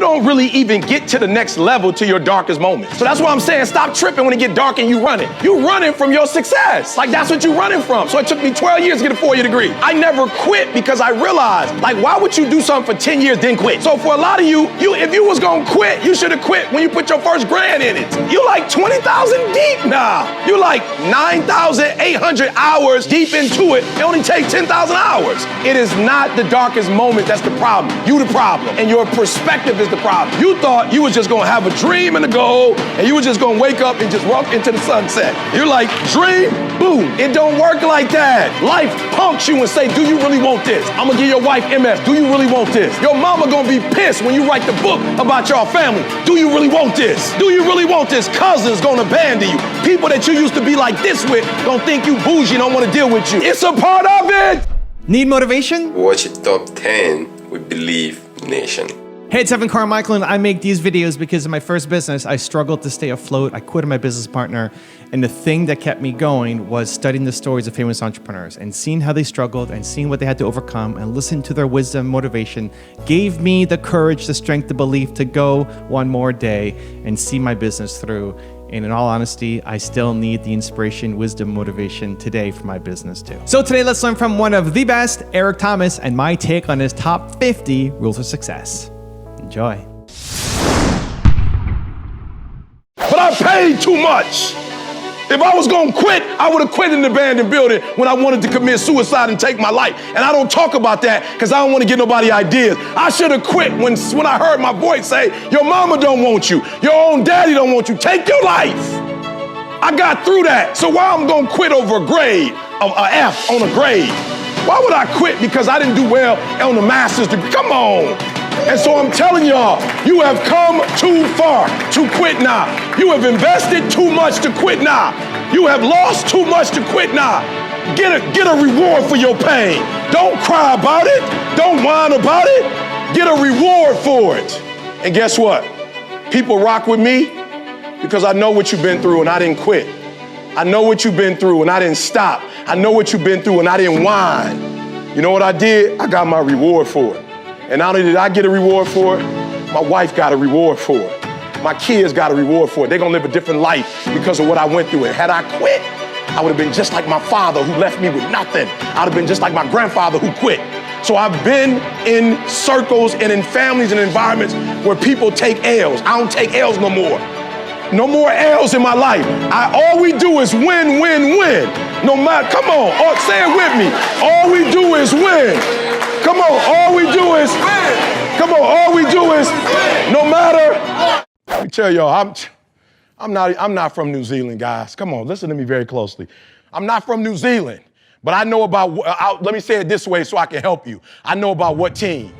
don't really even get to the next level to your darkest moment. So that's why I'm saying stop tripping when it get dark and you running. You running from your success. Like that's what you running from. So it took me 12 years to get a 4-year degree. I never quit because I realized, like, why would you do something for 10 years then quit? So for a lot of you, if you was gonna quit, you should have quit when you put your first grand in it. You like 20,000 deep now. You like 9,800 hours deep into it. It only takes 10,000 hours. It is not the darkest moment that's the problem. You the problem. And your perspective is the problem. You thought you was just gonna have a dream and a goal, and you was just gonna wake up and just walk into the sunset. You're like, dream, boom. It don't work like that. Life punks you and say, do you really want this? I'm gonna give your wife MS. Do you really want this? Your mama gonna be pissed when you write the book about your family. Do you really want this? Do you really want this? Cousins gonna abandon you. People that you used to be like this with gonna think you bougie and don't wanna deal with you. It's a part of it. Need motivation? Watch it top 10 with Believe Nation. Hey, it's Carmichael, and I make these videos because in my first business, I struggled to stay afloat. I quit my business partner, and the thing that kept me going was studying the stories of famous entrepreneurs and seeing how they struggled and seeing what they had to overcome and listening to their wisdom, motivation, gave me the courage, the strength, the belief to go one more day and see my business through. And in all honesty, I still need the inspiration, wisdom, motivation today for my business too. So today, let's learn from one of the best, Eric Thomas, and my take on his top 50 rules of success. Enjoy. But I paid too much. If I was gonna quit, I would have quit in the abandoned building when I wanted to commit suicide and take my life. And I don't talk about that because I don't want to give nobody ideas. I should have quit when I heard my voice say, your mama don't want you, your own daddy don't want you, take your life. I got through that. So why I'm gonna quit over a grade, an F on a grade? Why would I quit because I didn't do well on the master's degree? Come on. And so I'm telling y'all, you have come too far to quit now. You have invested too much to quit now. You have lost too much to quit now. Get a reward for your pain. Don't cry about it. Don't whine about it. Get a reward for it. And guess what? People rock with me because I know what you've been through and I didn't quit. I know what you've been through and I didn't stop. I know what you've been through and I didn't whine. You know what I did? I got my reward for it. And not only did I get a reward for it, my wife got a reward for it. My kids got a reward for it. They're gonna live a different life because of what I went through. And had I quit, I would have been just like my father who left me with nothing. I'd have been just like my grandfather who quit. So I've been in circles and in families and environments where people take L's. I don't take L's no more. No more L's in my life. All we do is win, win, win. No matter, come on, say it with me. All we do is win. Come on, all we do is win. Come on, all we do is win. No matter. Let me tell y'all, I'm not from New Zealand, guys. Come on, listen to me very closely. I'm not from New Zealand, but I know about, let me say it this way so I can help you. I know about what team.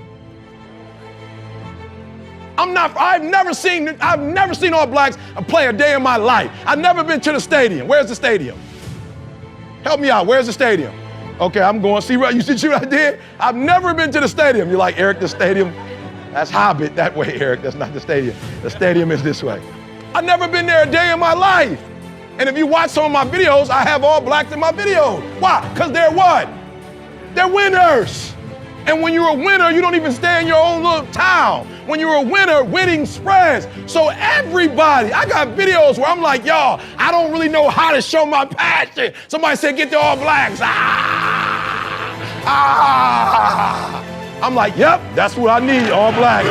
I've never seen All Blacks play a day in my life. I've never been to the stadium. Where's the stadium? Help me out, where's the stadium? Okay, I'm going, see what I did? I've never been to the stadium. You're like, Eric, the stadium, that's Hobbit that way, Eric. That's not the stadium. The stadium is this way. I've never been there a day in my life. And if you watch some of my videos, I have All Blacks in my videos. Why? Because they're what? They're winners. And when you're a winner, you don't even stay in your own little town. When you're a winner, winning spreads. So everybody, I got videos where I'm like, y'all, I don't really know how to show my passion. Somebody said, get the All Blacks. I'm like, yep, that's what I need, All Blacks.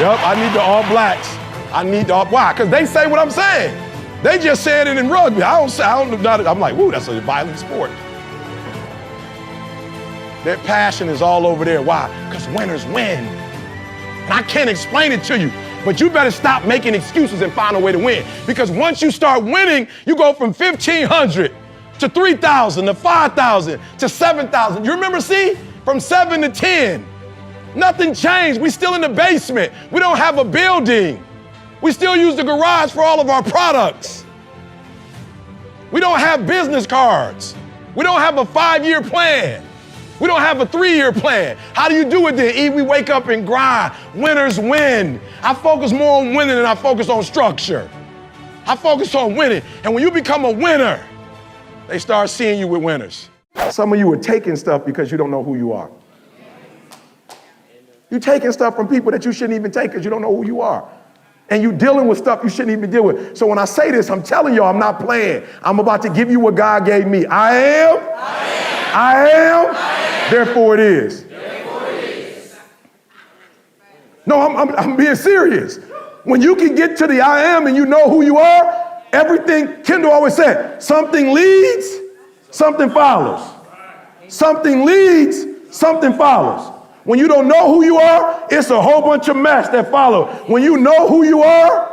Yep, I need the All Blacks. I need the why? Because they say what I'm saying. They just saying it in rugby. I don't know. I'm like, woo, that's a violent sport. Their passion is all over there. Why? Because winners win. And I can't explain it to you, but you better stop making excuses and find a way to win. Because once you start winning, you go from 1,500 to 3,000 to 5,000 to 7,000. You remember, see? From 7 to 10. Nothing changed. We're still in the basement. We don't have a building. We still use the garage for all of our products. We don't have business cards. We don't have a 5-year plan. We don't have a 3-year plan. How do you do it then? We wake up and grind. Winners win. I focus more on winning than I focus on structure. I focus on winning. And when you become a winner, they start seeing you with winners. Some of you are taking stuff because you don't know who you are. You're taking stuff from people that you shouldn't even take because you don't know who you are. And you're dealing with stuff you shouldn't even deal with. So when I say this, I'm telling y'all I'm not playing. I'm about to give you what God gave me. I am, therefore it is. No, I'm being serious. When you can get to the I am and you know who you are, everything, Kendall always said, something leads, something follows. Something leads, something follows. When you don't know who you are, it's a whole bunch of mess that follow. When you know who you are,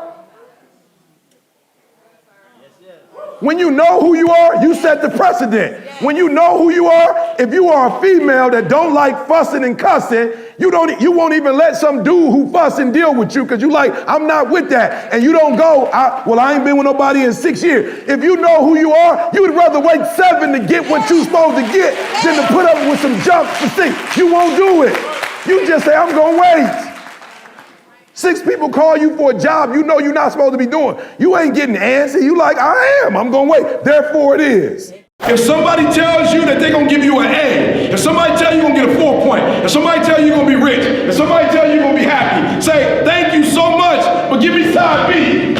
you set the precedent. When you know who you are, if you are a female that don't like fussing and cussing, you won't even let some dude who fuss and deal with you because you like, I'm not with that. And you don't go, I ain't been with nobody in 6 years. If you know who you are, you would rather wait 7 to get what you're supposed to get than to put up with some junk for 6. You won't do it. You just say, I'm gonna wait. 6 people call you for a job you know you're not supposed to be doing. You ain't getting antsy. You like, I am. I'm gonna wait. Therefore it is. If somebody tells you that they're going to give you an A, if somebody tells you you're going to get a 4 point, if somebody tells you you're going to be rich, if somebody tells you you're going to be happy, say, thank you so much, but give me side B.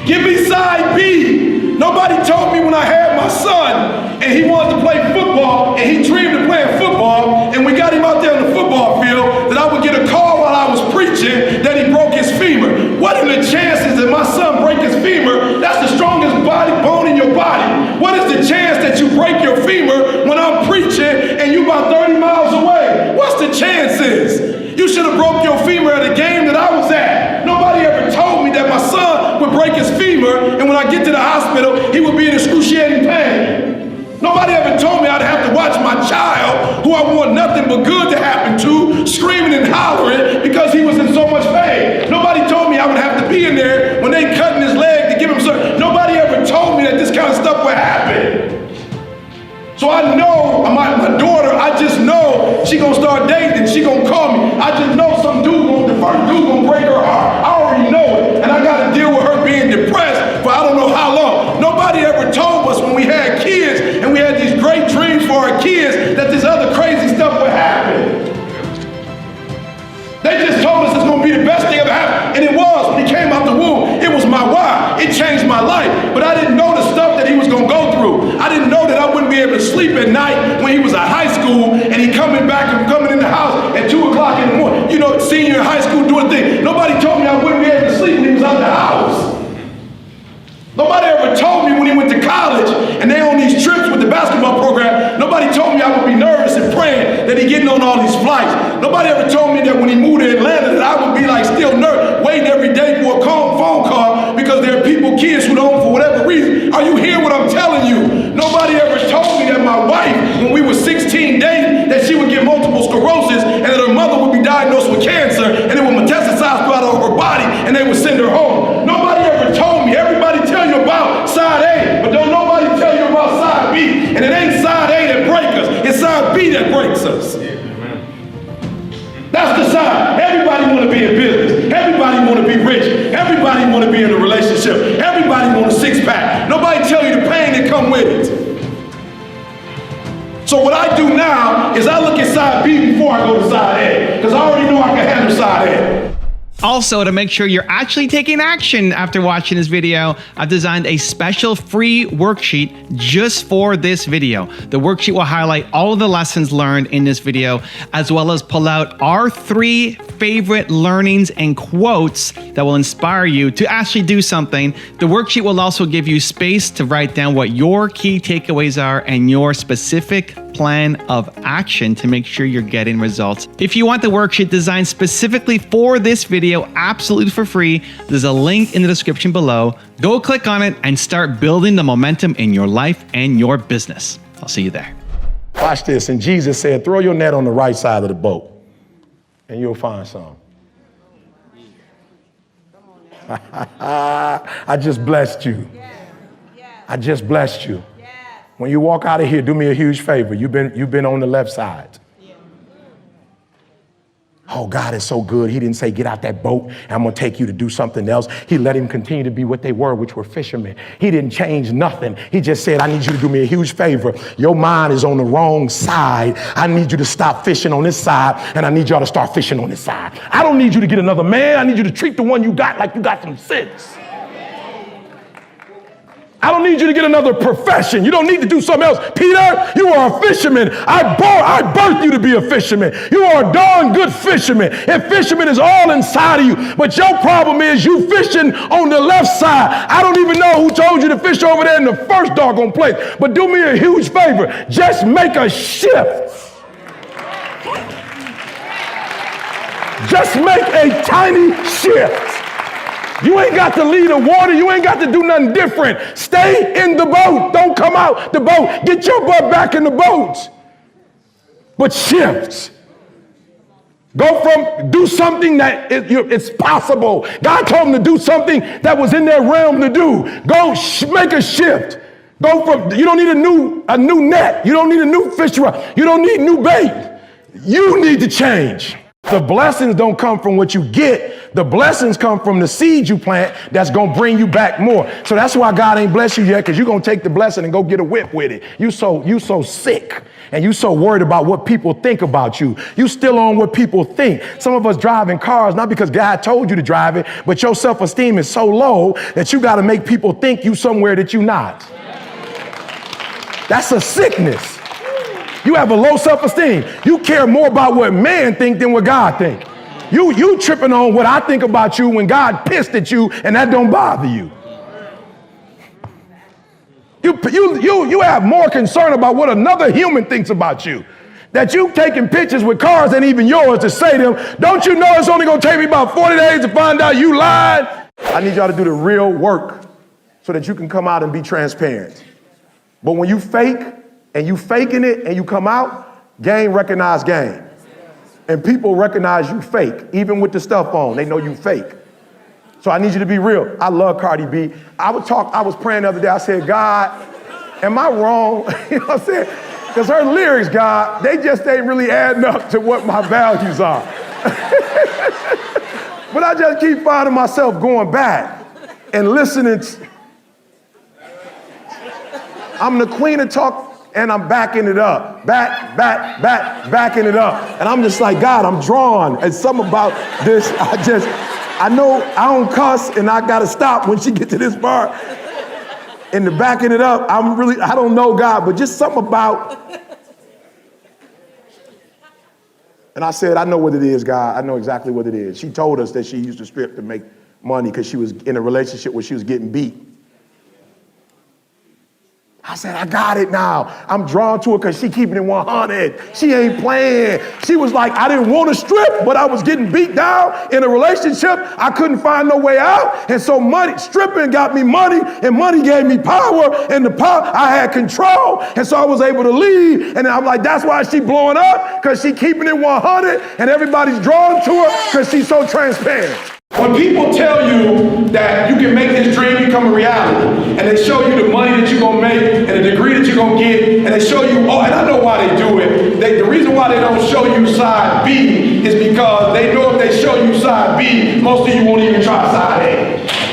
Give me side B. Nobody told me when I had my son and he wanted to play football and he dreamed of playing football and we got him out there on the football field that I would get a call while I was preaching that he broke his femur. What are the chances that my son break his femur? That's the strongest bone in your body. What is the chance that you break your femur when I'm preaching and you about 30 miles away? What's the chances? You should have broke your femur at a game that I was at. Nobody ever told me that my son would break his femur and when I get to the hospital, he would be in excruciating pain. Nobody ever told me I'd have to watch my child, who I want nothing but good to happen to, screaming and hollering because he was in so much pain. Nobody told me I would have to be in there when they cutting his leg to give him surgery. Nobody ever told me that this kind of stuff would happen. So I know my daughter, I just know she gonna start dating, she gonna call me. I just know some dude gonna break her heart. I already know it. And I gotta deal with her being depressed for I don't know how long. Nobody ever told us when we had kids and we had these great dreams for our kids that this other crazy stuff would happen. They just told us it's gonna be the best thing ever happened. And it was when he came out the womb. It was my why. It changed my life. But I didn't know the stuff that he was gonna go through. I didn't know that I wouldn't be able to sleep at night when he was at high school and he coming in the house at 2 o'clock in the morning. You know, senior in high school doing things. Nobody told me I wouldn't be able to sleep when he was out the house. Nobody ever told me when he went to college and they on these trips with the basketball program, nobody told me I would be nervous and praying that he getting on all these flights. Nobody ever told me that when he moved to Atlanta that I would be like still nervous, waiting every day for a phone call because there are kids who don't, for whatever reason. Are you hearing what I'm telling you? Nobody ever told me that my wife, when we were 16 dating, that she would get multiple sclerosis and that her mother would be diagnosed with cancer and it would metastasize throughout her body and they would send her home. Nobody ever told me. Everybody tell you about side A, but don't nobody tell you about side B. And it ain't side A that breaks us, it's side B that breaks us. That's the side. Everybody want to be in business. Everybody want to be rich. Everybody want to be in a relationship. Everybody want a 6-pack. Nobody tell you the pain that come with it. So what I do now is I look at side B before I go to side A, because I already know I can handle side A. Also, to make sure you're actually taking action after watching this video, I've designed a special free worksheet just for this video. The worksheet will highlight all of the lessons learned in this video, as well as pull out our 3 favorite learnings and quotes that will inspire you to actually do something. The worksheet will also give you space to write down what your key takeaways are and your specific plan of action to make sure you're getting results. If you want the worksheet designed specifically for this video, absolutely for free, there's a link in the description below. Go click on it and start building the momentum in your life and your business. I'll see you there. Watch this. And Jesus said, throw your net on the right side of the boat and you'll find some. I just blessed you. I just blessed you. When you walk out of here, do me a huge favor. You've been on the left side. Oh, God is so good. He didn't say, get out that boat and I'm going to take you to do something else. He let him continue to be what they were, which were fishermen. He didn't change nothing. He just said, I need you to do me a huge favor. Your mind is on the wrong side. I need you to stop fishing on this side and I need y'all to start fishing on this side. I don't need you to get another man. I need you to treat the one you got like you got some sense. I don't need you to get another profession. You don't need to do something else. Peter, you are a fisherman. I birthed you to be a fisherman. You are a darn good fisherman. And fisherman is all inside of you. But your problem is you fishing on the left side. I don't even know who told you to fish over there in the first doggone place. But do me a huge favor. Just make a shift. Just make a tiny shift. You ain't got to lead the water. You ain't got to do nothing different. Stay in the boat. Don't come out the boat. Get your butt back in the boat. But shift. Go from do something that it's possible. God told him to do something that was in their realm to do. Go make a shift. Go from, you don't need a new net. You don't need a new fish rod. You don't need new bait. You need to change. The blessings don't come from what you get. The blessings come from the seeds you plant that's going to bring you back more. So that's why God ain't blessed you yet, because you're going to take the blessing and go get a whip with it. You so sick and you so worried about what people think about you. You still on what people think. Some of us driving cars, not because God told you to drive it, but your self-esteem is so low that you got to make people think you somewhere that you're not. That's a sickness. You have a low self-esteem. You care more about what man think than what God think. You tripping on what I think about you when God pissed at you and that don't bother you. You have more concern about what another human thinks about you. That you taking pictures with cars that ain't even yours to say to them, don't you know it's only going to take me about 40 days to find out you lied? I need y'all to do the real work so that you can come out and be transparent. But when you fake, and you faking it and you come out, game recognize game. And people recognize you fake. Even with the stuff on, they know you fake. So I need you to be real. I love Cardi B. I was praying the other day. I said, God, am I wrong? You know what I'm saying? Because her lyrics, God, they just ain't really adding up to what my values are. But I just keep finding myself going back and listening. I'm the queen of talk. And I'm backing it up, backing it up. And I'm just like, God, I'm drawn. And something about this, I know I don't cuss and I gotta stop when she get to this part. And the backing it up, I don't know God, but just something about. And I said, I know what it is, God. I know exactly what it is. She told us that she used to strip to make money because she was in a relationship where she was getting beat. I said, I got it now. I'm drawn to her because she keeping it 100. She ain't playing. She was like, I didn't want to strip, but I was getting beat down in a relationship. I couldn't find no way out. And so stripping got me money, and money gave me power, and the power, I had control. And so I was able to leave. And I'm like, that's why she blowing up, because she keeping it 100, and everybody's drawn to her because she's so transparent. When people tell you that you can make this dream become a reality, and they show you the money that you're going to make and the degree that you're going to get, and they show you, and I know why they do it. The reason why they don't show you side B is because they know if they show you side B, most of you won't even try side A.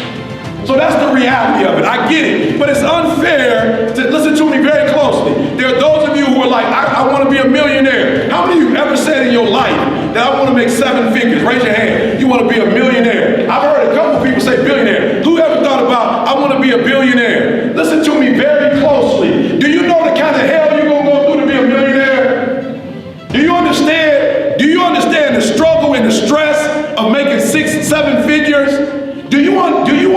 So that's the reality of it. I get it. But it's unfair to listen to me very closely. There are those of you who are like, I want to be a millionaire. How many of you ever said in your life that I want to make 7 figures? Raise your hand. You want to be a millionaire. I've heard a couple people say billionaire. Who ever thought about, I want to be a billionaire? Listen to me very closely. Do you know the kind of hell you're going to go through to be a millionaire? Do you understand? Do you understand the struggle and the stress of making 6, 7 figures? Do you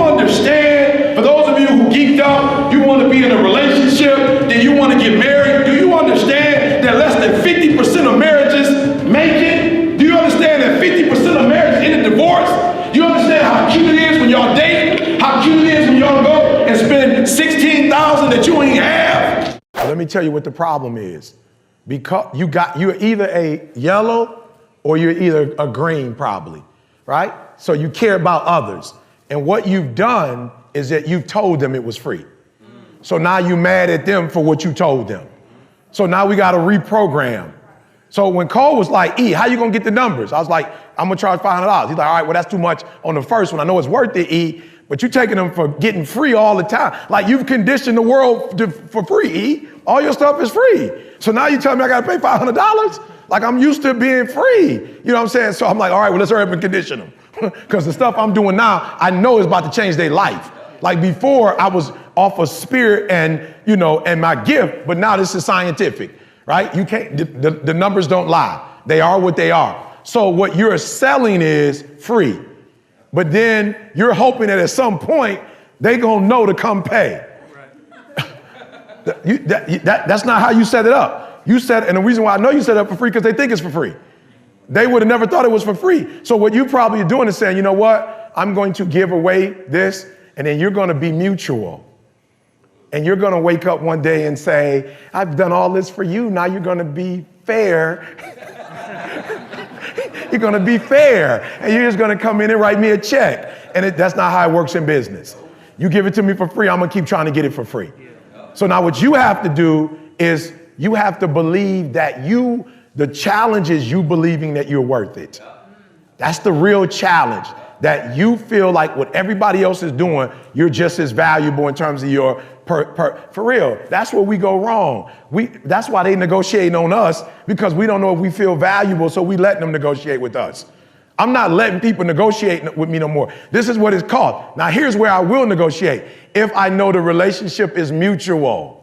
understand, for those of you who geeked up, you want to be in a relationship, then you want to get married, do you understand that less than 50% of marriages make it? Do you understand that 50% of marriages end in divorce? Do you understand how cute it is when y'all date? How cute it is when y'all go and spend $16,000 that you ain't have? Let me tell you what the problem is. Because you're either a yellow or you're either a green probably, right? So you care about others. And what you've done is that you've told them it was free. So now you mad at them for what you told them. So now we got to reprogram. So when Cole was like, E, how you gonna get the numbers? I was like, I'm gonna charge $500. He's like, all right, well, that's too much on the first one. I know it's worth it, E, but you taking them for getting free all the time. Like you've conditioned the world for free, E. All your stuff is free. So now you tell me I gotta pay $500? Like I'm used to being free. You know what I'm saying? So I'm like, all right, well, let's hurry up and condition them. Because the stuff I'm doing now, I know is about to change their life. Like before, I was off of spirit and, you know, and my gift, but now this is scientific, right? You can't, the numbers don't lie. They are what they are. So what you're selling is free. But then you're hoping that at some point, they gonna know to come pay. That's not how you set it up. You said, and the reason why I know you set it up for free, because they think it's for free. They would have never thought it was for free. So what you probably are doing is saying, you know what? I'm going to give away this, and then you're going to be mutual. And you're going to wake up one day and say, I've done all this for you. Now you're going to be fair. You're going to be fair. And you're just going to come in and write me a check. And that's not how it works in business. You give it to me for free, I'm going to keep trying to get it for free. So now what you have to do is you have to believe that the challenge is you believing that you're worth it. That's the real challenge, that you feel like what everybody else is doing, you're just as valuable in terms of your for real. That's where we go wrong. That's why they negotiating on us, because we don't know if we feel valuable, so we let them negotiate with us. I'm not letting people negotiate with me no more. This is what it's called. Now here's where I will negotiate. If I know the relationship is mutual.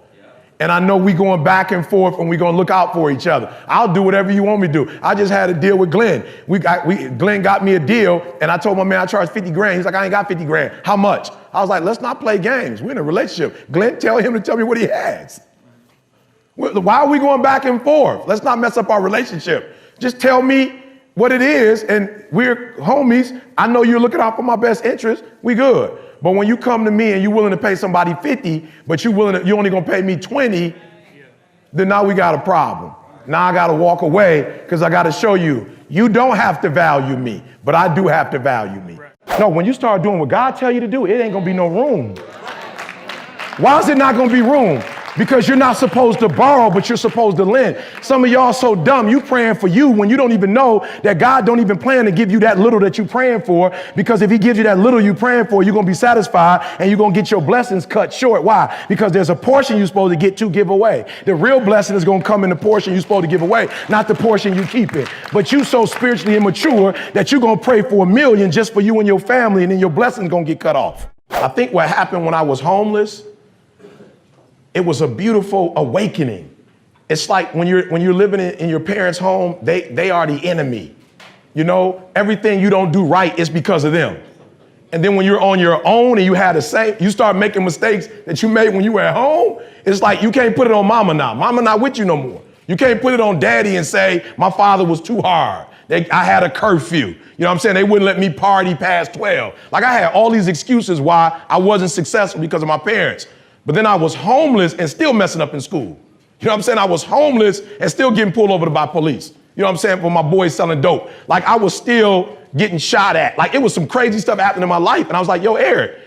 And I know we going back and forth and we gonna look out for each other. I'll do whatever you want me to do. I just had a deal with Glenn. Glenn got me a deal and I told my man I charged 50 grand. He's like, I ain't got 50 grand. How much? I was like, let's not play games. We're in a relationship. Glenn, tell him to tell me what he has. Why are we going back and forth? Let's not mess up our relationship. Just tell me what it is and we're homies. I know you're looking out for my best interest. We good. But when you come to me and you're willing to pay somebody 50, but you're only gonna pay me 20, then now we got a problem. Now I gotta walk away because I gotta show you, you don't have to value me, but I do have to value me. No, when you start doing what God tell you to do, it ain't gonna be no room. Why is it not gonna be room? Because you're not supposed to borrow, but you're supposed to lend. Some of y'all so dumb, you praying for you when you don't even know that God don't even plan to give you that little that you praying for, because if he gives you that little you praying for, you're going to be satisfied and you're going to get your blessings cut short. Why? Because there's a portion you're supposed to give away. The real blessing is going to come in the portion you're supposed to give away, not the portion you keep it. But you so spiritually immature that you're going to pray for $1 million just for you and your family, and then your blessing's going to get cut off. I think what happened when I was homeless, it was a beautiful awakening. It's like when you're living in your parents' home, they are the enemy. You know, everything you don't do right is because of them. And then when you're on your own and you start making mistakes that you made when you were at home, it's like you can't put it on mama now. Mama not with you no more. You can't put it on daddy and say, my father was too hard. I had a curfew. You know what I'm saying? They wouldn't let me party past 12. Like I had all these excuses why I wasn't successful because of my parents. But then I was homeless and still messing up in school. You know what I'm saying? I was homeless and still getting pulled over by police. You know what I'm saying? For my boys selling dope. Like I was still getting shot at. Like it was some crazy stuff happening in my life. And I was like, yo, Eric,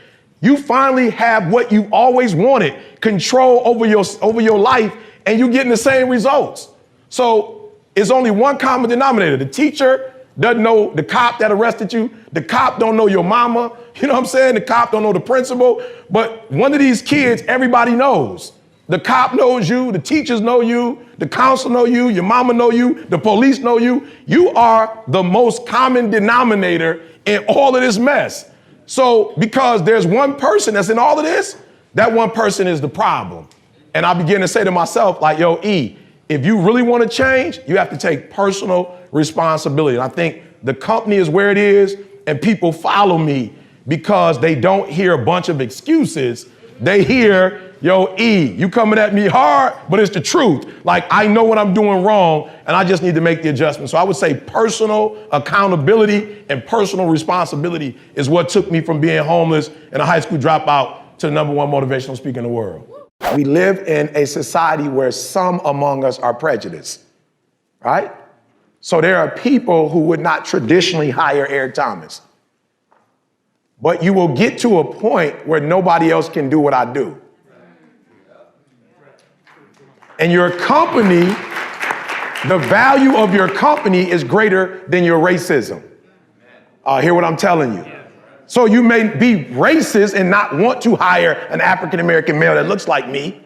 you finally have what you've always wanted, control over your life, and you're getting the same results. So it's only one common denominator. The teacher doesn't know the cop that arrested you. The cop don't know your mama. You know what I'm saying? The cop don't know the principal. But one of these kids, everybody knows. The cop knows you. The teachers know you. The council know you. Your mama know you. The police know you. You are the most common denominator in all of this mess. So because there's one person that's in all of this, that one person is the problem. And I begin to say to myself, like, yo, E, if you really want to change, you have to take personal responsibility. And I think the company is where it is, and people follow me because they don't hear a bunch of excuses. They hear, yo, E, you coming at me hard, but it's the truth. Like, I know what I'm doing wrong, and I just need to make the adjustment. So I would say personal accountability and personal responsibility is what took me from being homeless and a high school dropout to the #1 motivational speaker in the world. We live in a society where some among us are prejudiced, right? So there are people who would not traditionally hire Eric Thomas. But you will get to a point where nobody else can do what I do. And your company, the value of your company is greater than your racism. Hear what I'm telling you. So you may be racist and not want to hire an African-American male that looks like me,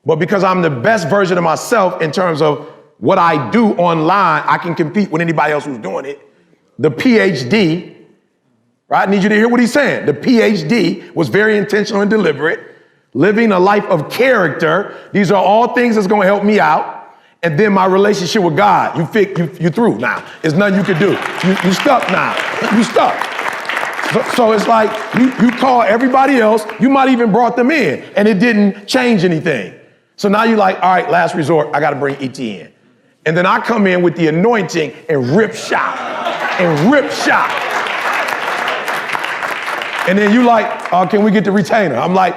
but because I'm the best version of myself in terms of what I do online, I can compete with anybody else who's doing it. The PhD, right? I need you to hear what he's saying. The PhD was very intentional and deliberate. Living a life of character. These are all things that's going to help me out. And then my relationship with God. You through now. There's nothing you can do. You stuck now. You stuck. So it's like you call everybody else. You might even brought them in and it didn't change anything. So now you're like, all right, last resort, I got to bring ET in. And then I come in with the anointing and rip shop. And then you like, can we get the retainer? I'm like,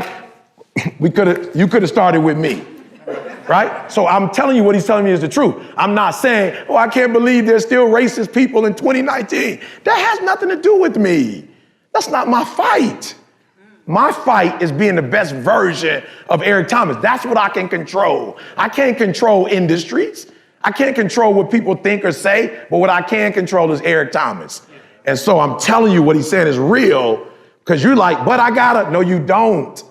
you could have started with me, right? So I'm telling you what he's telling me is the truth. I'm not saying, I can't believe there's still racist people in 2019. That has nothing to do with me. That's not my fight. My fight is being the best version of Eric Thomas. That's what I can control. I can't control industries. I can't control what people think or say, but what I can control is Eric Thomas. And so I'm telling you what he's saying is real, because you're like, but I gotta. No, you don't.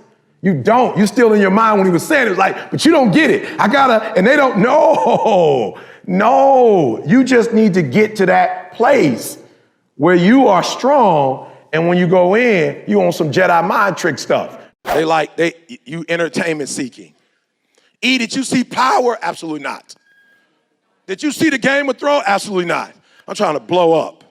You don't. You're still in your mind when he was saying it. It's like, but you don't get it. I gotta, and they don't. No. You just need to get to that place where you are strong, and when you go in, you on some Jedi mind trick stuff. You entertainment seeking. E, did you see Power? Absolutely not. Did you see the Game of Thrones? Absolutely not. I'm trying to blow up.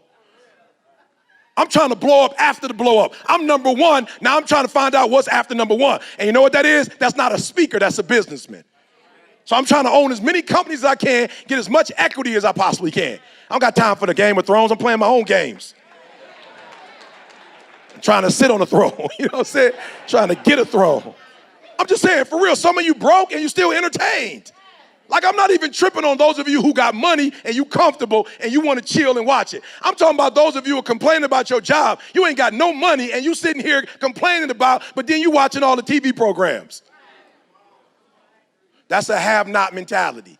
I'm trying to blow up after the blow up. I'm number one. Now I'm trying to find out what's after number one. And you know what that is? That's not a speaker. That's a businessman. So I'm trying to own as many companies as I can, get as much equity as I possibly can. I don't got time for the Game of Thrones. I'm playing my own games. I'm trying to sit on a throne. You know what I'm saying? Trying to get a throne. I'm just saying, for real, some of you broke and you still entertained. Like, I'm not even tripping on those of you who got money and you comfortable and you want to chill and watch it. I'm talking about those of you who are complaining about your job. You ain't got no money and you sitting here complaining about, but then you watching all the TV programs. That's a have-not mentality.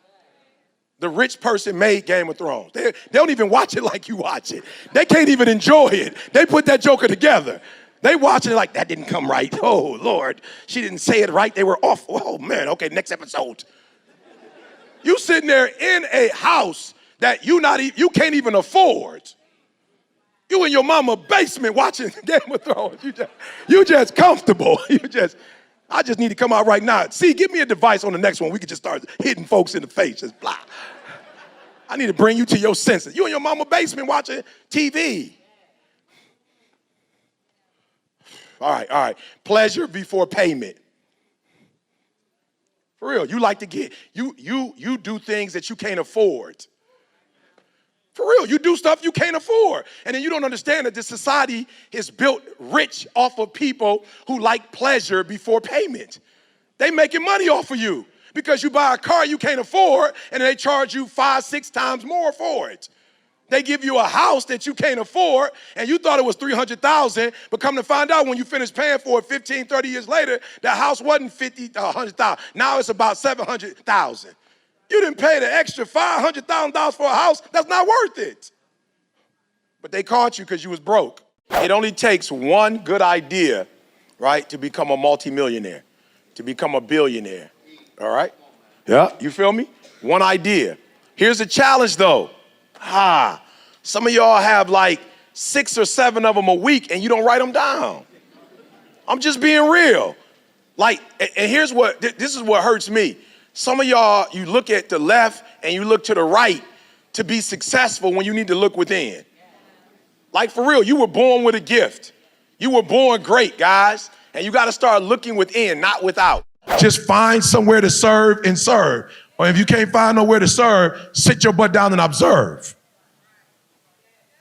The rich person made Game of Thrones. They don't even watch it like you watch it. They can't even enjoy it. They put that joker together. They watching it like, that didn't come right. Oh, Lord, she didn't say it right. They were off. Oh, man, okay, next episode. You sitting there in a house that you can't even afford. You in your mama's basement watching Game of Thrones. You just comfortable. I just need to come out right now. See, give me a device on the next one. We could just start hitting folks in the face. Just blah. I need to bring you to your senses. You in your mama's basement watching TV. All right. Pleasure before payment. For real, you like to get, you do things that you can't afford. For real, you do stuff you can't afford. And then you don't understand that this society is built rich off of people who like pleasure before payment. They making money off of you because you buy a car you can't afford and they charge you 5-6 times more for it. They give you a house that you can't afford and you thought it was $300,000, but come to find out when you finish paying for it 15, 30 years later, that house wasn't $100,000. Now it's about $700,000. You didn't pay the extra $500,000 for a house. That's not worth it. But they caught you because you was broke. It only takes one good idea, right, to become a multimillionaire, to become a billionaire. All right? Yeah, you feel me? One idea. Here's the challenge, though. Some of y'all have like 6 or 7 of them a week and you don't write them down. I'm just being real. Like, and here's what, this is what hurts me. Some of y'all, you look at the left and you look to the right to be successful when you need to look within. Like, for real, you were born with a gift. You were born great, guys. And you got to start looking within, not without. Just find somewhere to serve and serve. Or if you can't find nowhere to serve, sit your butt down and observe.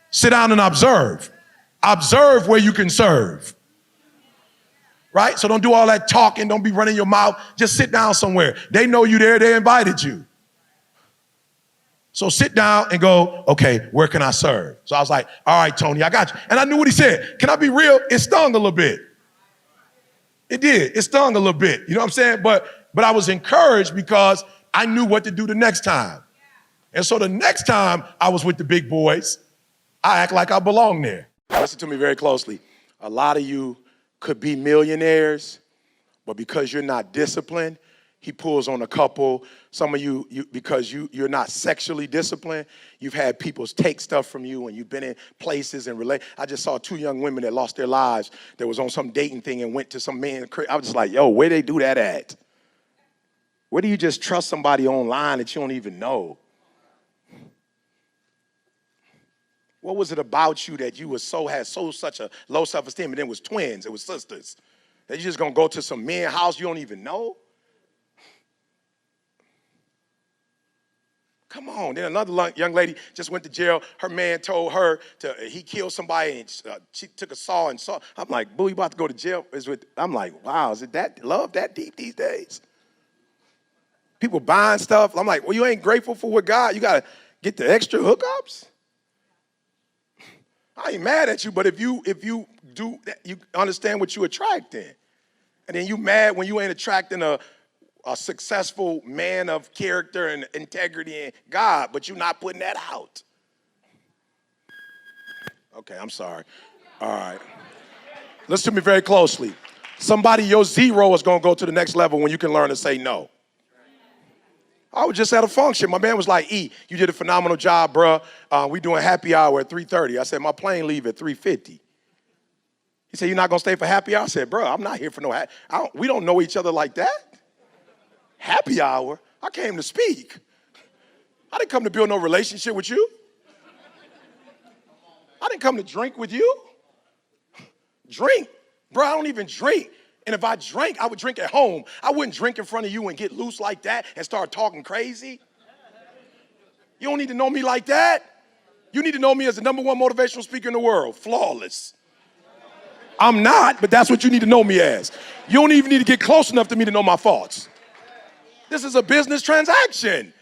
Sit down and observe. Observe where you can serve. Right? So don't do all that talking. Don't be running your mouth. Just sit down somewhere. They know you there. They invited you. So sit down and go, okay, where can I serve? So I was like, all right, Tony, I got you. And I knew what he said. Can I be real? It stung a little bit. It did. It stung a little bit. You know what I'm saying? But But I was encouraged because I knew what to do the next time. And so the next time I was with the big boys, I act like I belong there. Listen to me very closely. A lot of you could be millionaires, but because you're not disciplined, he pulls on a couple. Some of you because you're not sexually disciplined, you've had people take stuff from you and you've been in places and relate. I just saw 2 young women that lost their lives that was on some dating thing and went to some man. I was just like, yo, where they do that at? Where do you just trust somebody online that you don't even know? What was it about you that you had such a low self-esteem, and then it was twins, it was sisters, that you just gonna go to some men's house you don't even know? Come on. Then another young lady just went to jail. Her man told her he killed somebody, and she took a saw and saw. I'm like, boo, you about to go to jail? I'm like, wow, is it that love that deep these days? People buying stuff. I'm like, well, you ain't grateful for what God, you gotta get the extra hookups? I ain't mad at you, but if you do that, you understand what you attracting. And then you mad when you ain't attracting a successful man of character and integrity and God, but you're not putting that out. Okay, I'm sorry. All right. Listen to me very closely. Somebody, your zero is gonna go to the next level when you can learn to say no. I was just at a function. My man was like, E, you did a phenomenal job, bruh. We doing happy hour at 3:30. I said, my plane leave at 3:50. He said, you're not gonna stay for happy hour? I said, bruh, I'm not here for no we don't know each other like that. Happy hour? I came to speak. I didn't come to build no relationship with you. I didn't come to drink with you. Drink? Bro, I don't even drink. And if I drank, I would drink at home. I wouldn't drink in front of you and get loose like that and start talking crazy. You don't need to know me like that. You need to know me as the #1 motivational speaker in the world, flawless. I'm not, but that's what you need to know me as. You don't even need to get close enough to me to know my faults. This is a business transaction.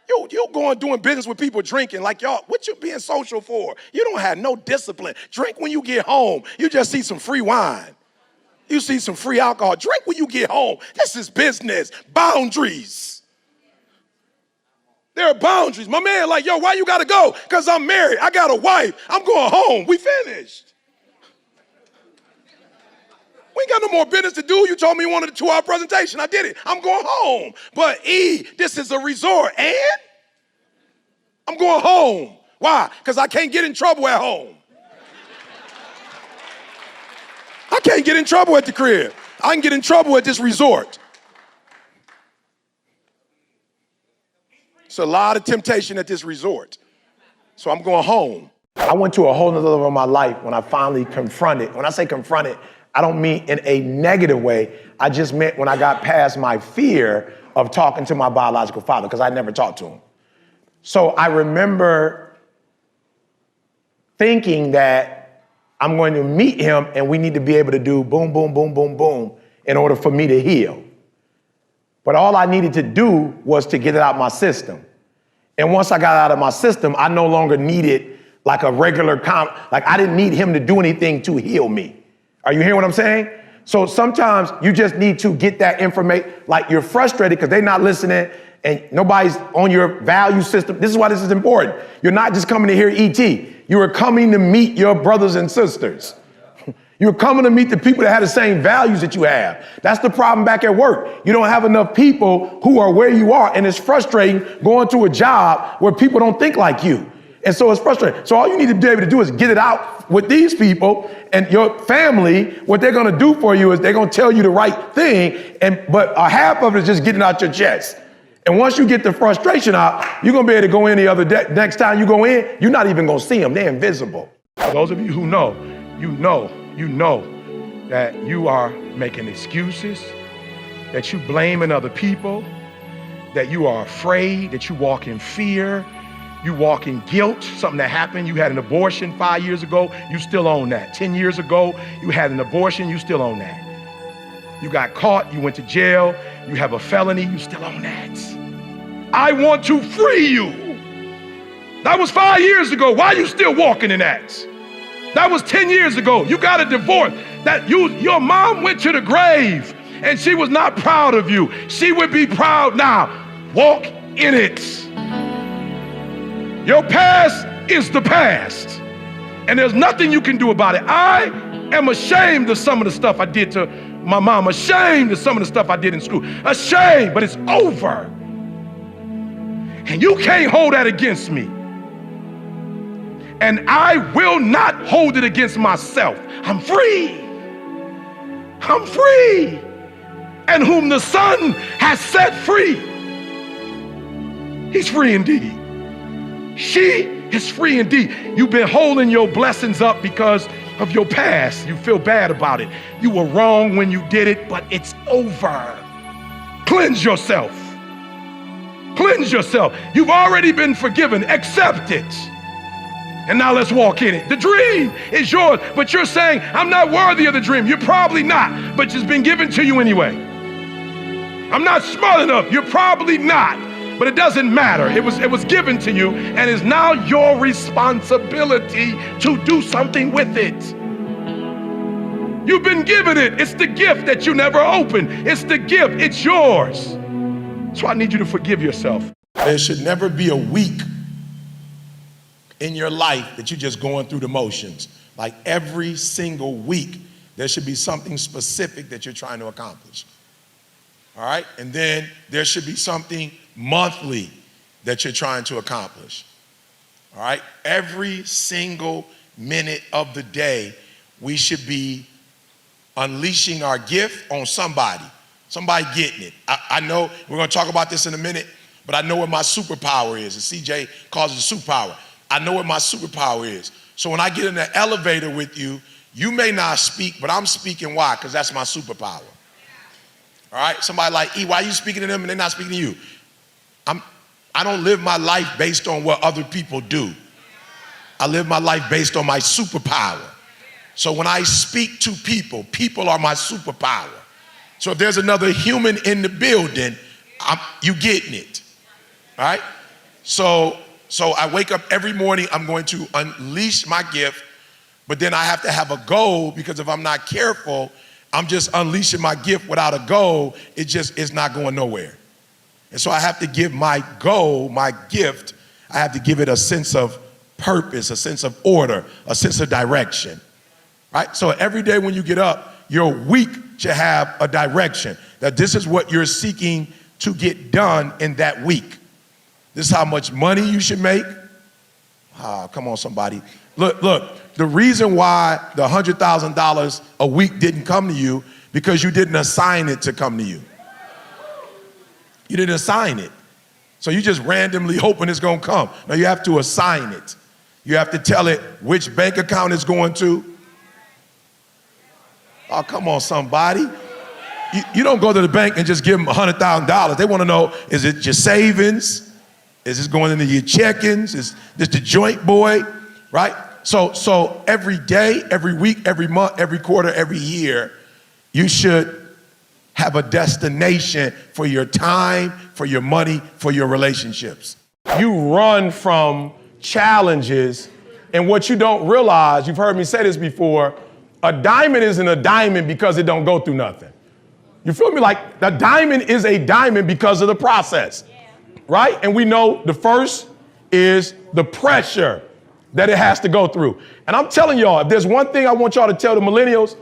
You're going doing business with people drinking like y'all, what you being social for? You don't have no discipline. Drink when you get home. You just see some free wine. You see some free alcohol. Drink when you get home. This is business. Boundaries. There are boundaries. My man like, yo, why you gotta go? Because I'm married. I got a wife. I'm going home. We finished. We ain't got no more business to do. You told me you wanted a 2-hour presentation. I did it. I'm going home. But E, this is a resort. And I'm going home. Why? Because I can't get in trouble at home. I can't get in trouble at the crib. I can get in trouble at this resort. It's a lot of temptation at this resort. So I'm going home. I went to a whole nother level of my life when I finally confronted. When I say confronted, I don't mean in a negative way. I just meant when I got past my fear of talking to my biological father, because I never talked to him. So I remember thinking that I'm going to meet him and we need to be able to do boom, boom, boom, boom, boom in order for me to heal. But all I needed to do was to get it out my system. And once I got it out of my system, I no longer needed like a regular like I didn't need him to do anything to heal me. Are you hearing what I'm saying? So sometimes you just need to get that information, like you're frustrated because they're not listening and nobody's on your value system. This is why this is important. You're not just coming to hear ET. You are coming to meet your brothers and sisters. You're coming to meet the people that have the same values that you have. That's the problem back at work. You don't have enough people who are where you are, and it's frustrating going to a job where people don't think like you. And so it's frustrating. So all you need to be able to do is get it out with these people and your family. What they're going to do for you is they're going to tell you the right thing, but a half of it is just getting out your chest. And once you get the frustration out, you're going to be able to go in the other day. Next time you go in, you're not even going to see them. They're invisible. For those of you who know, you know that you are making excuses, that you blaming other people, that you are afraid, that you walk in fear, you walk in guilt, something that happened. You had an abortion 5 years ago, you still own that. 10 years ago, you had an abortion, you still own that. You got caught, you went to jail, you have a felony, you still own that. I want to free you. That was 5 years ago. Why are you still walking in that? That was 10 years ago. You got a divorce. Your mom went to the grave and she was not proud of you, she would be proud now. Walk in it. Your past is the past, and there's nothing you can do about it. I am ashamed of some of the stuff I did to my mom, ashamed of some of the stuff I did in school, ashamed, but it's over. And you can't hold that against me. And I will not hold it against myself. I'm free. I'm free. And whom the Son has set free, he's free indeed. She is free indeed. You've been holding your blessings up because of your past. You feel bad about it. You were wrong when you did it, but it's over. Cleanse yourself. Cleanse yourself. You've already been forgiven. Accept it. And now let's walk in it. The dream is yours, but you're saying, I'm not worthy of the dream. You're probably not, but it's been given to you anyway. I'm not smart enough. You're probably not, but it doesn't matter. It was given to you, and it's now your responsibility to do something with it. You've been given it. It's the gift that you never opened. It's the gift. It's yours. So I need you to forgive yourself. There should never be a week in your life that you're just going through the motions. Like every single week, there should be something specific that you're trying to accomplish. All right? And then there should be something monthly that you're trying to accomplish. All right? Every single minute of the day, we should be unleashing our gift on somebody. Somebody getting it. I know we're going to talk about this in a minute, but I know what my superpower is. And CJ calls it a superpower. I know what my superpower is. So when I get in the elevator with you, you may not speak, but I'm speaking. Why? Because that's my superpower. All right? Somebody like, E, why are you speaking to them and they're not speaking to you? I don't live my life based on what other people do. I live my life based on my superpower. So when I speak to people, people are my superpower. So if there's another human in the building, you getting it. All right? So I wake up every morning, I'm going to unleash my gift, but then I have to have a goal, because if I'm not careful, I'm just unleashing my gift without a goal. It's not going nowhere. And so I have to give my goal, my gift, I have to give it a sense of purpose, a sense of order, a sense of direction, right? So every day when you get up, your week should have a direction, that this is what you're seeking to get done in that week. This is how much money you should make. Come on, somebody. Look, the reason why the $100,000 a week didn't come to you, because you didn't assign it to come to you. You didn't assign it. So you just randomly hoping it's gonna come. Now you have to assign it. You have to tell it which bank account it's going to. Oh, come on, somebody. You don't go to the bank and just give them $100,000. They wanna know, is it your savings? Is this going into your check-ins? Is this the joint boy, right? So every day, every week, every month, every quarter, every year, you should have a destination for your time, for your money, for your relationships. You run from challenges, and what you don't realize, you've heard me say this before, a diamond isn't a diamond because it don't go through nothing. You feel me? Like the diamond is a diamond because of the process, right? And we know the first is the pressure that it has to go through. And I'm telling y'all, if there's one thing I want y'all to tell the millennials,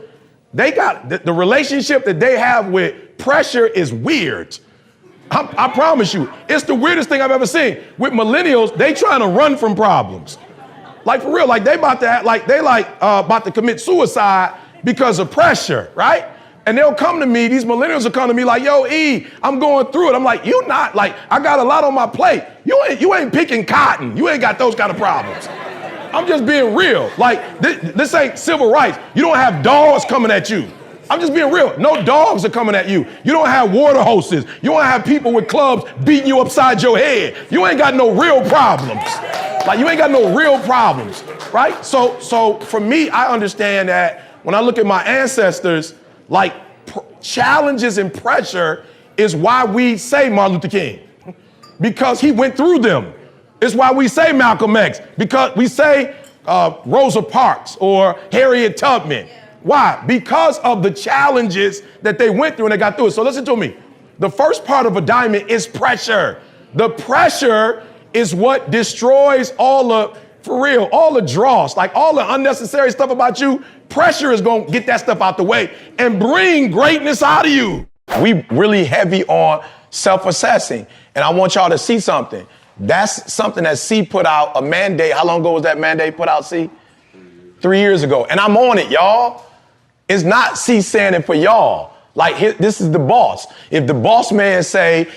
they got the relationship that they have with pressure is weird. I promise you, it's the weirdest thing I've ever seen. With millennials, they trying to run from problems. Like for real, like they about to commit suicide because of pressure, right? And they'll come to me, these millennials will come to me like, yo, E, I'm going through it. I'm like, you not, like, I got a lot on my plate. You ain't picking cotton. You ain't got those kind of problems. I'm just being real. Like, this ain't civil rights. You don't have dogs coming at you. I'm just being real. No dogs are coming at you. You don't have water hoses. You don't have people with clubs beating you upside your head. You ain't got no real problems. Like, you ain't got no real problems, right? So for me, I understand that when I look at my ancestors, like challenges and pressure is why we say Martin Luther King, because he went through them. It's why we say Malcolm X, because we say Rosa Parks or Harriet Tubman, Why? Because of the challenges that they went through and they got through it. So listen to me. The first part of a diamond is pressure. The pressure is what destroys all the dross, like all the unnecessary stuff about you. Pressure is going to get that stuff out the way and bring greatness out of you. We really heavy on self-assessing. And I want y'all to see something. That's something that C put out a mandate. How long ago was that mandate put out, C? 3 years ago. And I'm on it, y'all. It's not C saying it for y'all. Like, this is the boss. If the boss man say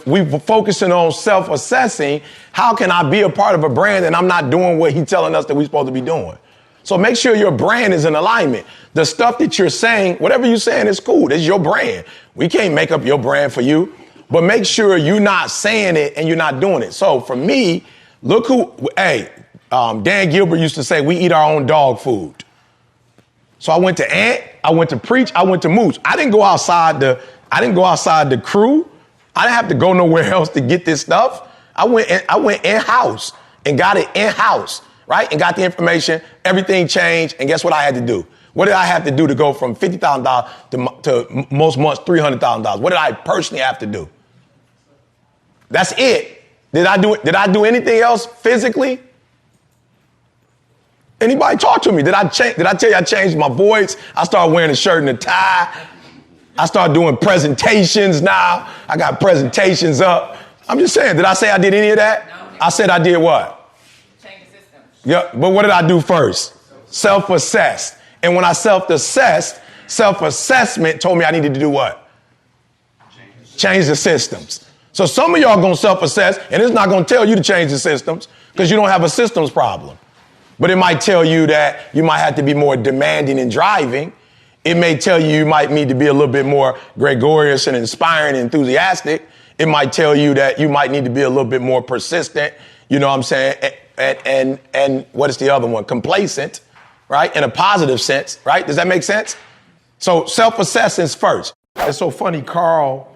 we focusing on self-assessing, how can I be a part of a brand and I'm not doing what he's telling us that we're supposed to be doing? So make sure your brand is in alignment. The stuff that you're saying, whatever you're saying is cool. It's your brand. We can't make up your brand for you. But make sure you're not saying it and you're not doing it. So for me, look Dan Gilbert used to say, we eat our own dog food. So I went to Ant, I went to Preach, I went to Moose. I didn't go outside the crew. I didn't have to go nowhere else to get this stuff. I went in-house and got it in-house, right? And got the information, everything changed, and guess what I had to do? What did I have to do to go from $50,000 to most months $300,000? What did I personally have to do? That's it. Did I do anything else physically? Anybody talk to me? Did I tell you I changed my voice? I started wearing a shirt and a tie. I started doing presentations now. I got presentations up. I'm just saying, did I say I did any of that? No. I said I did what? Change the system. Yeah, but what did I do first? Self-assessed. And when I self-assessed, self-assessment told me I needed to do what? Change the systems. So some of y'all gonna self-assess, and it's not gonna tell you to change the systems because you don't have a systems problem. But it might tell you that you might have to be more demanding in driving. It may tell you might need to be a little bit more gregarious and inspiring and enthusiastic. It might tell you that you might need to be a little bit more persistent, you know what I'm saying? And what is the other one? Complacent, right? In a positive sense, right? Does that make sense? So self-assessance first. It's so funny, Carl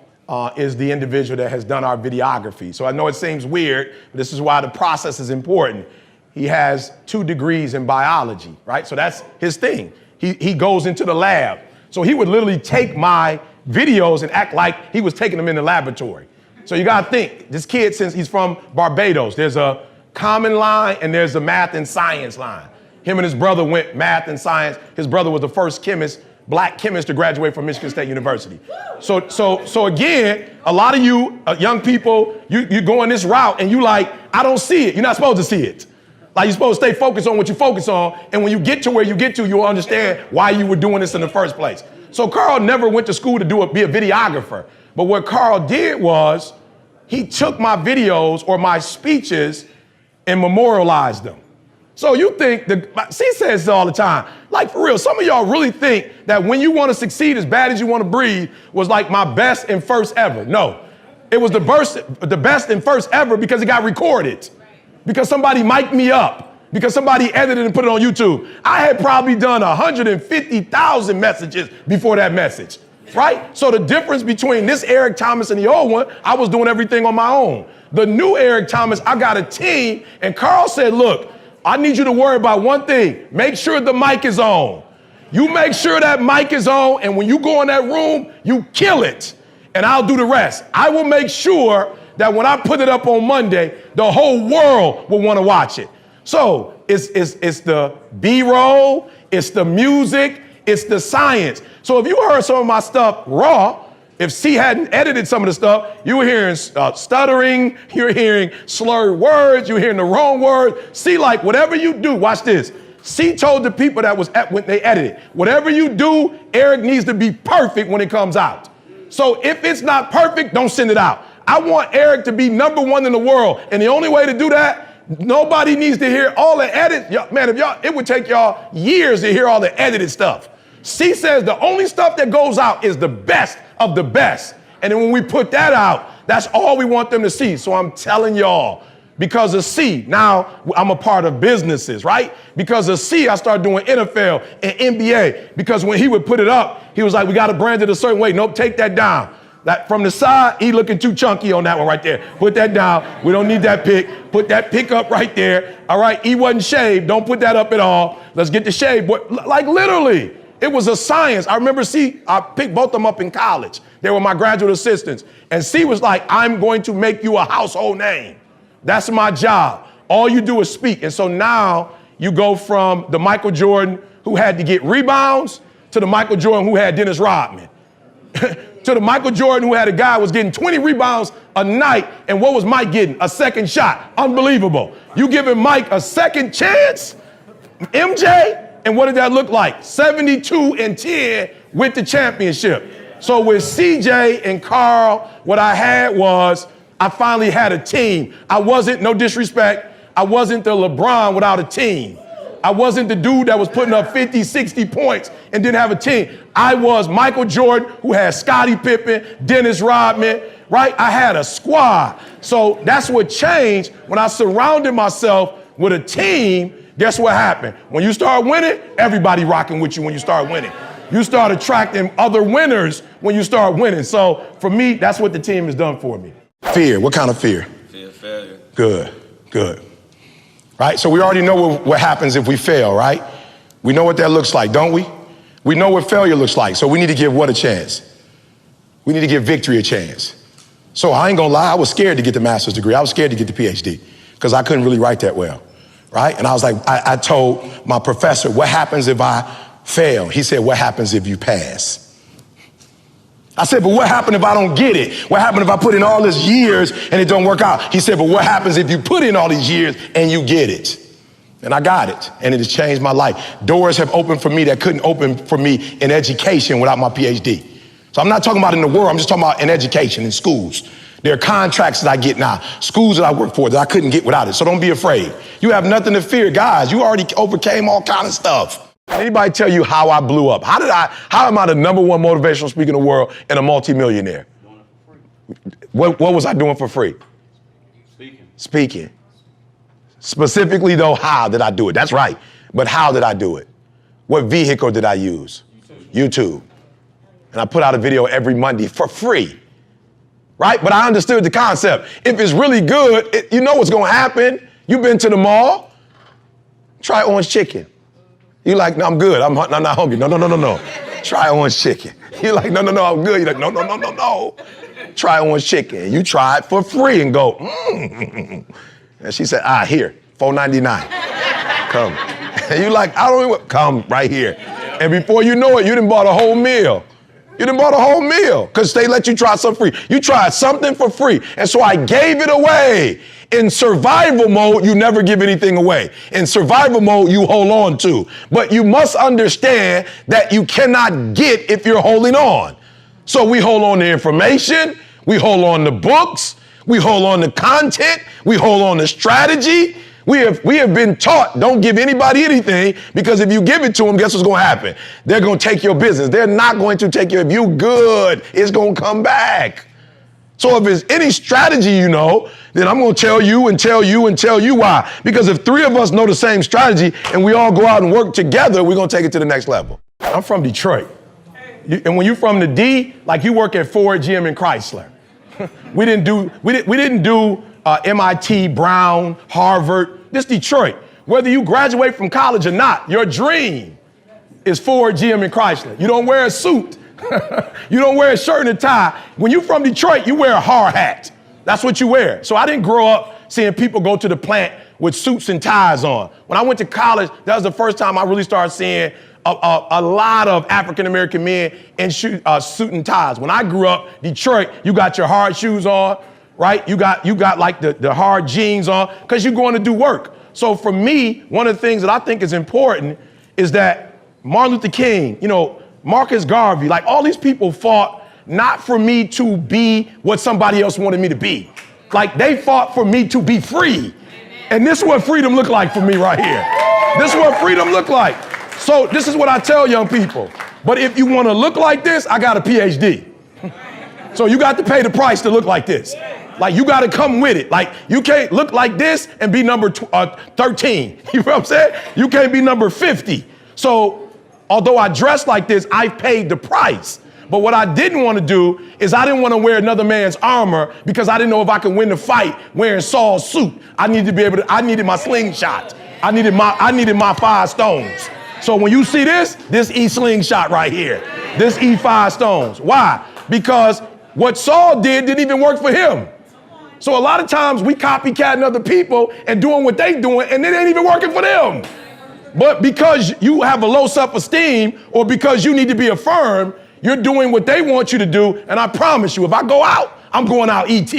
is the individual that has done our videography. So I know it seems weird, but this is why the process is important. He has 2 degrees in biology, right? So that's his thing. He goes into the lab. So he would literally take my videos and act like he was taking them in the laboratory. So you gotta think, this kid, since he's from Barbados, there's a common line and there's a math and science line. Him and his brother went math and science. His brother was the first black chemist to graduate from Michigan State University. So again, a lot of you young people, you go on this route and you like, I don't see it. You're not supposed to see it. Like, you're supposed to stay focused on what you focus on, and when you get to where you get to, you'll understand why you were doing this in the first place. So Carl never went to school to be a videographer. But what Carl did was he took my videos or my speeches and memorialized them. So you think, C says this all the time, like for real, some of y'all really think that when you want to succeed as bad as you want to breathe was like my best and first ever. No, it was the best and first ever because it got recorded. Because somebody mic'd me up, because somebody edited and put it on YouTube. I had probably done 150,000 messages before that message, right? So the difference between this Eric Thomas and the old one, I was doing everything on my own. The new Eric Thomas, I got a team, and Carl said, look, I need you to worry about one thing. Make sure the mic is on. You make sure that mic is on, and when you go in that room, you kill it, and I'll do the rest. I will make sure that when I put it up on Monday, the whole world will want to watch it. So it's the B-roll, it's the music, it's the science. So if you heard some of my stuff raw, if C hadn't edited some of the stuff, you were hearing stuttering, you're hearing slurred words, you're hearing the wrong word. C, like, whatever you do, watch this. C told the people that was when they edited, whatever you do, Eric needs to be perfect when it comes out. So if it's not perfect, don't send it out. I want Eric to be #1 in the world. And the only way to do that, nobody needs to hear all the edits. Man, it would take y'all years to hear all the edited stuff. C says the only stuff that goes out is the best of the best. And then when we put that out, that's all we want them to see. So I'm telling y'all, because of C, now I'm a part of businesses, right? Because of C, I started doing NFL and NBA. Because when he would put it up, he was like, we got to brand it a certain way. Nope, take that down. That from the side, he looking too chunky on that one right there. Put that down. We don't need that pic. Put that pic up right there. All right, he wasn't shaved. Don't put that up at all. Let's get the shave. Like literally. It was a science. I remember I picked both of them up in college. They were my graduate assistants. And C was like, I'm going to make you a household name. That's my job. All you do is speak. And so now you go from the Michael Jordan who had to get rebounds to the Michael Jordan who had Dennis Rodman. To the Michael Jordan who had a guy who was getting 20 rebounds a night. And what was Mike getting? A second shot. Unbelievable. You giving Mike a second chance? MJ? And what did that look like? 72-10 with the championship. So with CJ and Carl, what I had was I finally had a team. I wasn't, no disrespect, I wasn't the LeBron without a team. I wasn't the dude that was putting up 50, 60 points and didn't have a team. I was Michael Jordan, who had Scottie Pippen, Dennis Rodman, right? I had a squad. So that's what changed when I surrounded myself with a team. Guess what happened? When you start winning, everybody rocking with you when you start winning. You start attracting other winners when you start winning. So for me, that's what the team has done for me. Fear, what kind of fear? Fear of failure. Good, good. Right, so we already know what happens if we fail, right? We know what that looks like, don't we? We know what failure looks like, so we need to give what a chance? We need to give victory a chance. So I ain't gonna lie, I was scared to get the master's degree. I was scared to get the PhD because I couldn't really write that well, right? And I was like, I told my professor, what happens if I fail? He said, what happens if you pass? I said, but what happened if I don't get it? What happened if I put in all these years and it don't work out? He said, but what happens if you put in all these years and you get it? And I got it, and it has changed my life. Doors have opened for me that couldn't open for me in education without my PhD. So I'm not talking about in the world, I'm just talking about in education, in schools. There are contracts that I get now, schools that I work for that I couldn't get without it. So don't be afraid. You have nothing to fear, guys. You already overcame all kind of stuff. Anybody tell you how I blew up? How am I the #1 motivational speaker in the world and a multimillionaire? What was I doing for free? Speaking. Specifically though, how did I do it? That's right. But how did I do it? What vehicle did I use? YouTube. And I put out a video every Monday for free. Right? But I understood the concept. If it's really good, you know what's going to happen. You've been to the mall. Try orange chicken. You're like, no, I'm good. I'm not hungry. No. Try orange chicken. You're like, no, I'm good. You're like, no. Try orange chicken. You try it for free and go, And she said, here, $4.99. Come. And you're like, I don't even, come right here. And before you know it, you done bought a whole meal. Because they let you try something free. You tried something for free. And so I gave it away. In survival mode, you never give anything away. In survival mode, you hold on to. But you must understand that you cannot get if you're holding on. So we hold on to information. We hold on to books. We hold on to content. We hold on to strategy. We have been taught, don't give anybody anything, because if you give it to them, guess what's going to happen? They're going to take your business. They're not going to take if you good, it's going to come back. So if there's any strategy you know, then I'm going to tell you and tell you and tell you why. Because if 3 of us know the same strategy and we all go out and work together, we're going to take it to the next level. I'm from Detroit. And when you're from the D, like you work at Ford, GM, and Chrysler. We didn't do MIT, Brown, Harvard. This Detroit. Whether you graduate from college or not, your dream is Ford, GM, and Chrysler. You don't wear a suit. You don't wear a shirt and a tie. When you're from Detroit, you wear a hard hat. That's what you wear. So I didn't grow up seeing people go to the plant with suits and ties on. When I went to college, that was the first time I really started seeing a lot of African-American men in suit and ties. When I grew up, Detroit, you got your hard shoes on, right? You got like the hard jeans on because you're going to do work. So for me, one of the things that I think is important is that Martin Luther King, Marcus Garvey, like all these people fought not for me to be what somebody else wanted me to be. Like they fought for me to be free. And this is what freedom looked like for me right here. This is what freedom looked like. So this is what I tell young people. But if you want to look like this, I got a PhD. So you got to pay the price to look like this. Like you got to come with it. Like you can't look like this and be number 13. You know what I'm saying? You can't be number 50. So although I dress like this, I paid the price. But what I didn't want to do is I didn't want to wear another man's armor because I didn't know if I could win the fight wearing Saul's suit. I needed my slingshot. I needed my 5 stones. So when you see this E slingshot right here, this E5 stones. Why? Because what Saul didn't even work for him. So a lot of times we copycatting other people and doing what they doing, and it ain't even working for them. But because you have a low self-esteem or because you need to be affirmed, you're doing what they want you to do. And I promise you, if I go out, I'm going out ET.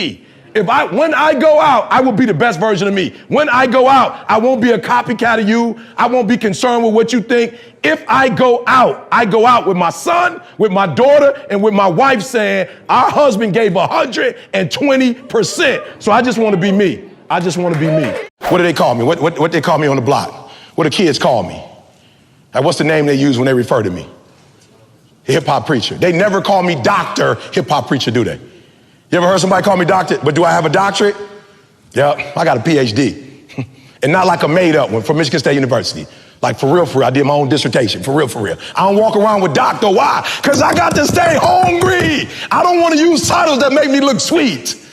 When I go out, I will be the best version of me. When I go out, I won't be a copycat of you. I won't be concerned with what you think. If I go out with my son, with my daughter, and with my wife saying, our husband gave 120%. So I just want to be me. I just want to be me. What do they call me? What they call me on the block? What do kids call me? Like, what's the name they use when they refer to me? Hip hop preacher. They never call me Dr. Hip hop preacher, do they? You ever heard somebody call me doctor? But do I have a doctorate? Yep, I got a PhD. And not like a made up one from Michigan State University. Like for real, I did my own dissertation, for real. I don't walk around with doctor, why? Because I got to stay hungry. I don't want to use titles that make me look sweet.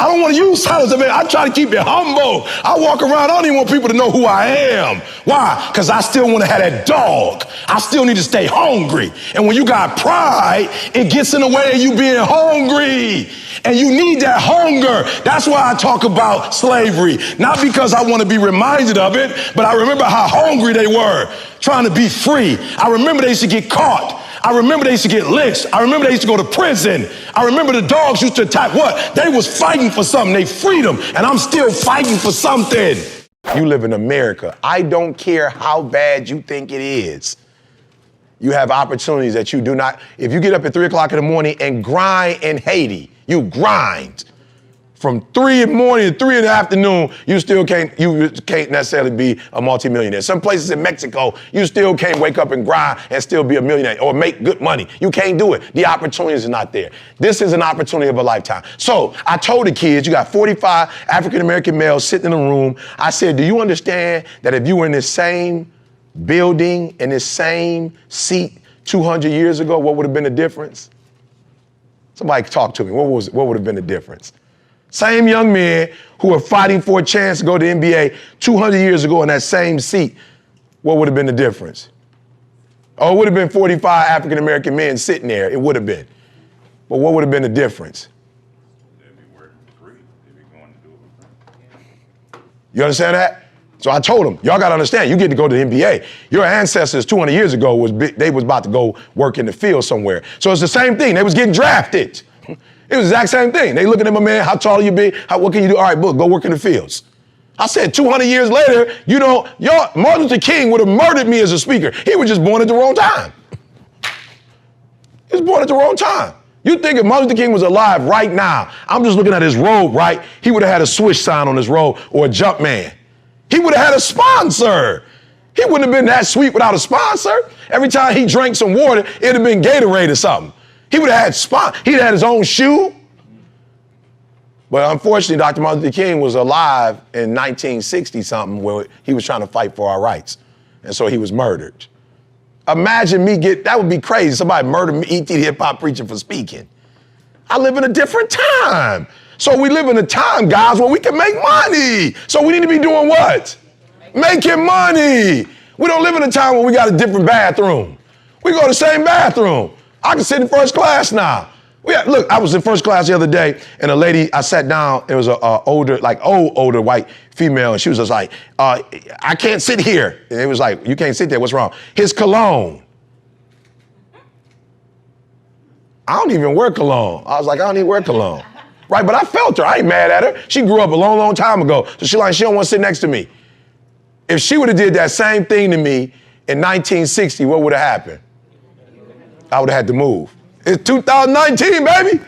I don't want to use titles that I try to keep it humble. I walk around, I don't even want people to know who I am. Why? Because I still want to have that dog. I still need to stay hungry. And when you got pride, it gets in the way of you being hungry. And you need that hunger. That's why I talk about slavery. Not because I want to be reminded of it, but I remember how hungry they were trying to be free. I remember they used to get caught. I remember they used to get lynched. I remember they used to go to prison. I remember the dogs used to attack. What? They was fighting for something. They freedom. And I'm still fighting for something. You live in America. I don't care how bad you think it is. You have opportunities that you do not. If you get up at 3 o'clock in the morning and grind in Haiti, you grind. From 3 in the morning to 3 in the afternoon, you can't necessarily be a multimillionaire. Some places in Mexico, you still can't wake up and grind and still be a millionaire or make good money. You can't do it. The opportunities are not there. This is an opportunity of a lifetime. So I told the kids, you got 45 African-American males sitting in a room. I said, do you understand that if you were in this same building, in this same seat 200 years ago, what would have been the difference? Somebody talk to me. What would have been the difference? Same young men who are fighting for a chance to go to the NBA 200 years ago in that same seat, what would have been the difference? Oh, it would have been 45 African-American men sitting there. It would have been. But what would have been the difference? They'd be working free. They'd be going to do it for free. You understand that? So I told them, y'all got to understand, you get to go to the NBA. Your ancestors 200 years ago, they was about to go work in the field somewhere. So it's the same thing. They was getting drafted. It was the exact same thing. They looking at my man, how tall are you be? What can you do? All right, book, go work in the fields. I said 200 years later, Martin Luther King would have murdered me as a speaker. He was just born at the wrong time. He was born at the wrong time. You think if Martin Luther King was alive right now, I'm just looking at his robe, right? He would have had a swish sign on his robe or a jump man. He would have had a sponsor. He wouldn't have been that sweet without a sponsor. Every time he drank some water, it'd have been Gatorade or something. He would have had he'd had his own shoe. But unfortunately, Dr. Martin Luther King was alive in 1960 something where he was trying to fight for our rights. And so he was murdered. Imagine that would be crazy. Somebody murdered me, E.T. the hip-hop preacher for speaking. I live in a different time. So we live in a time, guys, where we can make money. So we need to be doing what? Making money. We don't live in a time where we got a different bathroom. We go to the same bathroom. I can sit in first class now. Look, I was in first class the other day, and a lady, I sat down, it was an older white female, and she was just like, I can't sit here. And it was like, you can't sit there, what's wrong? His cologne. I don't even wear cologne. I was like, I don't even wear cologne. Right, but I felt her, I ain't mad at her. She grew up a long, long time ago, so she don't want to sit next to me. If she would have did that same thing to me in 1960, what would have happened? I would have had to move. It's 2019, baby.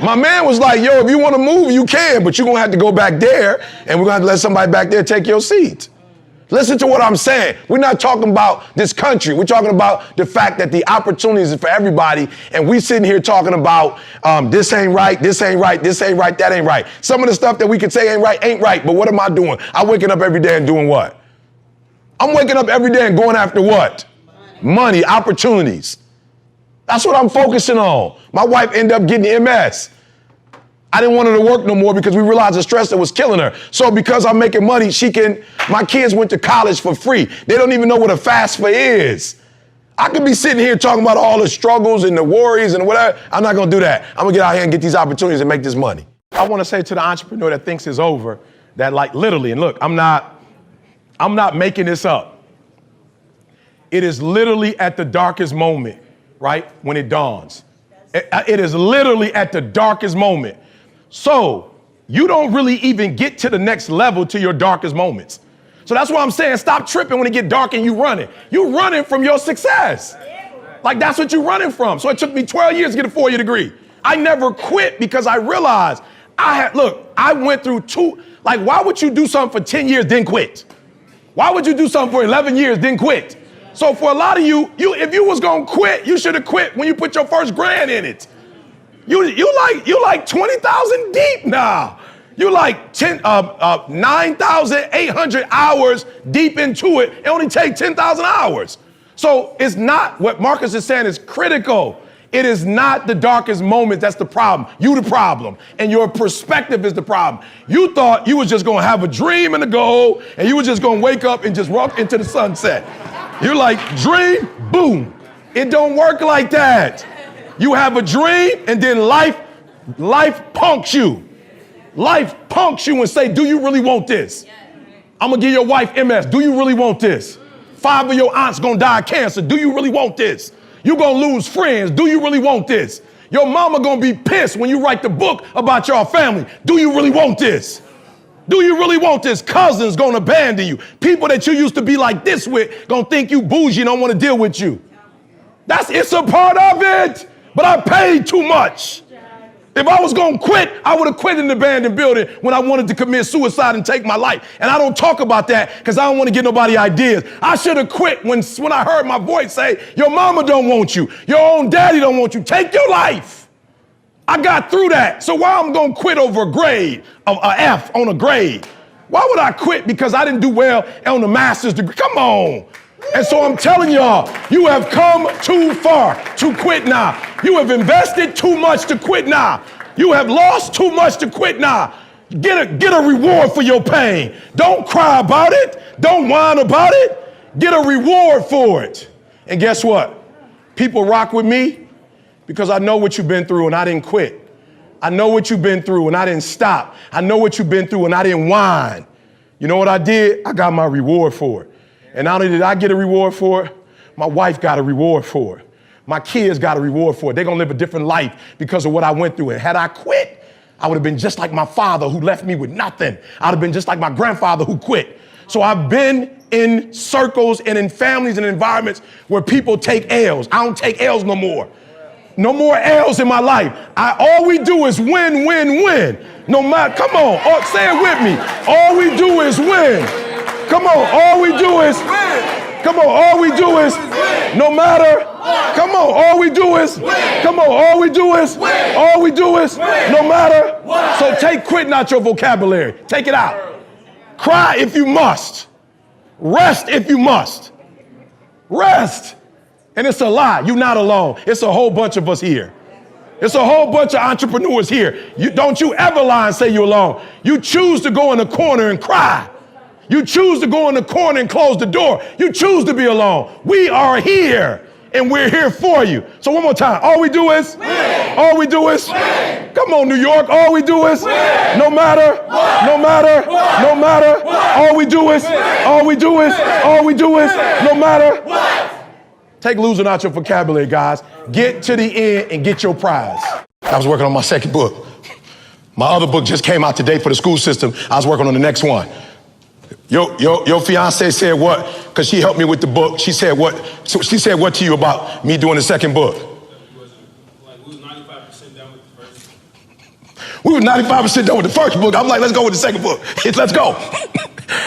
My man was like, yo, if you want to move, you can, but you're going to have to go back there, and we're going to have to let somebody back there take your seat. Listen to what I'm saying. We're not talking about this country. We're talking about the fact that the opportunities are for everybody, and we sitting here talking about this ain't right, this ain't right, this ain't right, that ain't right. Some of the stuff that we can say ain't right, but what am I doing? I'm waking up every day and doing what? I'm waking up every day and going after what? Money, opportunities. That's what I'm focusing on. My wife ended up getting MS. I didn't want her to work no more because we realized the stress that was killing her. So because I'm making money, my kids went to college for free. They don't even know what a FAFSA is. I could be sitting here talking about all the struggles and the worries and whatever. I'm not gonna do that. I'm gonna get out here and get these opportunities and make this money. I wanna say to the entrepreneur that thinks it's over, that like literally, and look, I'm not making this up. It is literally at the darkest moment, right, when it dawns. It is literally at the darkest moment. So you don't really even get to the next level to your darkest moments. So that's why I'm saying stop tripping when it get dark and you running. You running from your success. Like that's what you running from. So it took me 12 years to get a 4-year degree. I never quit because I realized I went through why would you do something for 10 years, then quit? Why would you do something for 11 years, then quit? So for a lot of you, if you was gonna quit, you should have quit when you put your first grand in it. You like 20,000 deep now. You like 9,800 hours deep into it. It only take 10,000 hours. So it's not, what Marcus is saying is critical. It is not the darkest moment that's the problem. You the problem. And your perspective is the problem. You thought you was just gonna have a dream and a goal, and you was just gonna wake up and just walk into the sunset. You're like, dream, boom. It don't work like that. You have a dream, and then life punks you. Life punks you and say, do you really want this? I'm gonna give your wife MS. Do you really want this? 5 of your aunts gonna die of cancer. Do you really want this? You gonna lose friends. Do you really want this? Your mama gonna be pissed when you write the book about your family. Do you really want this? Do you really want this? Cousins gonna abandon you. People that you used to be like this with gonna think you bougie and don't wanna deal with you. It's a part of it. But I paid too much. If I was gonna quit, I would have quit in the abandoned building when I wanted to commit suicide and take my life. And I don't talk about that because I don't want to get nobody ideas. I should have quit when I heard my voice say, your mama don't want you. Your own daddy don't want you. Take your life. I got through that. So why I'm gonna quit over a grade, an F on a grade? Why would I quit because I didn't do well on the master's degree? Come on. And so I'm telling y'all, you have come too far to quit now. You have invested too much to quit now. You have lost too much to quit now. Get a reward for your pain. Don't cry about it. Don't whine about it. Get a reward for it. And guess what? People rock with me because I know what you've been through and I didn't quit. I know what you've been through and I didn't stop. I know what you've been through and I didn't whine. You know what I did? I got my reward for it. And not only did I get a reward for it, my wife got a reward for it. My kids got a reward for it. They're gonna live a different life because of what I went through. And had I quit, I would have been just like my father who left me with nothing. I'd have been just like my grandfather who quit. So I've been in circles and in families and environments where people take L's. I don't take L's no more. No more L's in my life. All we do is win, win, win. No matter, come on, say it with me. All we do is win. Come on, all we do is win. Come on, all we do is no matter. Come on, all we do is come on, all we do is all we do is no matter. So take quitting out your vocabulary. Take it out. Cry if you must. Rest if you must. Rest. And it's a lie. You're not alone. It's a whole bunch of us here. It's a whole bunch of entrepreneurs here. Don't you ever lie and say you're alone. You choose to go in the corner and cry. You choose to go in the corner and close the door. You choose to be alone. We are here, and we're here for you. So one more time. All we do is win. All we do is win. Come on, New York. All we do is win. No matter, no matter, no matter. All we do is, all we do is, all we do is, no matter. Take losing out your vocabulary, guys. Get to the end and get your prize. I was working on my second book. My other book just came out today for the school system. I was working on the next one. Your fiance said what? Because she helped me with the book. She said what? So she said what to you about me doing the second book? We was 95% done with the first. We were 95% done with the first book. I'm like, let's go with the second book. Let's go.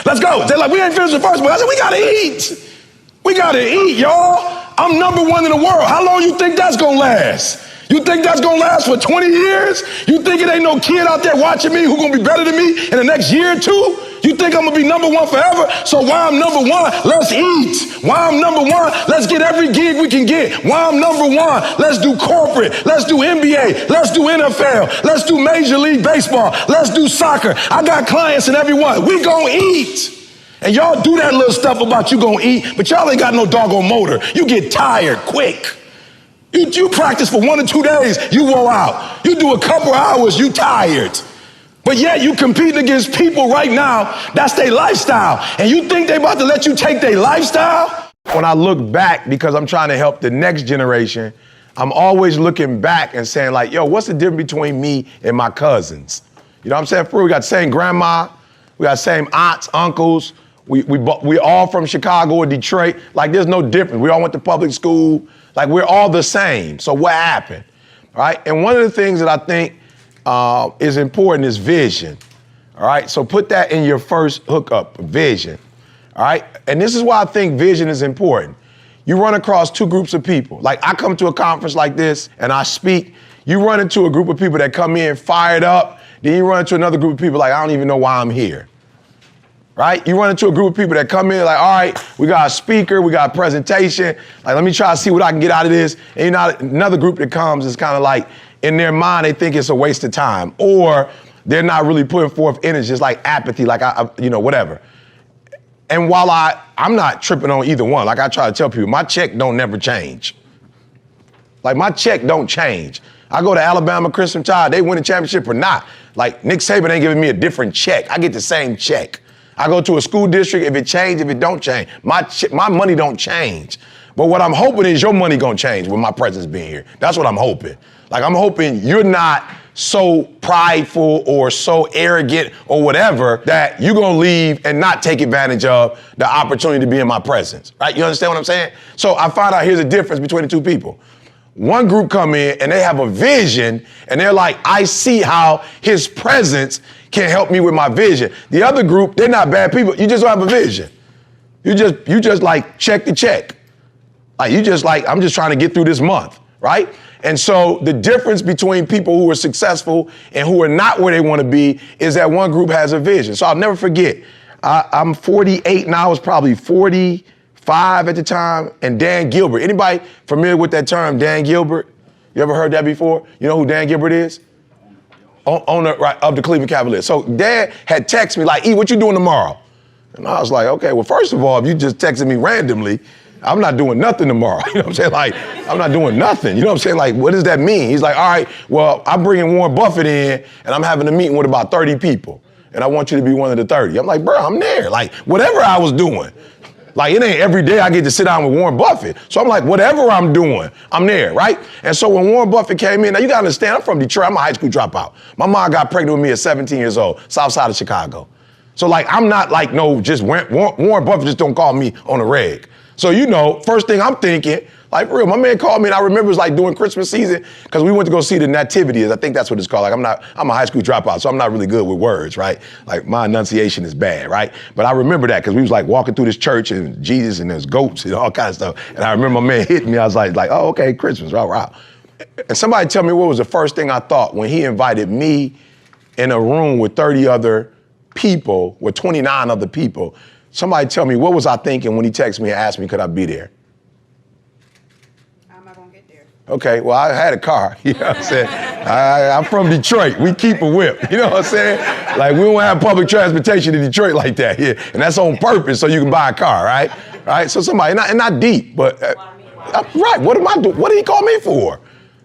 Let's go. They're like, we ain't finished the first book. I said, we gotta eat. We gotta eat, y'all. I'm number one in the world. How long you think that's gonna last? You think that's gonna last for 20 years? You think it ain't no kid out there watching me who gonna be better than me in the next year or two? You think I'm gonna be number one forever? So while I'm number one, let's eat. While I'm number one, let's get every gig we can get. While I'm number one, let's do corporate. Let's do NBA. Let's do NFL. Let's do Major League Baseball. Let's do soccer. I got clients in every one. We gonna eat. And y'all do that little stuff about you gonna eat, but y'all ain't got no doggone motor. You get tired quick. You practice for 1 or 2 days, you wore out. You do a couple hours, you tired. But yet you competing against people right now, that's their lifestyle. And you think they about to let you take their lifestyle? When I look back, because I'm trying to help the next generation, I'm always looking back and saying like, yo, what's the difference between me and my cousins? You know what I'm saying? For real, we got the same grandma, we got the same aunts, uncles, we all from Chicago or Detroit. Like there's no difference. We all went to public school. Like we're all the same. So what happened, right? And one of the things that I think is important is vision, all right? So put that in your first hookup, vision, all right? And this is why I think vision is important. You run across two groups of people. Like I come to a conference like this and I speak, you run into a group of people that come in fired up, then you run into another group of people like, I don't even know why I'm here. Right? You run into a group of people that come in like, all right, we got a speaker, we got a presentation. Like, let me try to see what I can get out of this. And you know, another group that comes is kind of like, in their mind, they think it's a waste of time, or they're not really putting forth energy. It's like apathy, like whatever. And while I'm not tripping on either one, like I try to tell people, my check don't never change. Like my check don't change. I go to Alabama Crimson Tide, they win a championship or not. Like Nick Saban ain't giving me a different check. I get the same check. I go to a school district, if it change, if it don't change, my money don't change. But what I'm hoping is your money gonna change with my presence being here. That's what I'm hoping. Like I'm hoping you're not so prideful or so arrogant or whatever that you're gonna leave and not take advantage of the opportunity to be in my presence, right? You understand what I'm saying? So I find out here's a difference between the two people. One group come in and they have a vision and they're like, I see how his presence can help me with my vision. The other group, they're not bad people. You just don't have a vision. You just like check the check. Like you just like, I'm just trying to get through this month, right? And so the difference between people who are successful and who are not where they want to be is that one group has a vision. So I'll never forget, I'm 48 now, I was probably 45 at the time, and Dan Gilbert. Anybody familiar with that term, Dan Gilbert? You ever heard that before? You know who Dan Gilbert is? Owner of the Cleveland Cavaliers. So Dad had texted me like, E, what you doing tomorrow? And I was like, okay, well, first of all, if you just texted me randomly, I'm not doing nothing tomorrow. You know what I'm saying? Like, I'm not doing nothing. You know what I'm saying? Like, what does that mean? He's like, all right, well, I'm bringing Warren Buffett in and I'm having a meeting with about 30 people. And I want you to be one of the 30. I'm like, bro, I'm there. Like, whatever I was doing. Like, it ain't every day I get to sit down with Warren Buffett. So I'm like, whatever I'm doing, I'm there, right? And so when Warren Buffett came in, now you gotta understand, I'm from Detroit, I'm a high school dropout. My mom got pregnant with me at 17 years old, south side of Chicago. So like, I'm not like, no, just Warren Buffett just don't call me on a reg. So you know, first thing I'm thinking, like for real, my man called me and I remember it was like during Christmas season, because we went to go see the Nativity, I think that's what it's called. Like I'm a high school dropout, so I'm not really good with words, right? Like my enunciation is bad, right? But I remember that because we was like walking through this church and Jesus and there's goats and all kinds of stuff. And I remember my man hitting me, I was like, oh, okay, Christmas, wow. And somebody tell me what was the first thing I thought when he invited me in a room with 30 other people, with 29 other people. Somebody tell me, what was I thinking when he texted me and asked me, could I be there? How am I gonna get there? Okay, well, I had a car, you know what I'm saying? I'm from Detroit, we keep a whip, you know what I'm saying? Like, we don't have public transportation in Detroit like that here, and that's on purpose so you can buy a car, right? Right, so somebody, and not deep, but, right, what am I doing? What did he call me for?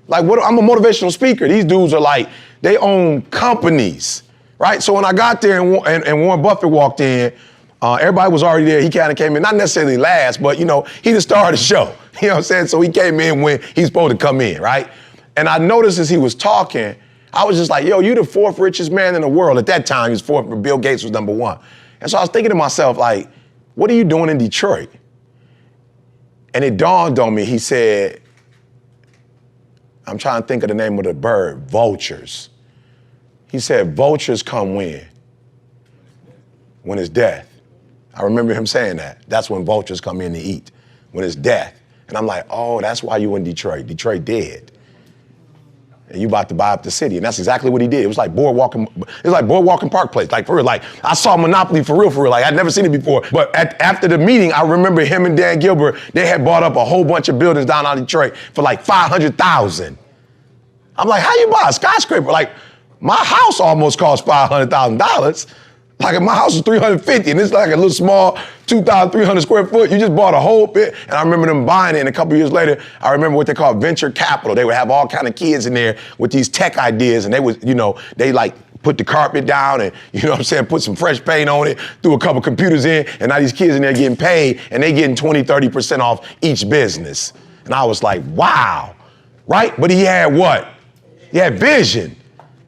Like, I'm a motivational speaker. These dudes are like, they own companies, right? So when I got there and Warren Buffett walked in, everybody was already there. He kind of came in, not necessarily last, but, you know, he the star of the show. You know what I'm saying? So he came in when he's supposed to come in, right? And I noticed as he was talking, I was just like, yo, you the fourth richest man in the world. At that time, he was fourth, Bill Gates was number one. And so I was thinking to myself, like, what are you doing in Detroit? And it dawned on me, he said, I'm trying to think of the name of the bird, vultures. He said, vultures come when? When it's death. I remember him saying that. That's when vultures come in to eat, when it's death. And I'm like, oh, that's why you in Detroit. Detroit dead. and you about to buy up the city. And that's exactly what he did. It was like Boardwalk and Park Place, like for real. Like I saw Monopoly for real. Like I'd never seen it before. But after the meeting, I remember him and Dan Gilbert, they had bought up a whole bunch of buildings down in Detroit for like $500,000. I'm like, how you buy a skyscraper? Like my house almost cost $500,000. Like my house was $350, and it's like a little small 2,300 square foot. You just bought a whole bit. And I remember them buying it, and a couple years later, I remember what they call venture capital. They would have all kind of kids in there with these tech ideas, and they was, they like put the carpet down and, put some fresh paint on it, threw a couple computers in, and now these kids in there getting paid, and they getting 20, 30% off each business. And I was like, wow, right? But he had what? He had vision.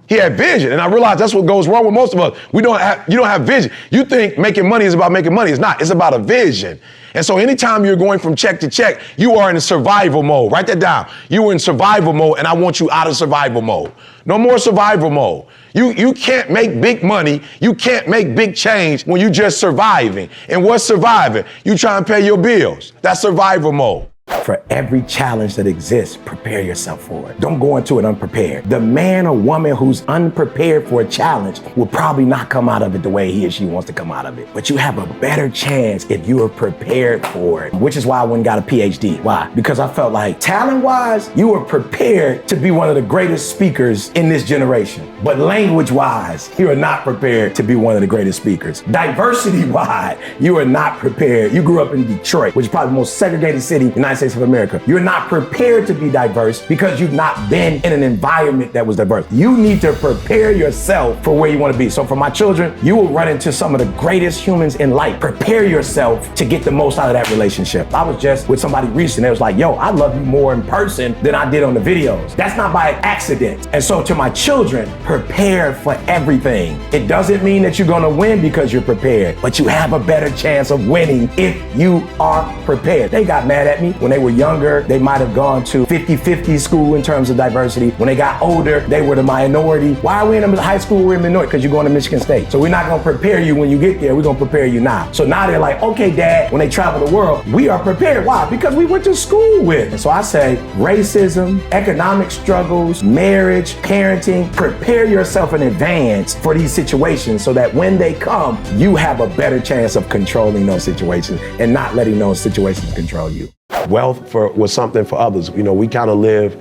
He had vision, and I realized that's what goes wrong with most of us. You don't have vision. You think making money is about making money. It's not. It's about a vision. And so anytime you're going from check to check, you are in survival mode. Write that down. You are in survival mode, and I want you out of survival mode. No more survival mode. You can't make big money. You can't make big change when you're just surviving. And what's surviving? You try and pay your bills. That's survival mode. For every challenge that exists, prepare yourself for it. Don't go into it unprepared. The man or woman who's unprepared for a challenge will probably not come out of it the way he or she wants to come out of it. But you have a better chance if you are prepared for it, which is why I went and got a PhD. Why? Because I felt like talent-wise, you were prepared to be one of the greatest speakers in this generation. But language-wise, you are not prepared to be one of the greatest speakers. Diversity-wise, you are not prepared. You grew up in Detroit, which is probably the most segregated city in the United States of America. You're not prepared to be diverse because you've not been in an environment that was diverse. You need to prepare yourself for where you want to be. So for my children, you will run into some of the greatest humans in life. Prepare yourself to get the most out of that relationship. I was just with somebody recently. It was like, yo, I love you more in person than I did on the videos. That's not by accident. And so to my children, prepare for everything. It doesn't mean that you're going to win because you're prepared, but you have a better chance of winning if you are prepared. They got mad at me when they were younger. They might have gone to 50-50 school in terms of diversity. When they got older, they were the minority. Why are we in high school? We're in minority because you're going to Michigan State. So we're not going to prepare you when you get there. We're going to prepare you now. So now they're like, okay, Dad, when they travel the world, we are prepared. Why? Because we went to school with. And so I say racism, economic struggles, marriage, parenting, prepare yourself in advance for these situations so that when they come, you have a better chance of controlling those situations and not letting those situations control you. Wealth was something for others. We kind of live,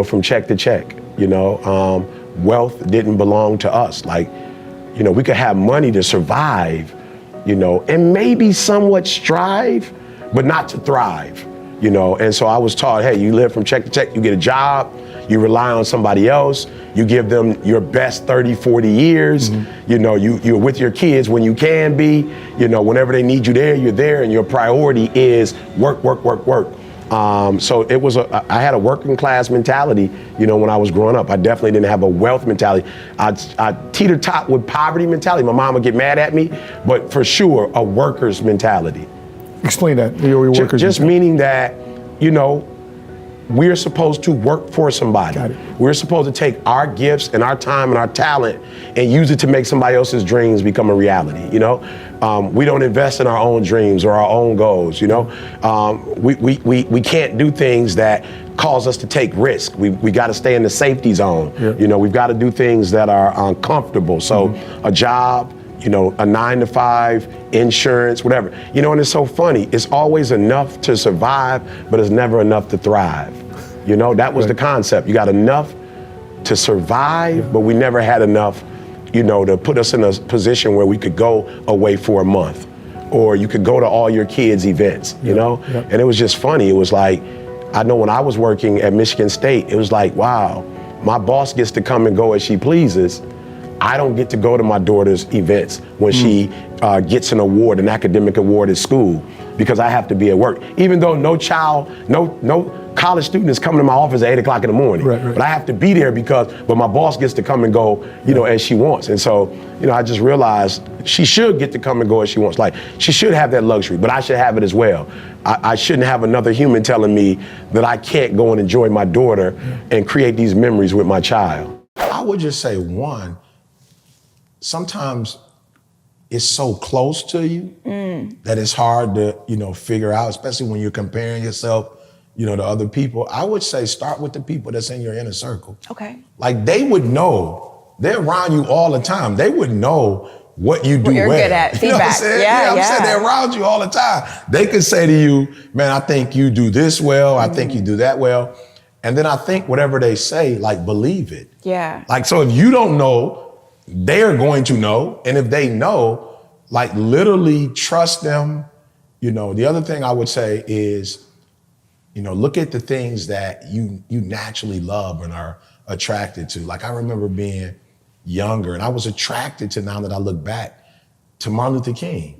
from check to check. Wealth didn't belong to us. Like, we could have money to survive, and maybe somewhat strive, but not to thrive, And so I was taught, hey, you live from check to check, you get a job, you rely on somebody else, you give them your best 30, 40 years, you're with your kids when you can be, whenever they need you there, you're there, and your priority is work, work, work, work. So it was I had a working class mentality, when I was growing up. I definitely didn't have a wealth mentality. I teeter-tot with poverty mentality. My mom would get mad at me, but for sure, a worker's mentality. Explain that, your worker's Just meaning that, we're supposed to work for somebody. Got it. We're supposed to take our gifts and our time and our talent and use it to make somebody else's dreams become a reality, We don't invest in our own dreams or our own goals, We can't do things that cause us to take risk. We got to stay in the safety zone. Yeah. We've got to do things that are uncomfortable. So a job, a 9-to-5, insurance, whatever. And it's so funny. It's always enough to survive, but it's never enough to thrive. That was the concept. You got enough to survive, but we never had enough, to put us in a position where we could go away for a month, or you could go to all your kids' events, And it was just funny. It was like, I know when I was working at Michigan State, it was like, wow, my boss gets to come and go as she pleases. I don't get to go to my daughter's events when she gets an award, an academic award at school, because I have to be at work. Even though no college student is coming to my office at 8 o'clock in the morning. Right. But I have to be there but my boss gets to come and go, as she wants. And so, I just realized she should get to come and go as she wants. Like, she should have that luxury, but I should have it as well. I shouldn't have another human telling me that I can't go and enjoy my daughter and create these memories with my child. I would just say, one, sometimes it's so close to you that it's hard to, figure out, especially when you're comparing yourself, to other people, I would say start with the people that's in your inner circle. Okay. Like they would know, they're around you all the time. They would know what you do What you're well. good at, You know what I'm feedback. saying? Yeah, I'm saying yeah. they're around you all the time. They could say to you, man, I think you do this well. I think you do that well. And then I think whatever they say, like, believe it. Yeah. Like, so if you don't know, they're going to know. And if they know, like, literally trust them. The other thing I would say is, look at the things that you naturally love and are attracted to. Like, I remember being younger and I was attracted to, now that I look back, to Martin Luther King.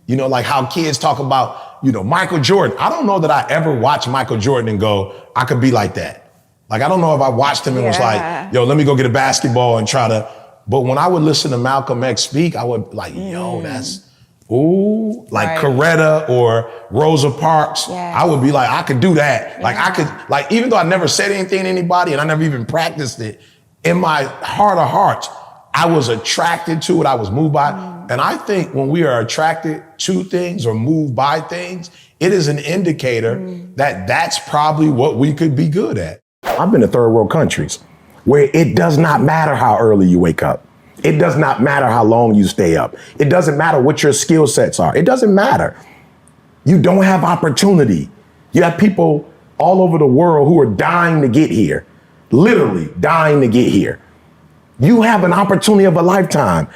Like how kids talk about, Michael Jordan. I don't know that I ever watched Michael Jordan and go, I could be like that. Like, I don't know if I watched him and was like, yo, let me go get a basketball and try to, but when I would listen to Malcolm X speak, I would like, yo, that's, ooh, like Coretta or Rosa Parks. Yes. I would be like, I could do that. Like I could, like, even though I never said anything to anybody and I never even practiced it, in my heart of hearts, I was attracted to it. I was moved by it. And I think when we are attracted to things or moved by things, it is an indicator that that's probably what we could be good at. I've been to third world countries where it does not matter how early you wake up. It does not matter how long you stay up. It doesn't matter what your skill sets are. It doesn't matter. You don't have opportunity. You have people all over the world who are dying to get here, literally dying to get here. You have an opportunity of a lifetime,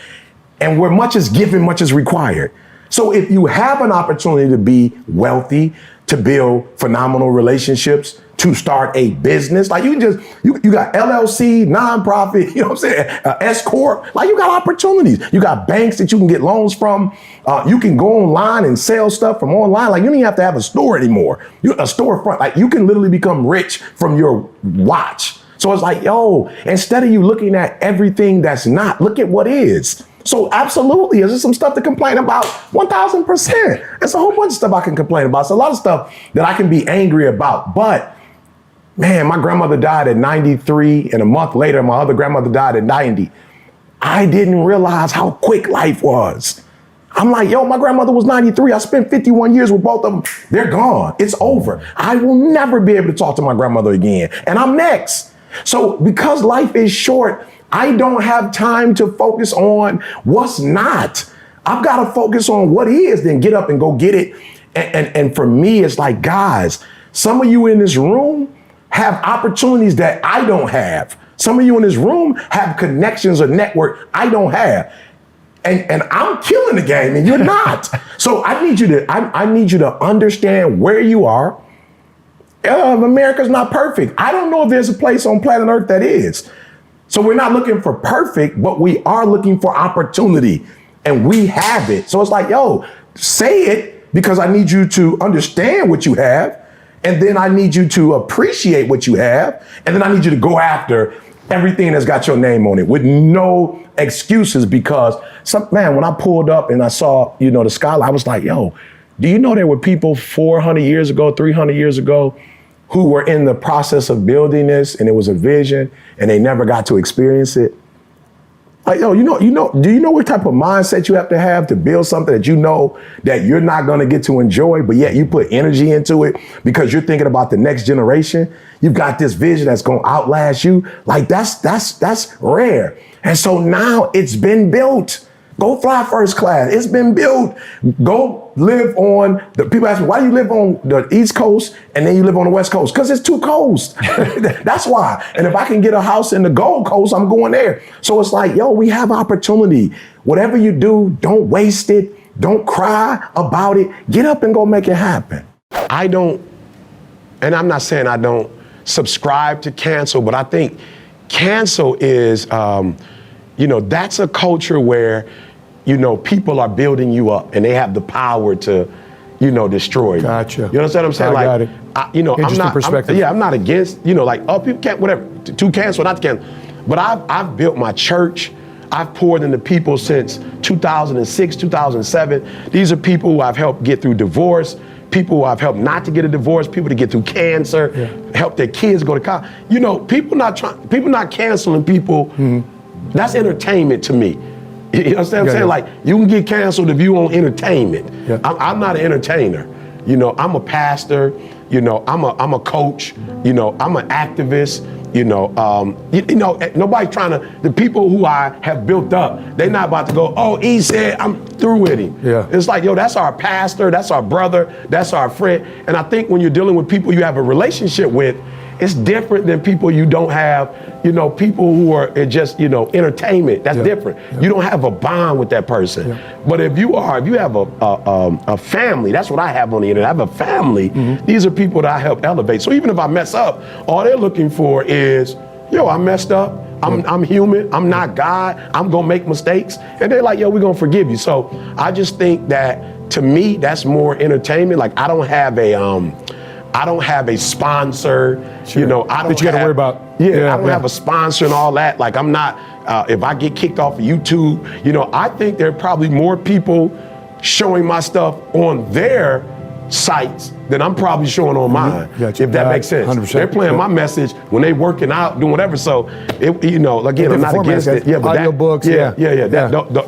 and where much is given, much is required. So if you have an opportunity to be wealthy, to build phenomenal relationships, to start a business, like you got LLC, nonprofit, you know what I'm saying, S Corp, like you got opportunities. You got banks that you can get loans from. You can go online and sell stuff from online. Like you don't even have to have a store anymore. A storefront, like you can literally become rich from your watch. So it's like, yo, instead of you looking at everything that's not, look at what is. So absolutely, is there some stuff to complain about? 1000%. There's a whole bunch of stuff I can complain about. It's a lot of stuff that I can be angry about. But man, my grandmother died at 93, and a month later, my other grandmother died at 90. I didn't realize how quick life was. I'm like, yo, my grandmother was 93. I spent 51 years with both of them. They're gone. It's over. I will never be able to talk to my grandmother again. And I'm next. So because life is short, I don't have time to focus on what's not. I've got to focus on what is, then get up and go get it. And for me, it's like, guys, some of you in this room have opportunities that I don't have. Some of you in this room have connections or network I don't have. And I'm killing the game and you're not. So I need you to understand where you are. America's not perfect. I don't know if there's a place on planet Earth that is. So we're not looking for perfect, but we are looking for opportunity, and we have it. So it's like, yo, say it, because I need you to understand what you have. And then I need you to appreciate what you have. And then I need you to go after everything that's got your name on it with no excuses, because when I pulled up and I saw, the skyline, I was like, yo, do you know there were people 400 years ago, 300 years ago, who were in the process of building this, and it was a vision and they never got to experience it? Like, yo, do you know what type of mindset you have to build something that you know that you're not going to get to enjoy, but yet you put energy into it because you're thinking about the next generation? You've got this vision that's going to outlast you. Like that's rare. And so now it's been built. Go fly first class. It's been built. Go live on people ask me, why do you live on the East Coast and then you live on the West Coast? Because it's too coast. That's why. And if I can get a house in the Gold Coast, I'm going there. So it's like, yo, we have opportunity. Whatever you do, don't waste it. Don't cry about it. Get up and go make it happen. I don't, and I'm not saying I don't subscribe to cancel, but I think cancel is, that's a culture where, people are building you up and they have the power to, destroy you. Gotcha. You understand what I'm saying? I got it. Interesting perspective. I'm not against, people can't, whatever, to cancel, not to cancel. But I've built my church. I've poured into people since 2006, 2007. These are people who I've helped get through divorce, people who I've helped not to get a divorce, people to get through cancer, help their kids go to college. People not canceling people. Mm-hmm. That's entertainment to me. You understand what I'm saying? Like, you can get canceled if you want entertainment. Yeah. I'm not an entertainer. I'm a pastor. You know, I'm a coach. You know, I'm an activist. You know, nobody's trying to, the people who I have built up, they're not about to go, oh, he said I'm through with him. Yeah. It's like, yo, that's our pastor, that's our brother, that's our friend. And I think when you're dealing with people you have a relationship with, it's different than people you don't have, you know, people who are just, you know, entertainment. That's different. You don't have a bond with that person. But if you have a family, that's what I have on the internet. I have a family. These are people that I help elevate. So even if I mess up, all they're looking for is, yo, I messed up. I'm human. I'm not God. I'm gonna make mistakes. And they're like, yo, we're gonna forgive you. So I just think that, to me, that's more entertainment. Like, I don't have a sponsor. You know, I don't. That you got to worry about. I don't have a sponsor and all that. Like, I'm not. If I get kicked off of YouTube, you know, I think there are probably more people showing my stuff on their sites than I'm probably showing on mine. If that makes sense. 100%. They're playing my message when they working out, doing whatever. So, you know, again, I'm not against it. Yeah, but audiobooks.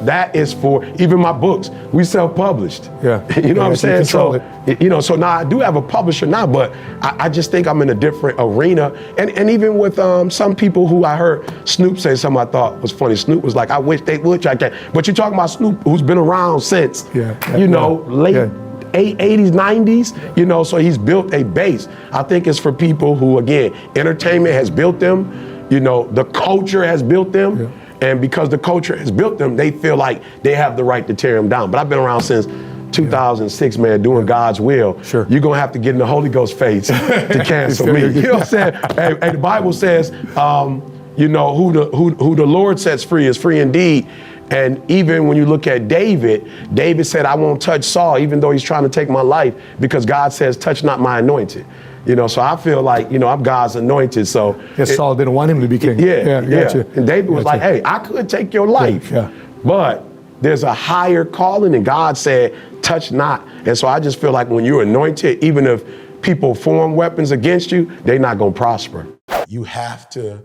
That is for even my books. We self-published. Yeah. You know what I'm saying? So, you know, so now I do have a publisher now, but I just think I'm in a different arena. And even with some people who I heard Snoop say something I thought was funny. Snoop was like, I wish they would try that. But you're talking about Snoop, who's been around since, late 80s, 90s, you know, so he's built a base. I think it's for people who, again, entertainment has built them, you know, the culture has built them. And because the culture has built them, they feel like they have the right to tear them down. But I've been around since 2006, man, doing God's will. Sure. You're gonna have to get in the Holy Ghost phase to cancel me. You know what I'm saying? And the Bible says, you know, who the Lord sets free is free indeed. And even when you look at David said, I won't touch Saul, even though he's trying to take my life, because God says, touch not my anointed. You know, so I feel like, you know, I'm God's anointed. So Saul didn't want him to be king. And David was like, hey, I could take your life, but there's a higher calling, and God said, touch not. And so I just feel like when you're anointed, even if people form weapons against you, they're not gonna prosper. You have to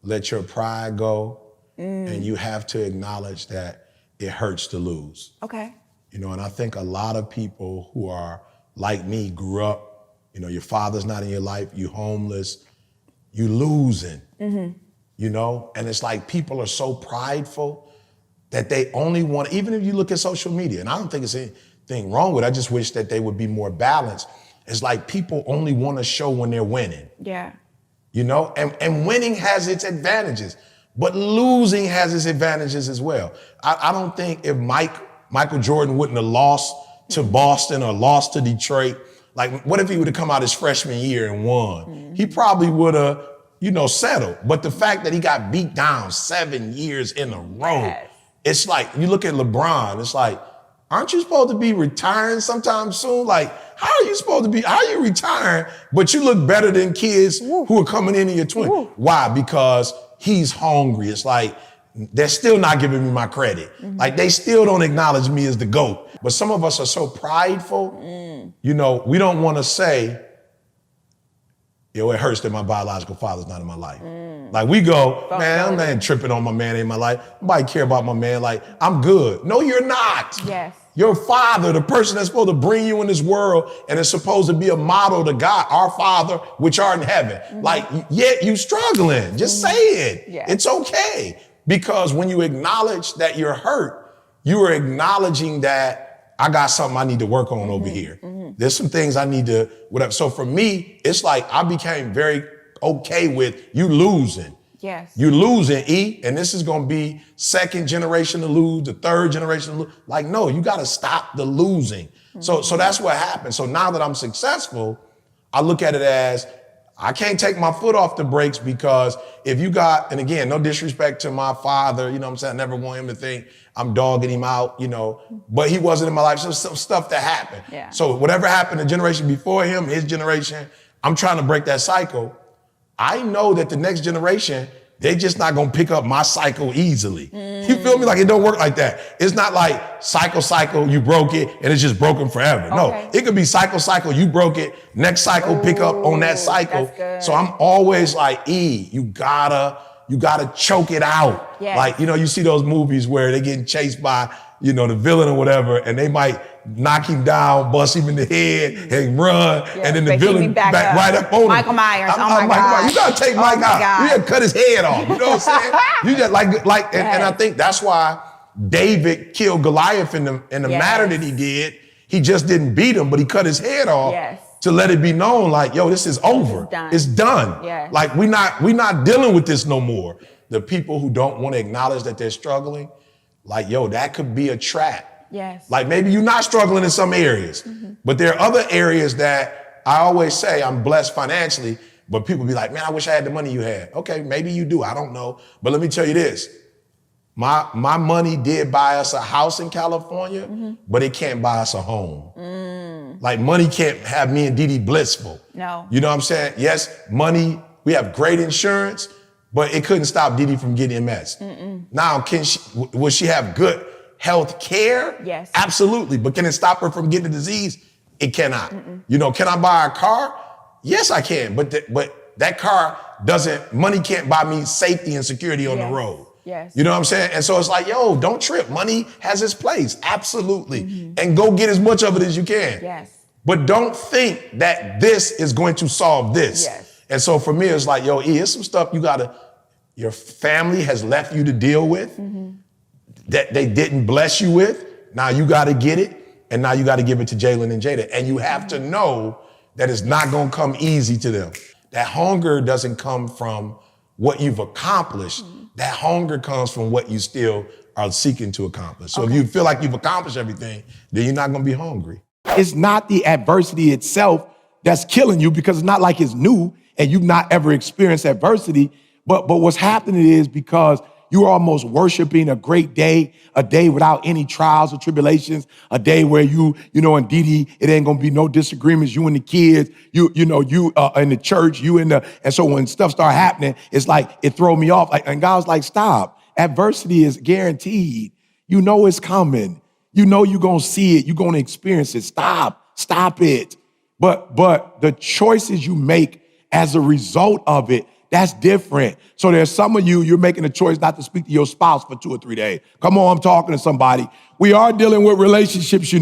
let your pride go. And you have to acknowledge that it hurts to lose. Okay. You know, and I think a lot of people who are like me grew up, you know, your father's not in your life, you homeless, you losing, you know? And it's like people are so prideful that they only want, even if you look at social media, and I don't think there's anything wrong with it, I just wish that they would be more balanced. It's like people only want to show when they're winning. Yeah. You know, and winning has its advantages. But losing has its advantages as well. I don't think if Michael Jordan wouldn't have lost to Boston or lost to Detroit, like what if he would have come out his freshman year and won? He probably would have, you know, settled. But the fact that he got beat down 7 years in a row, it's like, you look at LeBron, it's like, aren't you supposed to be retiring sometime soon? Like, how are you retiring, but you look better than kids who are coming in your 20s? Why? Because he's hungry. It's like, they're still not giving me my credit. Like, they still don't acknowledge me as the GOAT. But some of us are so prideful, you know, we don't want to say, yo, it hurts that my biological father's not in my life. Like, we go, man, I'm not tripping on my man in my life. Nobody care about my man. Like, I'm good. No, you're not. Yes. Your father, the person that's supposed to bring you in this world and is supposed to be a model to God, our Father, which art in heaven. Like, yet you struggling. Just say it. Yeah. It's okay. Because when you acknowledge that you're hurt, you are acknowledging that I got something I need to work on over here. There's some things I need to, whatever. So for me, it's like I became very okay with you losing. Yes. You losing, E, and this is gonna be second generation to lose, the third generation to lose. Like, no, you gotta stop the losing. So that's what happened. So now that I'm successful, I look at it as, I can't take my foot off the brakes, because if you got, and again, no disrespect to my father, you know what I'm saying? I never want him to think I'm dogging him out, you know, but he wasn't in my life. So some stuff that happened. Yeah. So whatever happened the generation before him, his generation, I'm trying to break that cycle. I know that the next generation, they just not gonna pick up my cycle easily. You feel me? Like, it don't work like that. It's not like cycle, you broke it, and it's just broken forever. Okay. No, it could be cycle, you broke it, next cycle, pick up on that cycle. That's good. So I'm always like, E, you gotta choke it out. Yes. Like, you know, you see those movies where they getting chased by the villain or whatever, and they might knock him down, bust him in the head, and run, and then the villain back right up on him. Michael Myers, I'm God. You gotta take Mike out. You gotta cut his head off. You know what I'm saying? You just and I think that's why David killed Goliath in the manner that he did. He just didn't beat him, but he cut his head off to let it be known, like, yo, this is over. It's done. Yes. Like, we not dealing with this no more. The people who don't want to acknowledge that they're struggling, like, yo, that could be a trap. Yes. Like, maybe you're not struggling in some areas, but there are other areas that I always say I'm blessed financially, but people be like, man, I wish I had the money you had. Okay, maybe you do. I don't know. But let me tell you this. My money did buy us a house in California, but it can't buy us a home. Like, money can't have me and Didi blissful. No. You know what I'm saying? Yes, money, we have great insurance, but it couldn't stop Didi from getting MS. Now, will she have good health care? Yes. Absolutely. But can it stop her from getting the disease? It cannot. Can I buy a car? Yes, I can. But that car money can't buy me safety and security on the road. Yes. You know what I'm saying? And so it's like, yo, don't trip. Money has its place. Absolutely. And go get as much of it as you can. Yes. But don't think that this is going to solve this. Yes. And so for me, it's like, yo, here's some stuff your family has left you to deal with that they didn't bless you with. Now you got to get it. And now you got to give it to Jalen and Jada. And you have to know that it's not going to come easy to them. That hunger doesn't come from what you've accomplished. That hunger comes from what you still are seeking to accomplish. So if you feel like you've accomplished everything, then you're not going to be hungry. It's not the adversity itself that's killing you, because it's not like it's new and you've not ever experienced adversity. But what's happening is because you're almost worshiping a great day, a day without any trials or tribulations, a day where and Didi, it ain't gonna be no disagreements. You and the kids, you in the church, and so when stuff start happening, it's like it throw me off. And God's like, stop. Adversity is guaranteed. You know it's coming. You know you're gonna see it. You're gonna experience it. Stop it. But the choices you make as a result of it, that's different. So there's some of you're making a choice not to speak to your spouse for 2 or 3 days. Come on, I'm talking to somebody. We are dealing with relationships,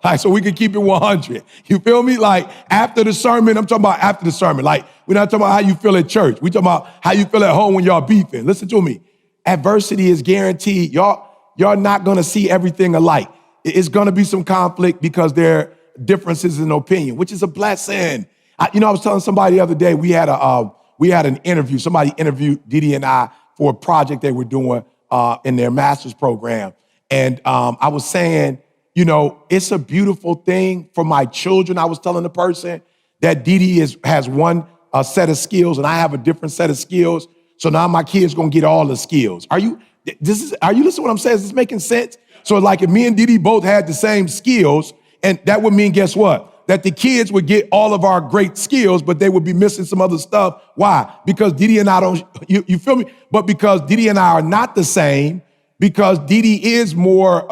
like, so we can keep it 100. You feel me? Like, after the sermon, I'm talking about after the sermon. Like, we're not talking about how you feel at church. We're talking about how you feel at home when y'all beefing. Listen to me. Adversity is guaranteed. Y'all not gonna see everything alike. It's gonna be some conflict because there are differences in opinion, which is a blessing. I was telling somebody the other day, we had an interview. Somebody interviewed Didi and I for a project they were doing in their master's program. And I was saying, it's a beautiful thing for my children. I was telling the person that Didi has one set of skills and I have a different set of skills. So now my kid's gonna get all the skills. Are you listening to what I'm saying? Is this making sense? So like if me and Didi both had the same skills, and that would mean, guess what? That the kids would get all of our great skills, but they would be missing some other stuff. Why? Because Didi and I don't, you feel me? But because Didi and I are not the same, because Didi is more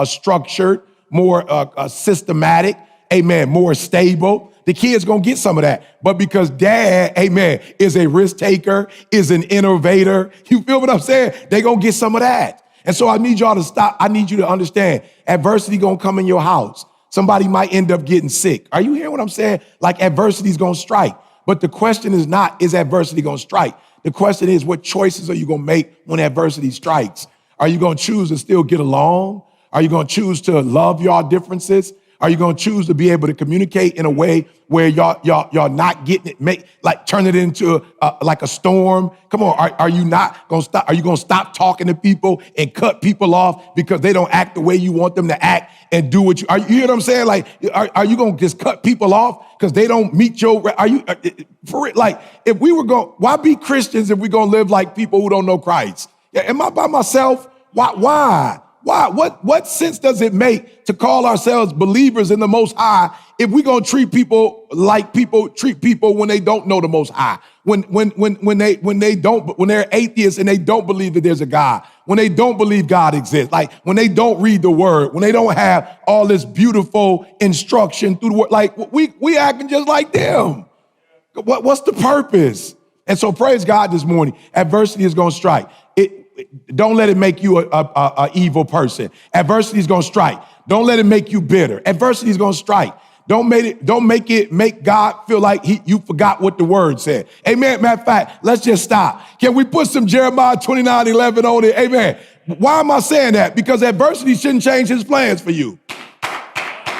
structured, more systematic, amen, more stable, the kids gonna get some of that. But because dad, amen, is a risk taker, is an innovator, you feel what I'm saying? They gonna get some of that. And so I need y'all to stop. I need you to understand, adversity gonna come in your house. Somebody might end up getting sick. Are you hearing what I'm saying? Like, adversity is going to strike. But the question is not, is adversity going to strike? The question is, what choices are you going to make when adversity strikes? Are you going to choose to still get along? Are you going to choose to love y'all differences? Are you going to choose to be able to communicate in a way where y'all not getting it, turn it into like a storm? Come on, are you not going to stop? Are you going to stop talking to people and cut people off because they don't act the way you want them to act and do what you hear what I'm saying? Like, are you going to just cut people off because they don't meet for it? Like, if we were why be Christians if we're going to live like people who don't know Christ? Yeah, am I by myself? Why? Why? What sense does it make to call ourselves believers in the Most High if we're gonna treat people like people treat people when they don't know the Most High? When they're atheists and they don't believe that there's a God, when they don't believe God exists, like when they don't read the Word, when they don't have all this beautiful instruction through the Word, like we acting just like them. What's the purpose? And so praise God this morning. Adversity is gonna strike. don't let it make you a evil person. Adversity is gonna strike. Don't let it make you bitter. Adversity is gonna strike. Don't make God feel like you forgot what the word said. Amen. Matter of fact, let's just stop. Can we put some Jeremiah 29:11 on it? Amen. Why am I saying that? Because adversity shouldn't change his plans for you.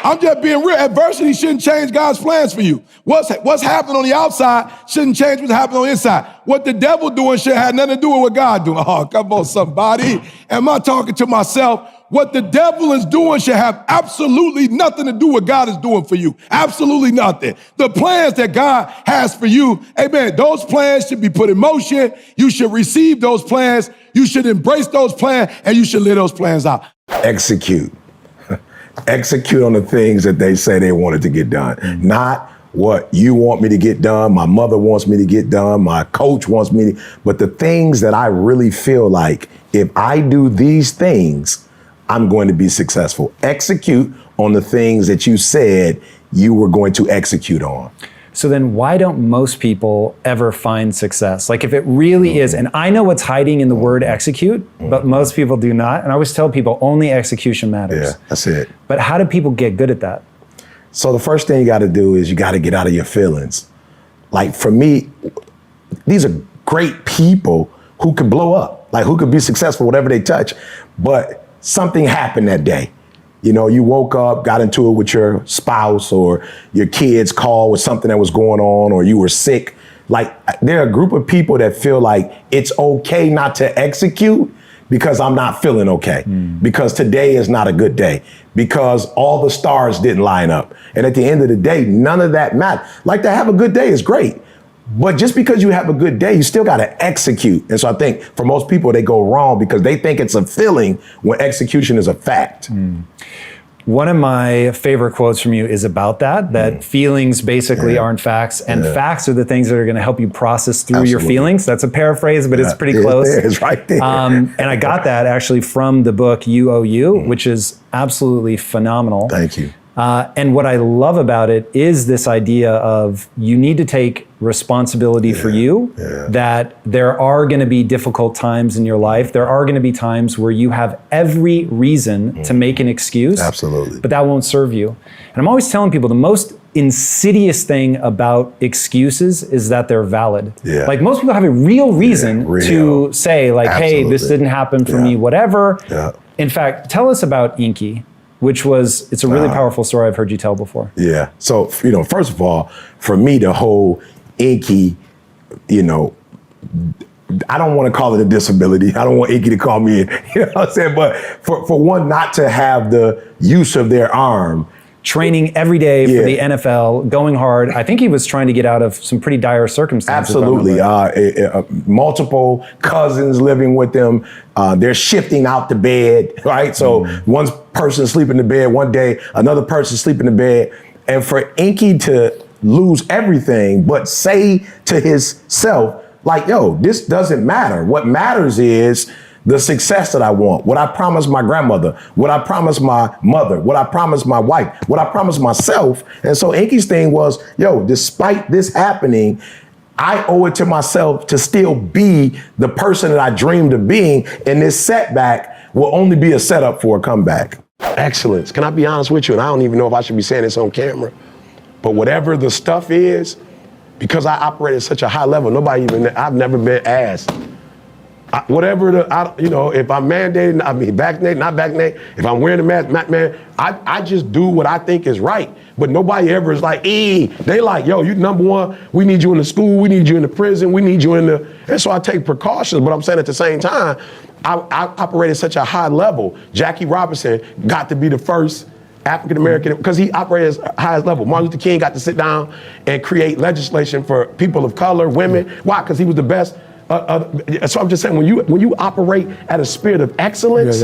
I'm just being real. Adversity shouldn't change God's plans for you. What's happening on the outside shouldn't change what's happening on the inside. What the devil doing should have nothing to do with what God doing. Oh, come on, somebody. Am I talking to myself? What the devil is doing should have absolutely nothing to do with what God is doing for you. Absolutely nothing. The plans that God has for you, amen, those plans should be put in motion. You should receive those plans. You should embrace those plans, and you should live those plans out. Execute. Execute on the things that they say they wanted to get done. Not what you want me to get done, my mother wants me to get done, my coach wants me to, but the things that I really feel like if I do these things, I'm going to be successful. Execute on the things that you said you were going to execute on. So then why don't most people ever find success? Like if it really is, and I know what's hiding in the word execute, but most people do not. And I always tell people only execution matters. Yeah, that's it. But how do people get good at that? So the first thing you got to do is you got to get out of your feelings. Like for me, these are great people who could blow up, like who could be successful, whatever they touch. But something happened that day. You know, you woke up, got into it with your spouse or your kids called with something that was going on, or you were sick. Like there are a group of people that feel like it's okay not to execute because I'm not feeling okay, because today is not a good day, because all the stars didn't line up. And at the end of the day, none of that matters. Like to have a good day is great. But just because you have a good day, you still got to execute. And so I think for most people, they go wrong because they think it's a feeling when execution is a fact. One of my favorite quotes from you is about that feelings basically aren't facts, and facts are the things that are going to help you process through your feelings. That's a paraphrase, but it's pretty close. It's right there. And I got that actually from the book You Owe You, which is absolutely phenomenal. Thank you. And what I love about it is this idea of you need to take responsibility for you, that there are going to be difficult times in your life. There are going to be times where you have every reason to make an excuse. Absolutely. But that won't serve you. And I'm always telling people the most insidious thing about excuses is that they're valid. Yeah. Like most people have a real reason to say like, hey, this didn't happen for me, whatever. Yeah. In fact, tell us about Inky, which was, it's a really powerful story I've heard you tell before. Yeah. So, you know, first of all, for me, the whole Inky, you know, I don't want to call it a disability. I don't want Inky to call me, you know what I'm saying? But for one not to have the use of their arm. Training every day for the NFL, going hard. I think he was trying to get out of some pretty dire circumstances. Absolutely. Multiple cousins living with them. They're shifting out the bed, right? So one person sleep in the bed one day, another person sleep in the bed. And for Inky to lose everything, but say to himself, like, yo, this doesn't matter. What matters is the success that I want, what I promised my grandmother, what I promised my mother, what I promised my wife, what I promised myself. And so Inky's thing was, yo, despite this happening, I owe it to myself to still be the person that I dreamed of being. And this setback will only be a setup for a comeback. Excellence. Can I be honest with you? And I don't even know if I should be saying this on camera, but whatever the stuff is, because I operate at such a high level, I've never been asked. If I'm mandated, vaccinated, not vaccinated, if I'm wearing a mask, not man, I just do what I think is right. But nobody ever is like, they like, yo, you number one, we need you in the school, we need you in the prison, we need you in the, and so I take precautions, but I'm saying at the same time, I operate at such a high level. Jackie Robinson got to be the first African-American, because he operated at highest level. Martin Luther King got to sit down and create legislation for people of color, women. Why? Because he was the best. So I'm just saying, when you operate at a spirit of excellence,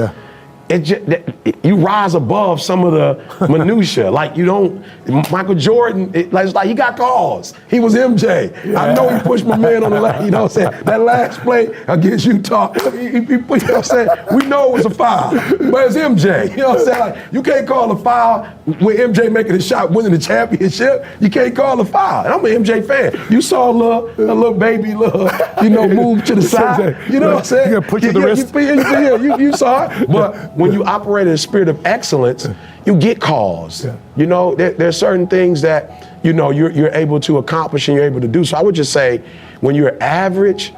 you rise above some of the minutia. Like you don't, Michael Jordan, it's like he got calls. He was MJ. Yeah. I know he pushed my man on the left, you know what I'm saying? That last play against Utah, you know what I'm saying? We know it was a foul, but it's MJ. You know what I'm saying? Like, you can't call a foul with MJ making a shot, winning the championship. You can't call a foul. And I'm an MJ fan. You saw a little baby, move to the side. You know what I'm saying? You gotta put you the wrist. You saw it. But when you operate in a spirit of excellence, you get calls. Yeah. You know, there's certain things that, you're able to accomplish and you're able to do. So I would just say, when you're average,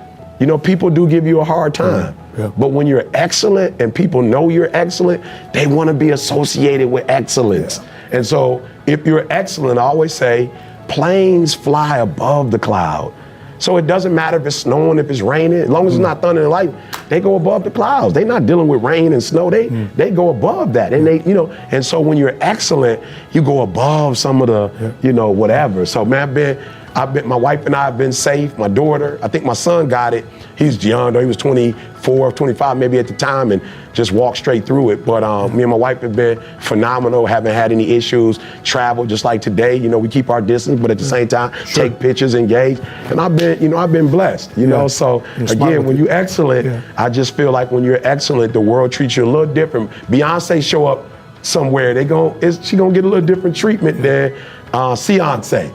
people do give you a hard time. Yeah. But when you're excellent and people know you're excellent, they want to be associated with excellence. Yeah. And so if you're excellent, I always say, planes fly above the cloud. So it doesn't matter if it's snowing, if it's raining, as long as it's not thunder and lightning, they go above the clouds. They're not dealing with rain and snow. They go above that. And and so when you're excellent, you go above some of the, whatever. So man, my wife and I have been safe. My daughter, I think my son got it. He's young though, he was 24, 25 maybe at the time, and just walked straight through it. But me and my wife have been phenomenal, haven't had any issues, travel just like today, we keep our distance, but at the same time, take pictures, engage. And I've been blessed, so again, when you're excellent, I just feel like when you're excellent, the world treats you a little different. Beyonce show up somewhere, she gonna get a little different treatment than Beyonce.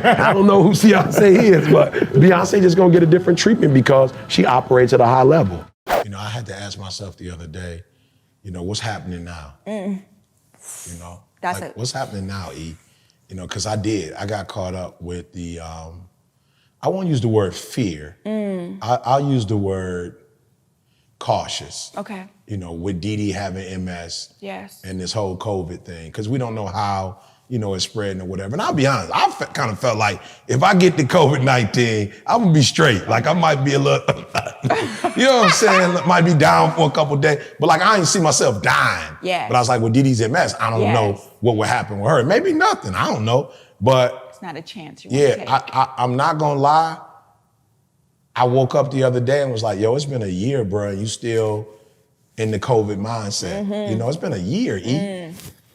I don't know who Beyonce is, but Beyonce just gonna get a different treatment because she operates at a high level. I had to ask myself the other day, what's happening now? That's it. What's happening now, E? Because I got caught up with the, I won't use the word fear. I'll use the word cautious. Okay. With Dee having MS. Yes. And this whole COVID thing, because we don't know how, it's spreading or whatever. And I'll be honest, I kind of felt like if I get the COVID-19, I'm gonna be straight. Like I might be a little, you know what I'm saying? Might be down for a couple of days, but like I ain't see myself dying. Yeah. But I was like, with Dee MS, I don't know what would happen with her. Maybe nothing, I don't know. But it's not a chance you want to take. I'm not gonna lie. I woke up the other day and was like, yo, it's been a year, bro. You still in the COVID mindset. It's been a year, E.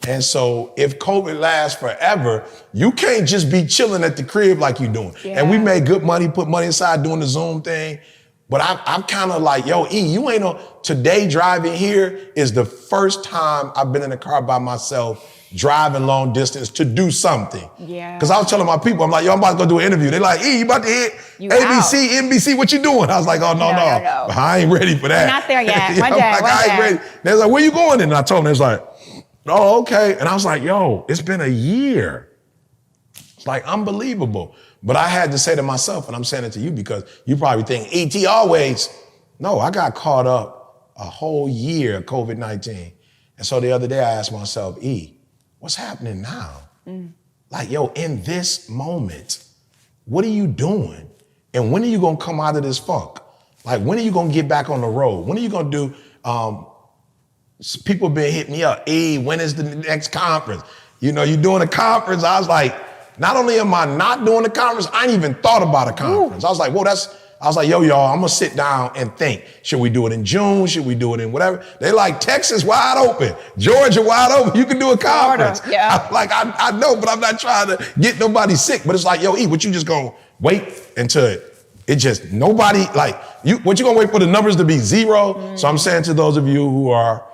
And so if COVID lasts forever, you can't just be chilling at the crib like you doing. Yeah. And we made good money, put money aside doing the Zoom thing. But I'm kind of like, yo, E, you ain't on, today driving here is the first time I've been in a car by myself driving long distance to do something. Yeah. Because I was telling my people, I'm like, yo, I'm about to go do an interview. They're like, E, you about to hit ABC, NBC, what you doing? I was like, oh, no. I ain't ready for that. We're not there yet. One day, I ain't ready. They're like, where you going? And I told them, they was like, oh, okay. And I was like, yo, it's been a year. It's like unbelievable. But I had to say to myself, and I'm saying it to you because you probably think, E.T. always. No, I got caught up a whole year of COVID-19. And so the other day I asked myself, E, what's happening now? Like, yo, in this moment, what are you doing? And when are you gonna come out of this funk? Like, when are you gonna get back on the road? When are you gonna do, people been hitting me up, E, when is the next conference? You're doing a conference. I was like, not only am I not doing the conference, I ain't even thought about a conference. Ooh. I was like, I was like, yo, y'all, I'm gonna sit down and think. Should we do it in June? Should we do it in whatever? They like Texas wide open, Georgia wide open. You can do a conference. Florida, yeah. I know, but I'm not trying to get nobody sick. But it's like, yo, E, what you just gonna wait until it just, nobody, like, what you gonna wait for the numbers to be zero? So I'm saying to those of you who are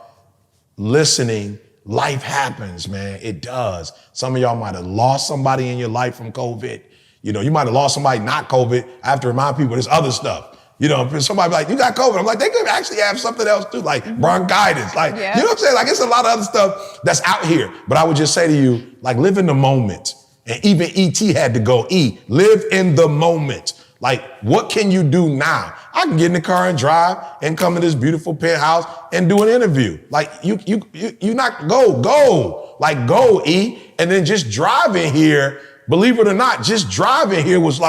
listening, life happens, man. It does. Some of y'all might have lost somebody in your life from COVID. You might have lost somebody not COVID. I have to remind people there's other stuff. Somebody be like, you got COVID. I'm like, they could actually have something else too, like bronchitis. Like, you know what I'm saying? Like, it's a lot of other stuff that's out here. But I would just say to you, like, live in the moment. And even E.T. had to go, E, live in the moment. Like, what can you do now? I can get in the car and drive and come to this beautiful penthouse and do an interview. Like, you not go. Like, go, E. And then just driving here, believe it or not, just driving here was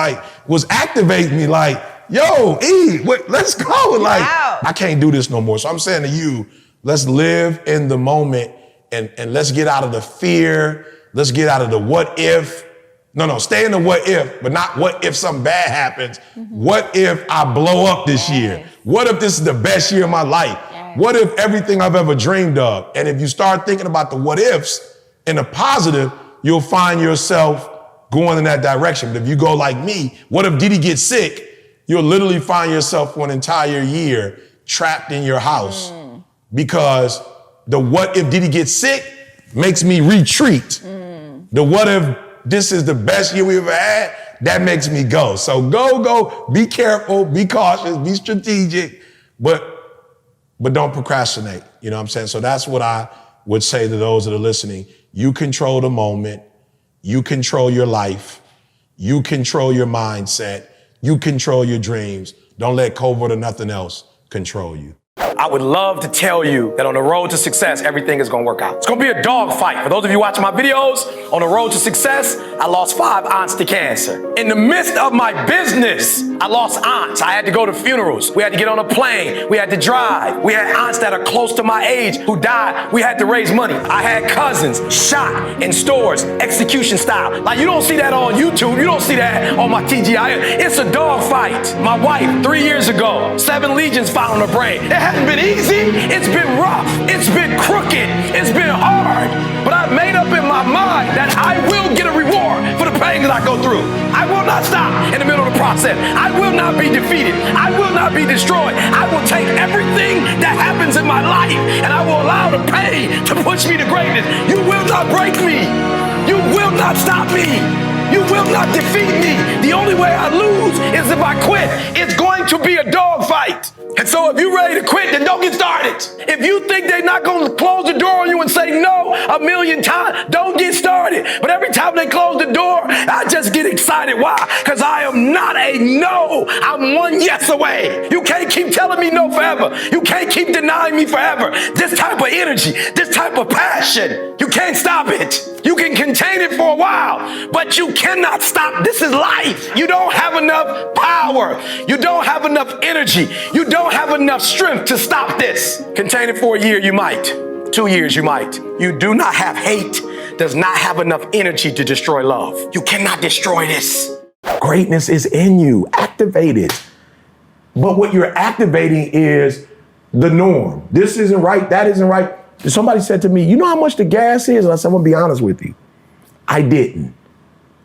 activating me like, yo, E, let's go. Like, I can't do this no more. So I'm saying to you, let's live in the moment and let's get out of the fear. Let's get out of the what if. No, stay in the what if, but not what if something bad happens. What if I blow up this year? What if this is the best year of my life? What if everything I've ever dreamed of? And if you start thinking about the what ifs in a positive, you'll find yourself going in that direction. But if you go like me, what if Diddy gets sick? You'll literally find yourself for an entire year trapped in your house because the what if Diddy gets sick makes me retreat. The what if this is the best year we've ever had, that makes me go. So go, be careful, be cautious, be strategic, but don't procrastinate. You know what I'm saying? So that's what I would say to those that are listening. You control the moment. You control your life. You control your mindset. You control your dreams. Don't let COVID or nothing else control you. I would love to tell you that on the road to success, everything is going to work out. It's going to be a dog fight. For those of you watching my videos, on the road to success, I lost 5 aunts to cancer. In the midst of my business, I lost aunts. I had to go to funerals. We had to get on a plane. We had to drive. We had aunts that are close to my age who died. We had to raise money. I had cousins shot in stores, execution style. Like, you don't see that on YouTube. You don't see that on my TGI. It's a dog fight. My wife, 3 years ago, 7 legions found on her brain. It hasn't been easy. It's been rough. It's been crooked. It's been hard. But I've made up in my mind that I will get a reward for the pain that I go through. I will not stop in the middle of the process. I will not be defeated. I will not be destroyed. I will take everything that happens in my life and I will allow the pain to push me to greatness. You will not break me. You will not stop me. You will not defeat me. The only way I lose is if I quit. It's going to be a dog fight. And so if you're ready to quit, then don't get started. If you think they're not going to close the door on you and say no 1,000,000 times, don't get started. But every time they close the door, I just get excited. Why? Because I am not a no. I'm one yes away. You can't keep telling me no forever. You can't keep denying me forever. This type of energy, this type of passion, you can't stop it. You can contain it for a while, but you cannot stop. This is life. You don't have enough power. You don't have enough energy. You don't have enough strength to stop this. Contain it for a year, you might. 2 years, you might. You do not have hate, does not have enough energy to destroy love. You cannot destroy this. Greatness is in you. Activate it. But what you're activating is the norm. This isn't right. That isn't right. Somebody said to me, you know how much the gas is? And I said, I'm gonna be honest with you. I didn't.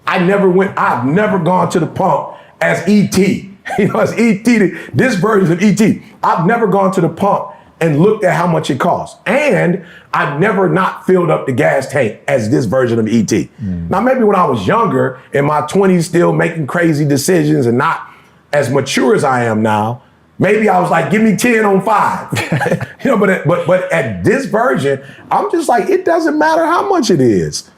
I've never gone to the pump as E.T. You know, as E.T., this version of E.T. I've never gone to the pump and looked at how much it costs. And I've never not filled up the gas tank as this version of E.T. Now, maybe when I was younger, in my 20s, still making crazy decisions and not as mature as I am now, maybe I was like, give me 10 on 5. You know, but at this version, I'm just like, it doesn't matter how much it is.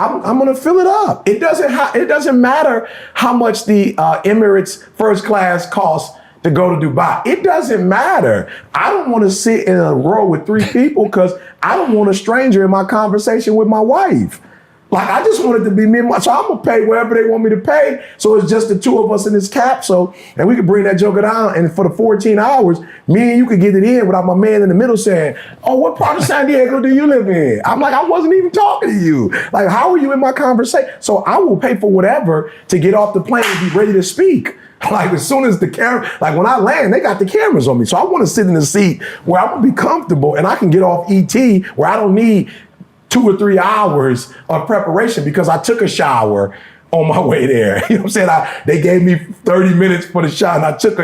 I'm gonna fill it up. It doesn't matter how much the Emirates first class costs to go to Dubai. It doesn't matter. I don't want to sit in a row with 3 people because I don't want a stranger in my conversation with my wife. Like, I just want it to be me and my, so I'm gonna pay wherever they want me to pay. So it's just the 2 of us in this capsule, and we can bring that joker down. And for the 14 hours, me and you could get it in without my man in the middle saying, oh, what part of San Diego do you live in? I'm like, I wasn't even talking to you. Like, how are you in my conversation? So I will pay for whatever to get off the plane and be ready to speak. Like, as soon as the camera, like when I land, they got the cameras on me. So I want to sit in the seat where I'm gonna be comfortable and I can get off ET where I don't need 2 or 3 hours of preparation because I took a shower on my way there. You know what I'm saying? They gave me 30 minutes for the shower and I took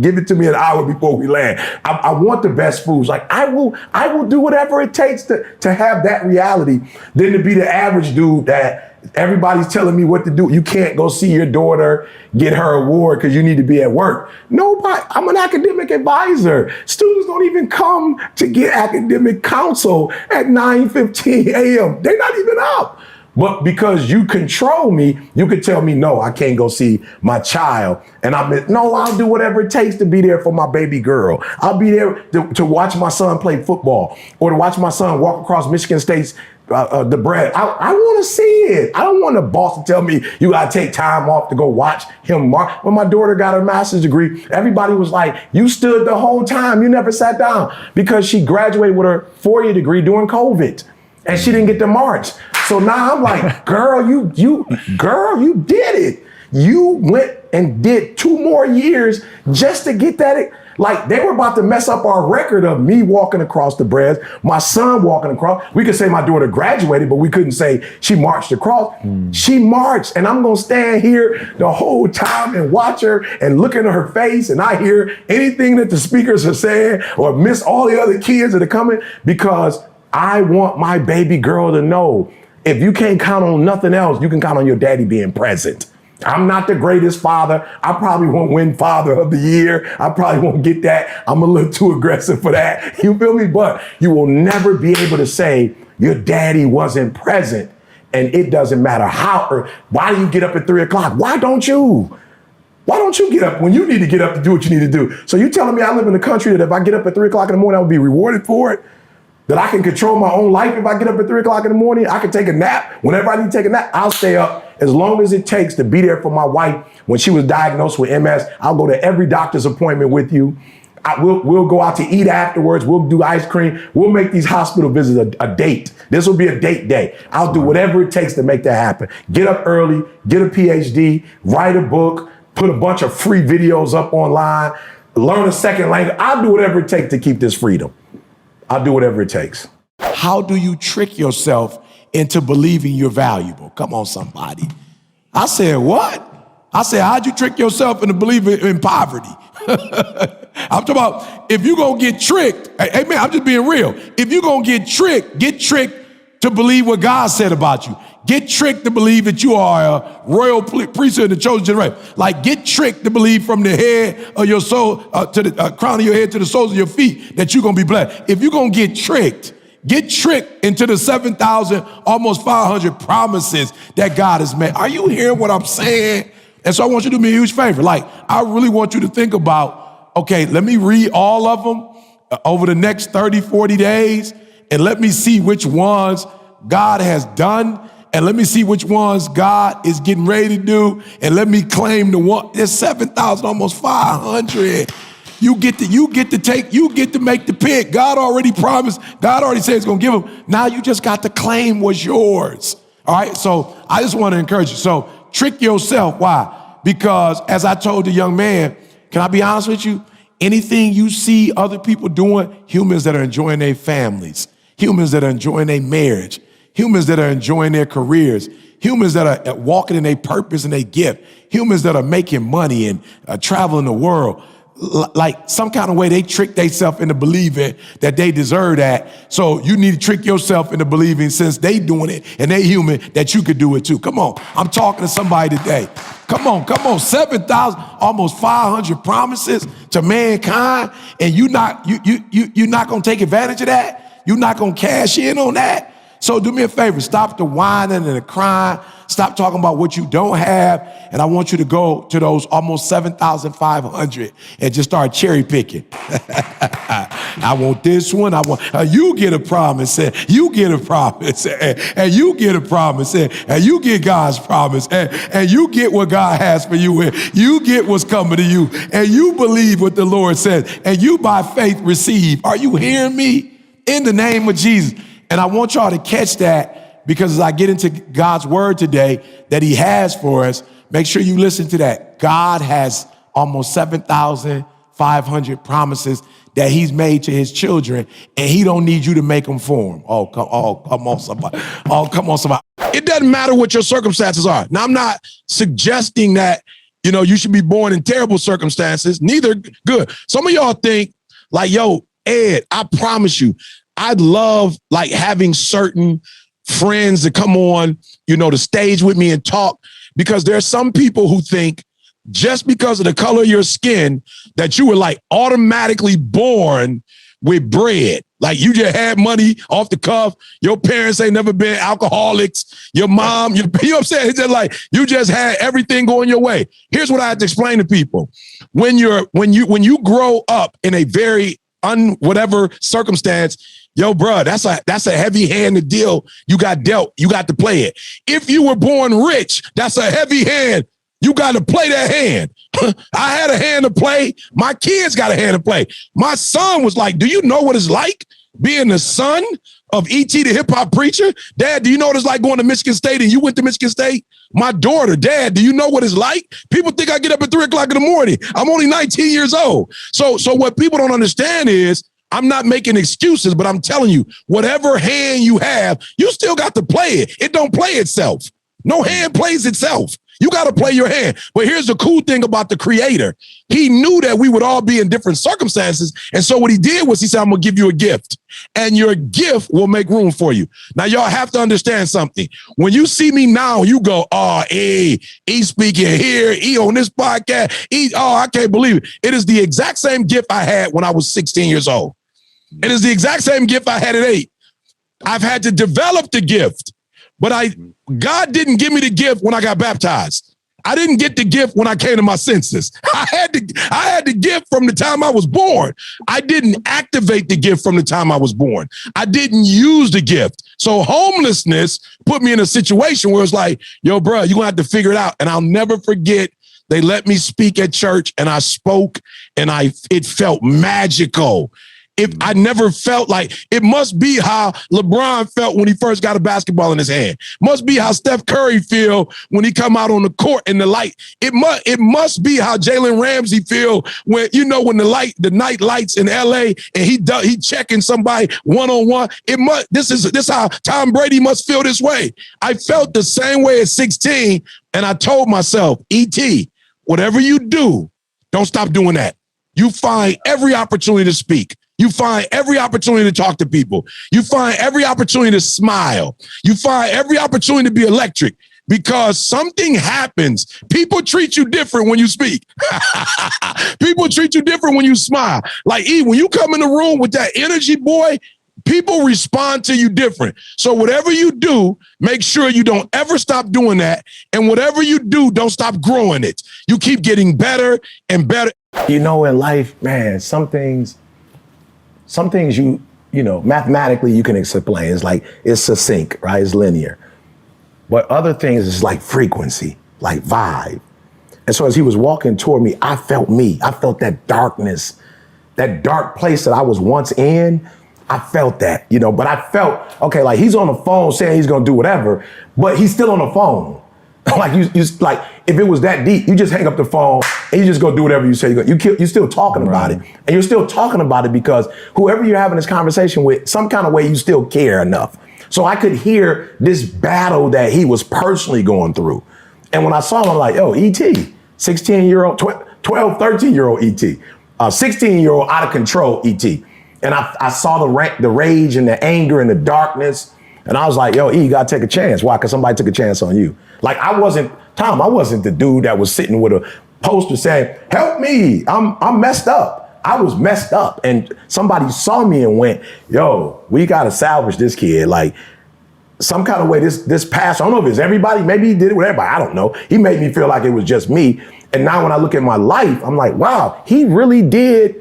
give it to me an hour before we land. I want the best foods. Like, I will do whatever it takes to have that reality than to be the average dude that everybody's telling me what to do. You can't go see your daughter get her award because you need to be at work. Nobody, I'm an academic advisor. Students don't even come to get academic counsel at 9:15 a.m. They're not even up. But because you control me, you could tell me, no, I can't go see my child. And I'll do whatever it takes to be there for my baby girl. I'll be there to watch my son play football or to watch my son walk across Michigan State's the bread. I want to see it. I don't want the boss to tell me you got to take time off to go watch him mark. When my daughter got her master's degree, everybody was like, you stood the whole time. You never sat down, because she graduated with her 4-year degree during COVID and she didn't get to march. So now I'm like, girl, you did it. You went and did 2 more years just to get that. Like they were about to mess up our record of me walking across the breast, my son walking across. We could say my daughter graduated, but we couldn't say she marched across. She marched, and I'm gonna stand here the whole time and watch her and look into her face, and I hear anything that the speakers are saying or miss all the other kids that are coming, because I want my baby girl to know, if you can't count on nothing else, you can count on your daddy being present. I'm not the greatest father. I probably won't win Father of the Year. I probably won't get that. I'm a little too aggressive for that. You feel me? But you will never be able to say your daddy wasn't present. And it doesn't matter how, or why do you get up at 3 o'clock? Why don't you? Why don't you get up when you need to get up to do what you need to do? So you telling me I live in a country that if I get up at 3 o'clock in the morning, I would be rewarded for it? That I can control my own life if I get up at 3 o'clock in the morning? I can take a nap whenever I need to take a nap. I'll stay up as long as it takes to be there for my wife when she was diagnosed with MS. I'll go to every doctor's appointment with you. We'll go out to eat afterwards. We'll do ice cream. We'll make these hospital visits a date. This will be a date day. I'll do whatever it takes to make that happen. Get up early, get a PhD, write a book, put a bunch of free videos up online, learn a second language. I'll do whatever it takes to keep this freedom. I'll do whatever it takes. How do you trick yourself into believing you're valuable? Come on, somebody. I said, what? I said, how'd you trick yourself into believing in poverty? I'm talking about if you're going to get tricked. Hey, man, I'm just being real. If you're going to get tricked to believe what God said about you. Get tricked to believe that you are a royal priesthood, the chosen generation. Like, get tricked to believe from the head of your soul to the crown of your head to the soles of your feet that you're going to be blessed. If you're going to get tricked into the 7,000, almost 500 promises that God has made. Are you hearing what I'm saying? And so I want you to do me a huge favor. Like, I really want you to think about, okay, let me read all of them over the next 30, 40 days, and let me see which ones God has done. And let me see which ones God is getting ready to do. And let me claim the one. There's 7,000, almost 500. You get to make the pick. God already promised. God already said he's going to give them. Now you just got to claim what's yours. All right. So I just want to encourage you. So trick yourself. Why? Because as I told the young man, can I be honest with you? Anything you see other people doing, humans that are enjoying their families, humans that are enjoying their marriage, humans that are enjoying their careers, humans that are walking in their purpose and their gift, humans that are making money and traveling the world. Like some kind of way they trick themselves into believing that they deserve that. So you need to trick yourself into believing, since they doing it and they human, that you could do it too. Come on, I'm talking to somebody today. Come on, 7,000, almost 500 promises to mankind, and you're not gonna take advantage of that. You're not gonna cash in on that. So do me a favor, stop the whining and the crying. Stop talking about what you don't have. And I want you to go to those almost 7,500 and just start cherry picking. I want this one. I want, you get a promise, and you get a promise, and you get a promise, and you get God's promise, and you get what God has for you, and you get what's coming to you, and you believe what the Lord says, and you by faith receive. Are you hearing me? In the name of Jesus. And I want y'all to catch that, because as I get into God's word today that he has for us, make sure you listen to that. God has almost 7,500 promises that he's made to his children, and he don't need you to make them for him. Oh, come on, somebody. Oh, come on, somebody. It doesn't matter what your circumstances are. Now, I'm not suggesting that, you should be born in terrible circumstances, neither good. Some of y'all think like, yo, Ed, I promise you, I'd love like having certain friends to come on, the stage with me and talk, because there's some people who think just because of the color of your skin that you were like automatically born with bread. Like you just had money off the cuff. Your parents ain't never been alcoholics. Your mom, you know what I'm saying? It's just like you just had everything going your way. Here's what I have to explain to people. When you grow up in a very whatever circumstance, yo, bro, that's a heavy-handed deal. You got dealt. You got to play it. If you were born rich, that's a heavy hand. You got to play that hand. I had a hand to play. My kids got a hand to play. My son was like, do you know what it's like being the son of E.T. the hip hop preacher? Dad, do you know what it's like going to Michigan State and you went to Michigan State? My daughter, Dad, do you know what it's like? People think I get up at 3 o'clock in the morning. I'm only 19 years old. So what people don't understand is I'm not making excuses, but I'm telling you, whatever hand you have, you still got to play it. It don't play itself. No hand plays itself. You got to play your hand. But here's the cool thing about the creator. He knew that we would all be in different circumstances. And so what he did was he said, I'm going to give you a gift. And your gift will make room for you. Now, y'all have to understand something. When you see me now, you go, oh, he's speaking here. He on this podcast. I can't believe it. It is the exact same gift I had when I was 16 years old. It is the exact same gift I had at 8. I've had to develop the gift. But God didn't give me the gift when I got baptized. I didn't get the gift when I came to my senses. I had the gift from the time I was born. I didn't activate the gift from the time I was born. I didn't use the gift. So homelessness put me in a situation where it's like, yo, bro, you're going to have to figure it out. And I'll never forget, they let me speak at church and I spoke and it felt magical. I never felt like, it must be how LeBron felt when he first got a basketball in his hand. Must be how Steph Curry feel when he come out on the court in the light. It must be how Jalen Ramsey feel when, when the night lights in LA and he checking somebody one-on-one. This is how Tom Brady must feel this way. I felt the same way at 16 and I told myself, E.T., whatever you do, don't stop doing that. You find every opportunity to speak. You find every opportunity to talk to people. You find every opportunity to smile. You find every opportunity to be electric because something happens. People treat you different when you speak. People treat you different when you smile. Like, when you come in the room with that energy, boy, people respond to you different. So whatever you do, make sure you don't ever stop doing that. And whatever you do, don't stop growing it. You keep getting better and better. In life, man, some things you mathematically you can explain. It's like, it's succinct, right? It's linear. But other things is like frequency, like vibe. And so as he was walking toward me, I felt that darkness, that dark place that I was once in. I felt that, but I felt, okay, like he's on the phone saying he's going to do whatever, but he's still on the phone. Like you like, if it was that deep, you just hang up the phone and you just go do whatever you say. You're still talking about it. And you're still talking about it because whoever you're having this conversation with, some kind of way you still care enough. So I could hear this battle that he was personally going through. And when I saw him, I'm like, yo, E.T., 16-year-old, 12, 13-year-old E.T., 16-year-old out of control E.T. And I saw the rage and the anger and the darkness. And I was like, yo, you got to take a chance. Why? Because somebody took a chance on you. Like I wasn't the dude that was sitting with a poster saying, help me, I'm messed up. I was messed up. And somebody saw me and went, yo, we got to salvage this kid. Like some kind of way this pastor, I don't know if it's everybody, maybe he did it with everybody, I don't know. He made me feel like it was just me. And now when I look at my life, I'm like, wow, he really did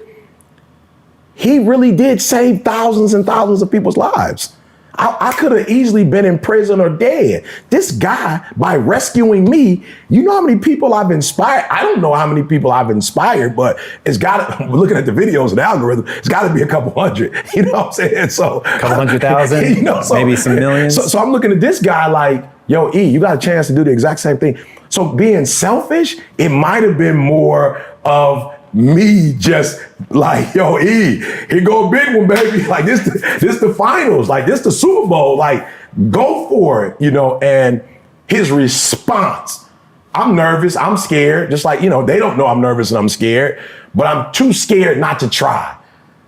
save thousands and thousands of people's lives. I could have easily been in prison or dead. This guy, by rescuing me, you know how many people I've inspired? I don't know how many people I've inspired, but it's got to, looking at the videos and the algorithm, it's got to be a couple hundred. You know what I'm saying? So, a couple 100,000, maybe some millions. So I'm looking at this guy like, yo, you got a chance to do the exact same thing. So being selfish, it might have been more of me just like, yo, here go a big one, baby. Like this the finals, like this the Super Bowl, like go for it, and his response, I'm nervous, I'm scared, just like, they don't know I'm nervous and I'm scared, but I'm too scared not to try.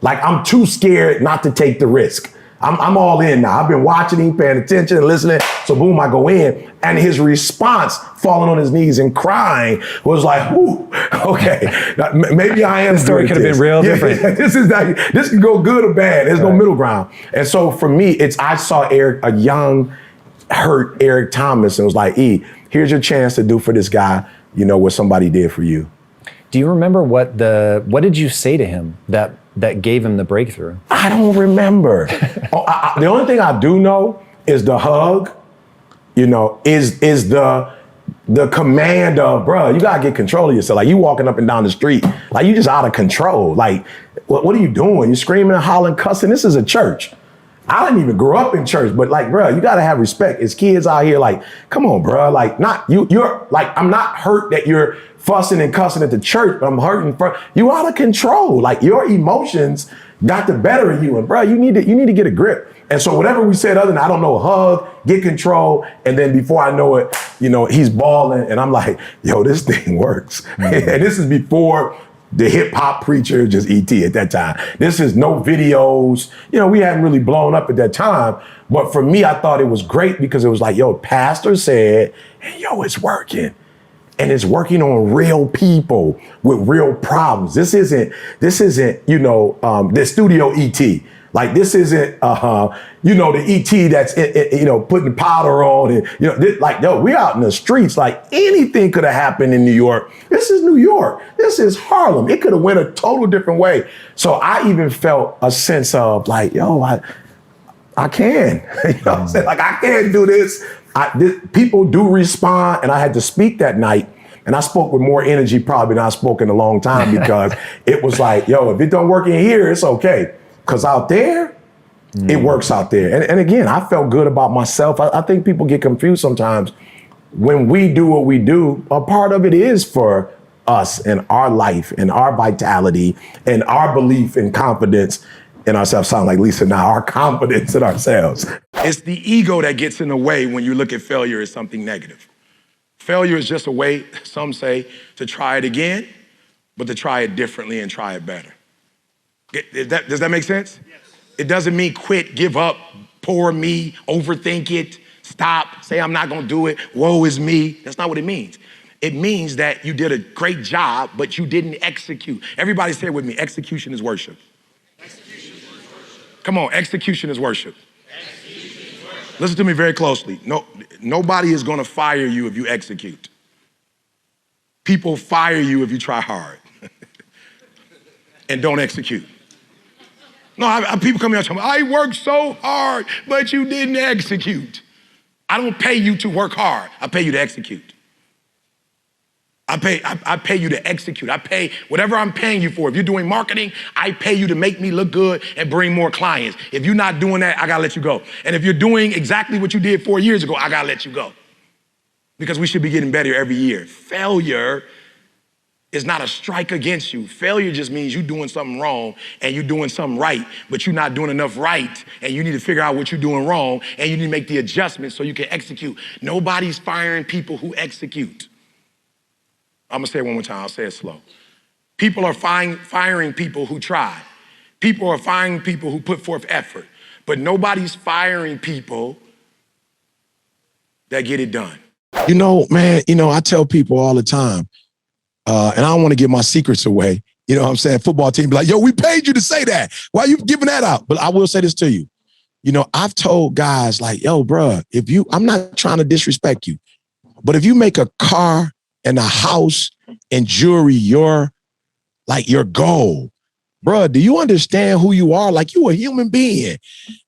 Like I'm too scared not to take the risk. I'm all in now. I've been watching him, paying attention and listening. So boom, I go in. And his response, falling on his knees and crying, was like, whoo, okay, maybe I am. The story could have been real different. This can go good or bad. There's no middle ground. And so for me, I saw a young, hurt Eric Thomas and was like, here's your chance to do for this guy, what somebody did for you. Do you remember what did you say to him that gave him the breakthrough? I don't remember. The only thing I do know is the hug, is the command of, bro, you gotta get control of yourself. Like you walking up and down the street, like you just out of control. Like, what are you doing? You screaming and hollering, cussing. This is a church. I didn't even grow up in church, but like, bro, you gotta have respect. As kids out here, like, come on, bro. Like, you're like, I'm not hurt that you're fussing and cussing at the church, but I'm hurting you out of control. Like your emotions got the better of you. And bro, you need to get a grip. And so whatever we said other than, I don't know, hug, get control. And then before I know it, he's bawling and I'm like, yo, this thing works. And this is before the hip hop preacher, just ET at that time. This is no videos. We hadn't really blown up at that time. But for me, I thought it was great because it was like, yo, pastor said, hey, yo, it's working. And it's working on real people with real problems. This isn't, the studio ET. Like this isn't, the ET that's, putting powder on and, we out in the streets. Like anything could have happened in New York. This is New York. This is Harlem. It could have went a total different way. So I even felt a sense of like, yo, I can, what I'm saying? Like I can do this. People do respond. And I had to speak that night. And I spoke with more energy probably than I spoke in a long time because it was like, yo, if it don't work in here, it's okay. Because out there, it works out there. And again, I felt good about myself. I think people get confused sometimes. When we do what we do, a part of it is for us and our life and our vitality and our belief and confidence in ourselves. Sound like Lisa now, our confidence in ourselves. It's the ego that gets in the way when you look at failure as something negative. Failure is just a way, some say, to try it again, but to try it differently and try it better. Does that make sense? Yes. It doesn't mean quit, give up, poor me, overthink it, stop, say I'm not gonna do it, woe is me. That's not what it means. It means that you did a great job, but you didn't execute. Everybody say it with me, execution is worship. Execution is worship. Come on, execution is worship. Execution is worship. Listen to me very closely. Nobody is gonna fire you if you execute. People fire you if you try hard and don't execute. No, people come here and tell me, I worked so hard, but you didn't execute. I don't pay you to work hard. I pay you to execute. I pay you to execute. I pay whatever I'm paying you for. If you're doing marketing, I pay you to make me look good and bring more clients. If you're not doing that, I gotta let you go. And if you're doing exactly what you did 4 years ago, I gotta let you go. Because we should be getting better every year. Failure is not a strike against you. Failure just means you're doing something wrong and you're doing something right, but you're not doing enough right, and you need to figure out what you're doing wrong, and you need to make the adjustments so you can execute. Nobody's firing people who execute. I'm gonna say it one more time, I'll say it slow. People are firing people who try. People are firing people who put forth effort, but nobody's firing people that get it done. Man, I tell people all the time, and I don't want to give my secrets away. You know what I'm saying? Football team be like, yo, we paid you to say that. Why are you giving that out? But I will say this to you. I've told guys like, yo, bro, I'm not trying to disrespect you, but if you make a car and a house and jewelry your goal, bro, do you understand who you are? Like, you a human being.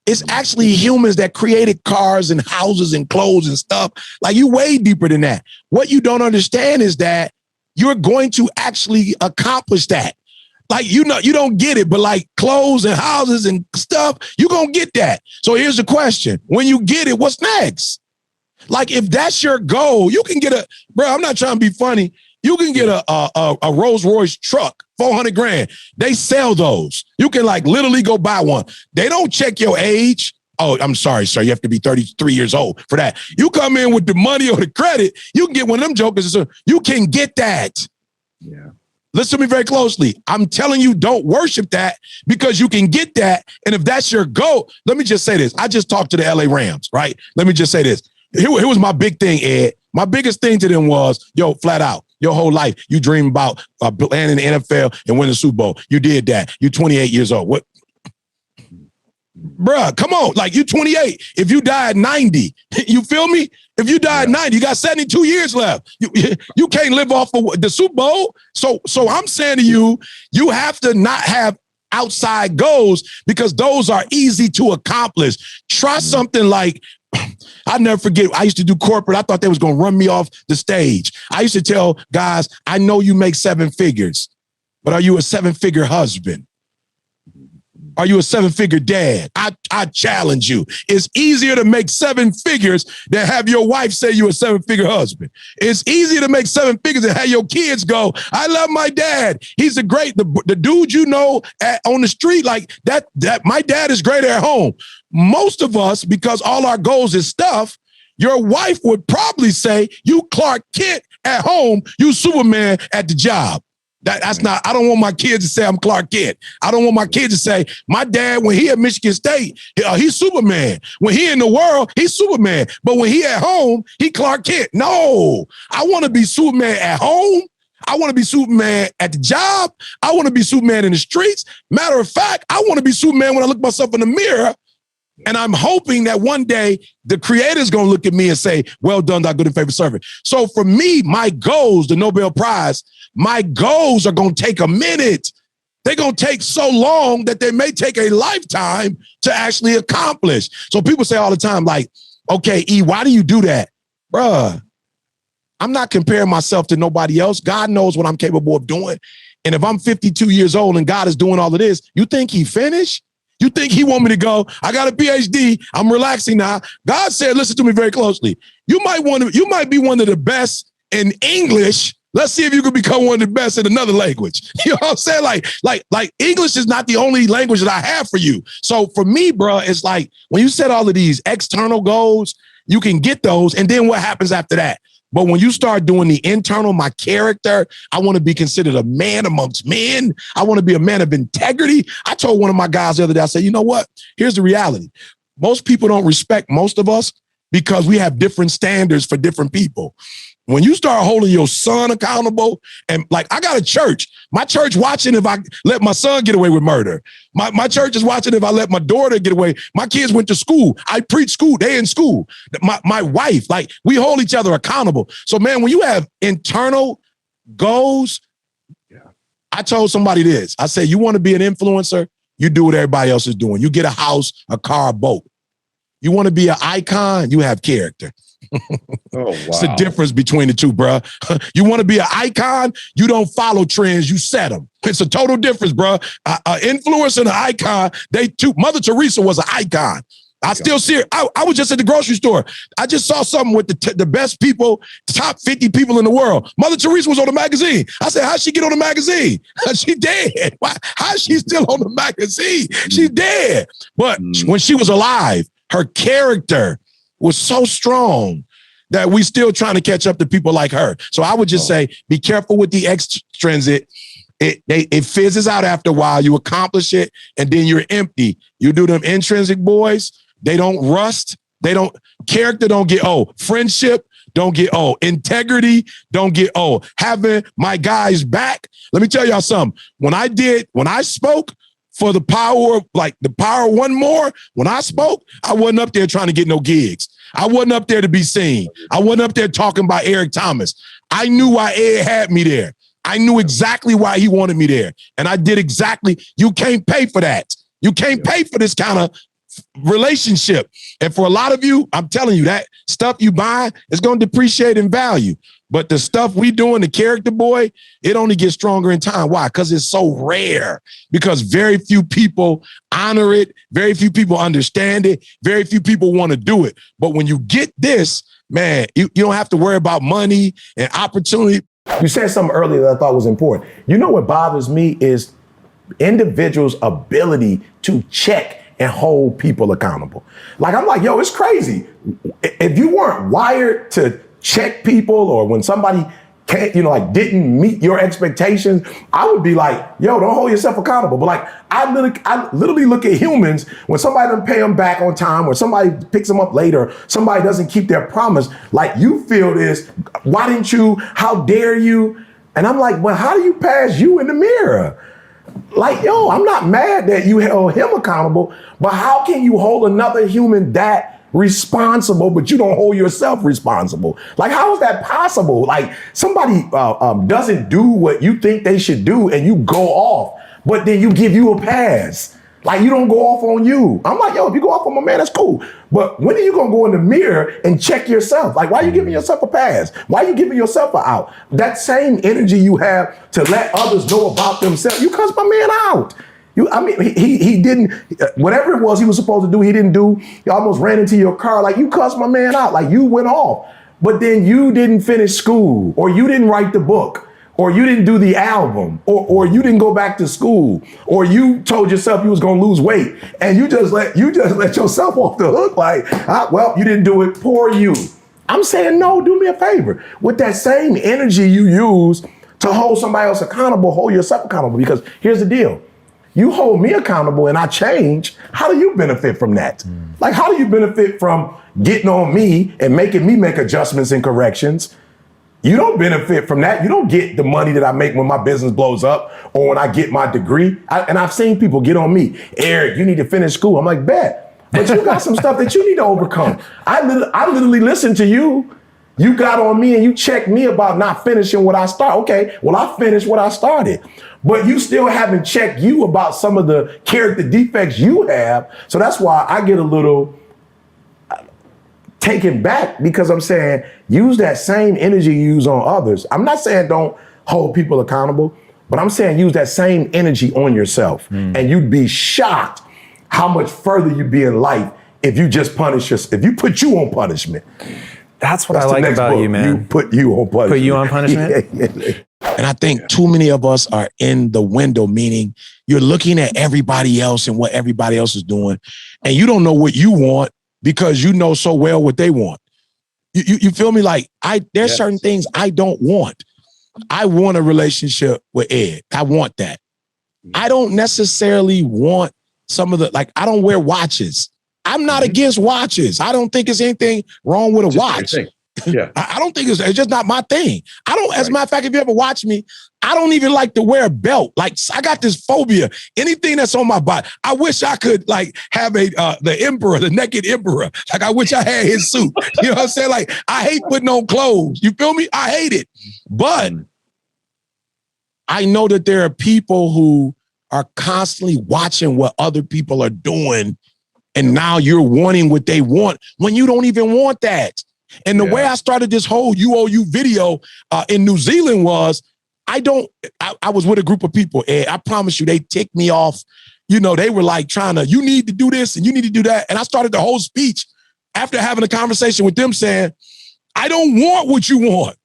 It's actually humans that created cars and houses and clothes and stuff. Like, you way deeper than that. What you don't understand is that you're going to actually accomplish that. Like, you don't get it, but like clothes and houses and stuff, you're going to get that. So here's the question. When you get it, what's next? Like, if that's your goal, you can get bro, I'm not trying to be funny. You can get a Rolls Royce truck, 400 grand. They sell those. You can like literally go buy one. They don't check your age. Oh, I'm sorry, sir. You have to be 33 years old for that. You come in with the money or the credit, you can get one of them jokers. You can get that. Yeah. Listen to me very closely. I'm telling you, don't worship that because you can get that. And if that's your goal, let me just say this. I just talked to the LA Rams, right? Let me just say this. Here was my big thing, Ed. My biggest thing to them was, yo, flat out, your whole life, you dream about playing in the NFL and winning the Super Bowl. You did that. You're 28 years old. What? Bruh, come on. Like, you 28. If you die at 90, you feel me? If you die at 90, you got 72 years left. You can't live off of the Super Bowl. So I'm saying to you, you have to not have outside goals because those are easy to accomplish. Try something like, I'll never forget, I used to do corporate. I thought they was going to run me off the stage. I used to tell guys, I know you make 7 figures, but are you a 7-figure husband? Are you a 7-figure dad? I challenge you. It's easier to make 7 figures than have your wife say you're a 7-figure husband. It's easier to make 7 figures than have your kids go, I love my dad. He's the dude you know on the street like that. My dad is great at home. Most of us, because all our goals is stuff, your wife would probably say, you Clark Kent at home, you Superman at the job. That's not, I don't want my kids to say I'm Clark Kent. I don't want my kids to say, my dad, when he at Michigan State, he's Superman. When he in the world, he's Superman. But when he at home, he Clark Kent. No, I want to be Superman at home. I want to be Superman at the job. I want to be Superman in the streets. Matter of fact, I want to be Superman when I look myself in the mirror. And I'm hoping that one day the creator's going to look at me and say, well done, thy good and faithful servant. So for me, my goals, the Nobel Prize, my goals are going to take a minute. They're going to take so long that they may take a lifetime to actually accomplish. So people say all the time, like, okay, E, why do you do that? Bruh, I'm not comparing myself to nobody else. God knows what I'm capable of doing. And if I'm 52 years old and God is doing all of this, you think he finished? You think he want me to go, I got a PhD, I'm relaxing now. God said, listen to me very closely. You might be one of the best in English. Let's see if you can become one of the best in another language. You know what I'm saying? Like English is not the only language that I have for you. So for me, bro, it's like when you set all of these external goals, you can get those. And then what happens after that? But when you start doing the internal, my character, I want to be considered a man amongst men. I want to be a man of integrity. I told one of my guys the other day, I said, you know what? Here's the reality. Most people don't respect most of us because we have different standards for different people. When you start holding your son accountable, and like I got a church, my church watching if I let my son get away with murder. My church is watching if I let my daughter get away. My kids went to school. I preach school. They in school. My wife, like we hold each other accountable. So man, when you have internal goals, I told somebody this. I said, you want to be an influencer? You do what everybody else is doing. You get a house, a car, a boat. You want to be an icon? You have character. Oh, wow. It's the difference between the two, bro. You want to be an icon? You don't follow trends, you set them. It's a total difference, bro. An influencer and an icon, Mother Teresa was an icon. I still see her. I was just at the grocery store. I just saw something with the best people, top 50 people in the world. Mother Teresa was on the magazine. I said, how'd she get on the magazine? She dead. Why? How's she still on the magazine? She's dead. But when she was alive, her character was so strong that we still trying to catch up to people like her. So I would just say, be careful with the extrinsic. It fizzes out after a while. You accomplish it, and then you're empty. You do them intrinsic boys. They don't rust. Character don't get old. Friendship don't get old. Integrity don't get old. Having my guys back. Let me tell y'all something. When I spoke for the power one more, when I spoke, I wasn't up there trying to get no gigs. I wasn't up there to be seen. I wasn't up there talking about Eric Thomas. I knew why Ed had me there. I knew exactly why he wanted me there. And I did exactly. You can't pay for that. You can't pay for this kind of relationship. And for a lot of you, I'm telling you, that stuff you buy is going to depreciate in value. But the stuff we doing, the character boy, it only gets stronger in time. Why? Because it's so rare. Because very few people honor it. Very few people understand it. Very few people want to do it. But when you get this, man, you don't have to worry about money and opportunity. You said something earlier that I thought was important. You know what bothers me is individuals' ability to check and hold people accountable. Like, I'm like, yo, it's crazy. If you weren't wired to check people, or when somebody can't, didn't meet your expectations, I would be like, yo, don't hold yourself accountable. But like, I literally look at humans when somebody doesn't pay them back on time, or somebody picks them up later, somebody doesn't keep their promise. Like, you feel this, why didn't you? How dare you? And I'm like, well, how do you pass you in the mirror? Like, yo, I'm not mad that you held him accountable, but how can you hold another human that responsible, but you don't hold yourself responsible? Like, how is that possible? Like, somebody doesn't do what you think they should do and you go off, but then you give you a pass. Like, you don't go off on you. I'm like, yo, if you go off on my man, that's cool. But when are you going to go in the mirror and check yourself? Like, why are you giving yourself a pass? Why are you giving yourself an out? That same energy you have to let others know about themselves, you cuss my man out. He didn't, whatever it was he was supposed to do, he didn't do. He almost ran into your car. Like, you cussed my man out. Like, you went off. But then you didn't finish school, or you didn't write the book, or you didn't do the album, or you didn't go back to school, or you told yourself you was gonna lose weight, and you just let yourself off the hook. Like, well, you didn't do it. Poor you. I'm saying, no, do me a favor. With that same energy you use to hold somebody else accountable, hold yourself accountable. Because here's the deal. You hold me accountable and I change. How do you benefit from that? Like, how do you benefit from getting on me and making me make adjustments and corrections? You don't benefit from that. You don't get the money that I make when my business blows up or when I get my degree. And I've seen people get on me. Eric, you need to finish school. I'm like, bet. But you got some stuff that you need to overcome. I literally listened to you. You got on me and you checked me about not finishing what I started. Okay, well, I finished what I started. But you still haven't checked you about some of the character defects you have. So that's why I get a little taken back, because I'm saying use that same energy you use on others. I'm not saying don't hold people accountable, but I'm saying use that same energy on yourself. And you'd be shocked how much further you'd be in life if you just punish yourself, if you put you on punishment. That's what I like about you, man. You put you on punishment. Put you on punishment? Yeah. And I think too many of us are in the window, meaning you're looking at everybody else and what everybody else is doing, and you don't know what you want because you know so well what they want. You feel me? Like, there's certain things I don't want. I want a relationship with Ed. I want that. I don't necessarily want some of the, like, I don't wear watches. I'm not against watches. I don't think there's anything wrong with a watch. Yeah. I don't think it's just not my thing. I don't, as a matter of fact, if you ever watch me, I don't even like to wear a belt. Like, I got this phobia. Anything that's on my body, I wish I could like have the emperor, the naked emperor. Like, I wish I had his suit. You know what I'm saying? Like, I hate putting on clothes. You feel me? I hate it. But I know that there are people who are constantly watching what other people are doing, and now you're wanting what they want when you don't even want that. And the way I started this whole UOU video in New Zealand was, I was with a group of people, and I promise you, they ticked me off. You know, they were like trying to, you need to do this and you need to do that. And I started the whole speech after having a conversation with them saying, I don't want what you want.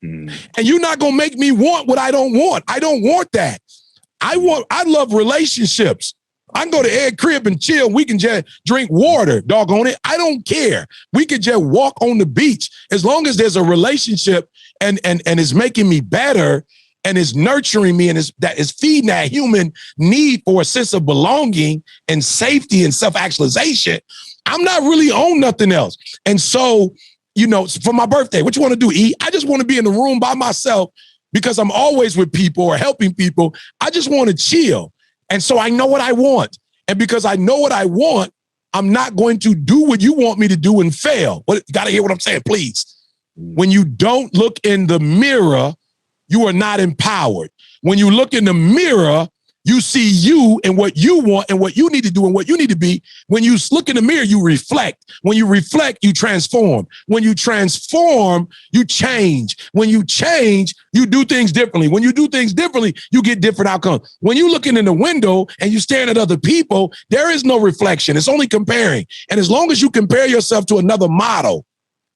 And you're not going to make me want what I don't want. I don't want that. I love relationships. I can go to Ed crib and chill. We can just drink water, doggone it. I don't care. We could just walk on the beach. As long as there's a relationship and it's making me better and is nurturing me and that is feeding that human need for a sense of belonging and safety and self-actualization, I'm not really on nothing else. And so, you know, for my birthday, what you want to do, E? I just want to be in the room by myself because I'm always with people or helping people. I just want to chill. And so I know what I want. And because I know what I want, I'm not going to do what you want me to do and fail. But you got to hear what I'm saying, please. When you don't look in the mirror, you are not empowered. When you look in the mirror, you see you and what you want and what you need to do and what you need to be. When you look in the mirror, you reflect. When you reflect, you transform. When you transform, you change. When you change, you do things differently. When you do things differently, you get different outcomes. When you're looking in the window and you're staring at other people, there is no reflection. It's only comparing. And as long as you compare yourself to another model,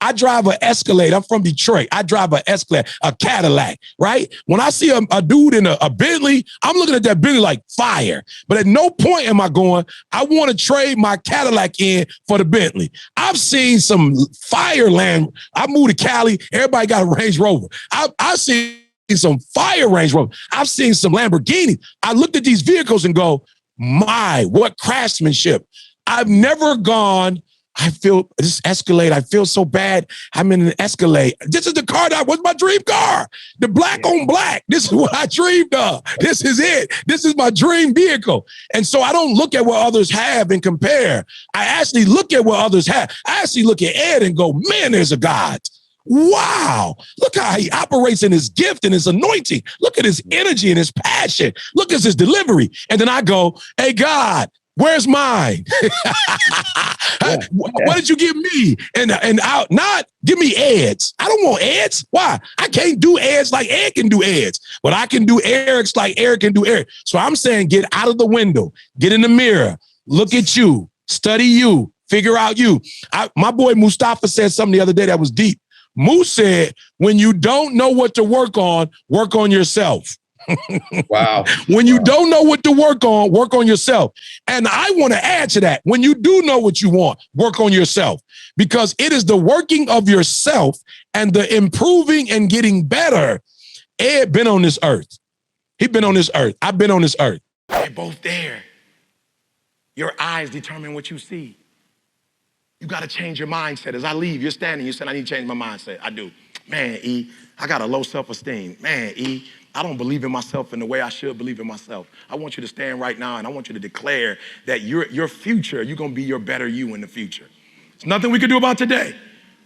I drive an Escalade. I'm from Detroit. I drive an Escalade, a Cadillac, right? When I see a dude in a Bentley, I'm looking at that Bentley like fire. But at no point am I going, I want to trade my Cadillac in for the Bentley. I've seen some fire land. I moved to Cali. Everybody got a Range Rover. I've seen some fire Range Rover. I've seen some Lamborghini. I looked at these vehicles and go, my, what craftsmanship. I've never gone, I feel this Escalade. I feel so bad. I'm in an Escalade. This is the car that was my dream car. The black on black. This is what I dreamed of. This is it. This is my dream vehicle. And so I don't look at what others have and compare. I actually look at what others have. I actually look at Ed and go, man, there's a God. Wow. Look how he operates in his gift and his anointing. Look at his energy and his passion. Look at his delivery. And then I go, hey, God, Where's mine? What did you give me? And out, not give me ads. I don't want ads. Why? I can't do ads like Ed can do ads, but I can do Eric's like Eric can do Eric. So I'm saying get out of the window, get in the mirror, look at you, study you, figure out you. My boy Mustafa said something the other day that was deep. Moose said, when you don't know what to work on yourself. Wow. When you don't know what to work on yourself. And I want to add to that. When you do know what you want, work on yourself, because it is the working of yourself and the improving and getting better. Ed been on this earth. He been on this earth. I've been on this earth. They're both there. Your eyes determine what you see. You got to change your mindset. As I leave, you're standing, you said, I need to change my mindset. I do. Man, E, I got a low self-esteem. Man, E, I don't believe in myself in the way I should believe in myself. I want you to stand right now and I want you to declare that your future, you're going to be your better you in the future. There's nothing we can do about today,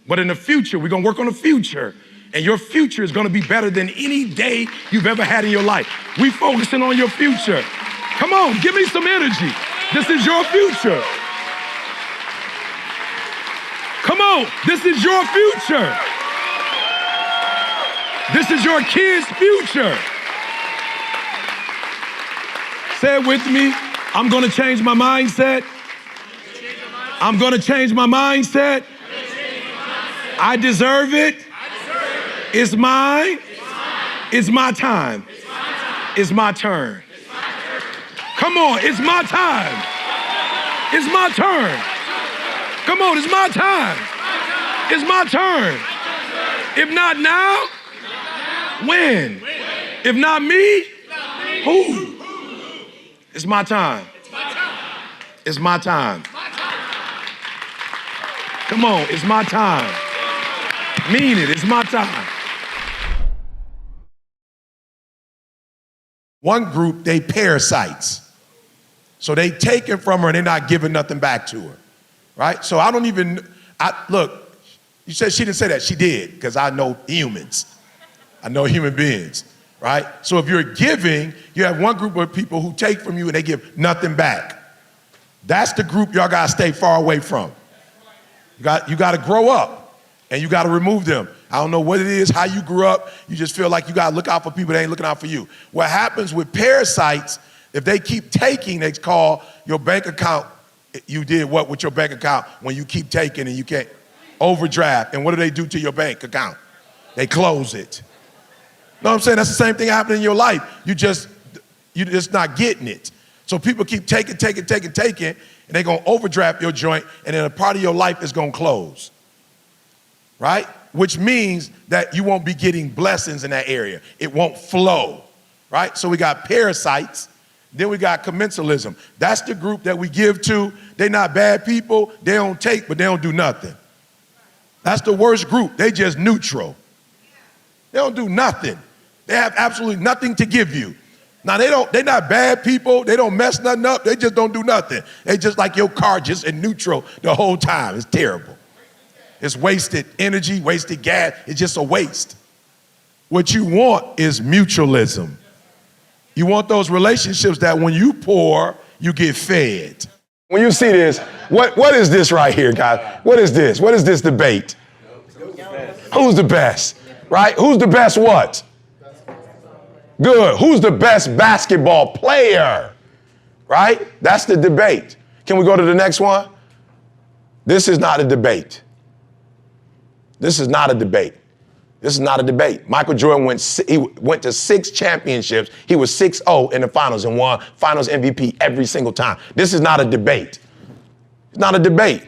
but in the future, we're going to work on the future, and your future is going to be better than any day you've ever had in your life. We focusing on your future. Come on, give me some energy. This is your future. Come on, this is your future. This is your kids' future. Say it with me. I'm going to change my mindset. I'm going to change my mindset. I deserve it. It's mine. It's my time. It's my turn. Come on, it's my time. It's my turn. Come on, it's my time. It's my turn. If not now, when? If not me, who? It's my time. It's my time. Come on, it's my time. Mean it, it's my time. One group, they parasites. So they take it from her and they're not giving nothing back to her, right? So look, you said she didn't say that. She did, because I know humans. I know human beings, right? So if you're giving, you have one group of people who take from you and they give nothing back. That's the group y'all gotta stay far away from. You gotta grow up and you gotta remove them. I don't know what it is, how you grew up, you just feel like you gotta look out for people that ain't looking out for you. What happens with parasites, if they keep taking, they call your bank account, you did what with your bank account when you keep taking and you can't overdraft, and what do they do to your bank account? They close it. You know what I'm saying? That's the same thing happening in your life. You're just not getting it. So people keep taking, and they're gonna overdraft your joint, and then a part of your life is gonna close, right? Which means that you won't be getting blessings in that area. It won't flow, right? So we got parasites, then we got commensalism. That's the group that we give to. They're not bad people, they don't take, but they don't do nothing. That's the worst group, they just neutral. They don't do nothing. They have absolutely nothing to give you. Now they're not bad people, they don't mess nothing up, they just don't do nothing. They just like your car just in neutral the whole time. It's terrible. It's wasted energy, wasted gas, it's just a waste. What you want is mutualism. You want those relationships that when you pour, you get fed. When you see this, what is this right here, guys? What is this? What is this debate? Who's the best, right? Who's the best what? Good. Who's the best basketball player, right? That's the debate. Can we go to the next one? This is not a debate. This is not a debate. This is not a debate. Michael Jordan went to 6 championships. He was 6-0 in the finals and won finals MVP every single time. This is not a debate. It's not a debate.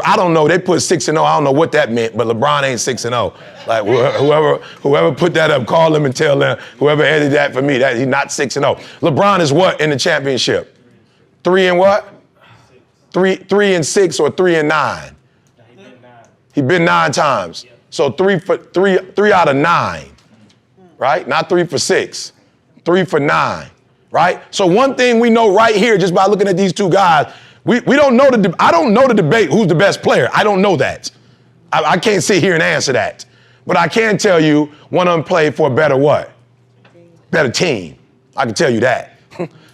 I don't know, they put 6-0, I don't know what that meant, but LeBron ain't 6-0. Like whoever put that up, call them and tell them, whoever edited that for me, that he's not 6-0. LeBron is what in the championship? 3 and what? 3 and 6 or 3 and 9? He been 9 times. So 3 out of 9, right? Not 3 for 6, 3 for 9, right? So one thing we know right here, just by looking at these two guys, we don't know I don't know the debate who's the best player. I don't know that. I can't sit here and answer that. But I can tell you one of them played for a better what? Better team. I can tell you that.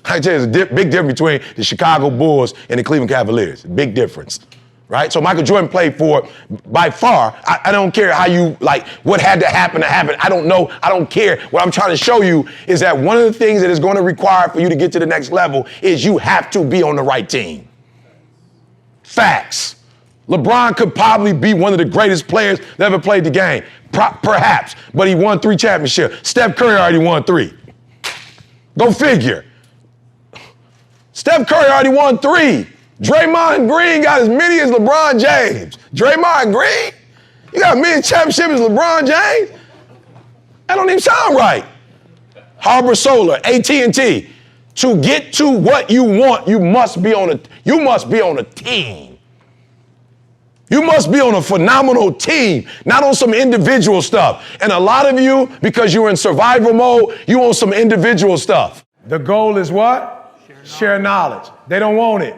I tell you, there's a big difference between the Chicago Bulls and the Cleveland Cavaliers. Big difference, right? So Michael Jordan played for, by far, I don't care how you, like, what had to happen. I don't know. I don't care. What I'm trying to show you is that one of the things that is going to require for you to get to the next level is you have to be on the right team. Facts. LeBron could probably be one of the greatest players that ever played the game. Perhaps. But he won 3 championships. Steph Curry already won 3. Go figure. Steph Curry already won 3. Draymond Green got as many as LeBron James. Draymond Green? You got as many championships as LeBron James? That don't even sound right. Harbor Solar, AT&T. To get to what you want, you must be on a team. You must be on a phenomenal team, not on some individual stuff. And a lot of you, because you're in survival mode, you on some individual stuff. The goal is what? Share knowledge. They don't want it.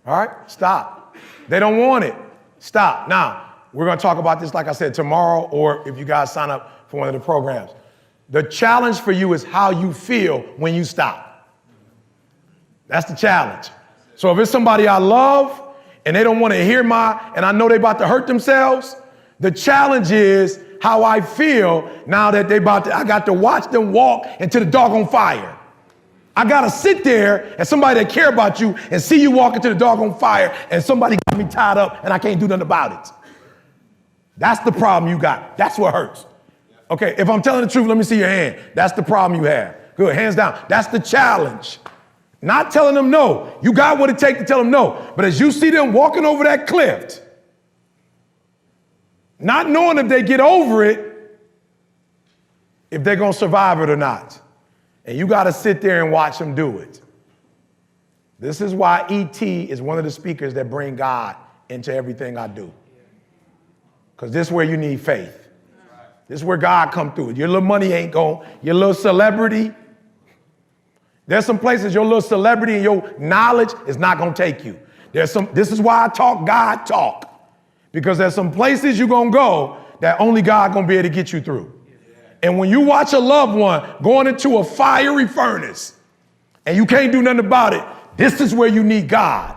All right, stop. They don't want it. Stop. Now, we're going to talk about this, like I said, tomorrow, or if you guys sign up for one of the programs. The challenge for you is how you feel when you stop. That's the challenge. So if it's somebody I love and they don't want to hear and I know they're about to hurt themselves, the challenge is how I feel now that I got to watch them walk into the doggone fire. I got to sit there and somebody that care about you and see you walk into the doggone fire and somebody got me tied up and I can't do nothing about it. That's the problem you got. That's what hurts. Okay, if I'm telling the truth, let me see your hand. That's the problem you have. Good, hands down. That's the challenge. Not telling them no. You got what it takes to tell them no. But as you see them walking over that cliff, not knowing if they get over it, if they're going to survive it or not. And you got to sit there and watch them do it. This is why E.T. is one of the speakers that bring God into everything I do. Because this is where you need faith. This is where God come through. Your little money ain't going. Your little celebrity. There's some places your little celebrity and your knowledge is not going to take you. This is why I talk God talk. Because there's some places you're going to go that only God going to be able to get you through. And when you watch a loved one going into a fiery furnace and you can't do nothing about it, this is where you need God.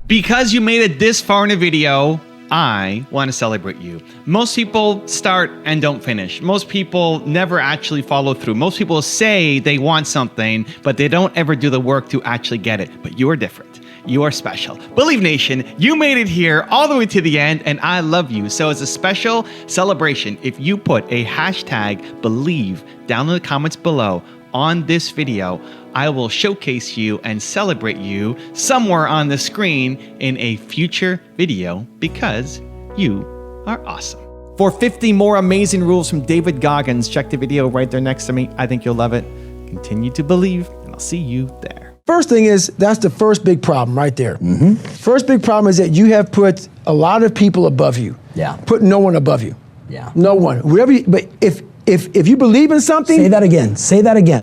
Because you made it this far in a video, I want to celebrate you. Most people start and don't finish. Most people never actually follow through. Most people say they want something, but they don't ever do the work to actually get it. But you are different. You are special. Believe Nation, you made it here all the way to the end, and I love you. So as a special celebration, if you put a hashtag believe down in the comments below on this video, I will showcase you and celebrate you somewhere on the screen in a future video because you are awesome. For 50 more amazing rules from David Goggins, check the video right there next to me. I think you'll love it. Continue to believe, and I'll see you there. First thing is, that's the first big problem right there. First big problem is that you have put a lot of people above you. Yeah. Put no one above you. Yeah. No one. But if you believe in something. Say that again. Say that again.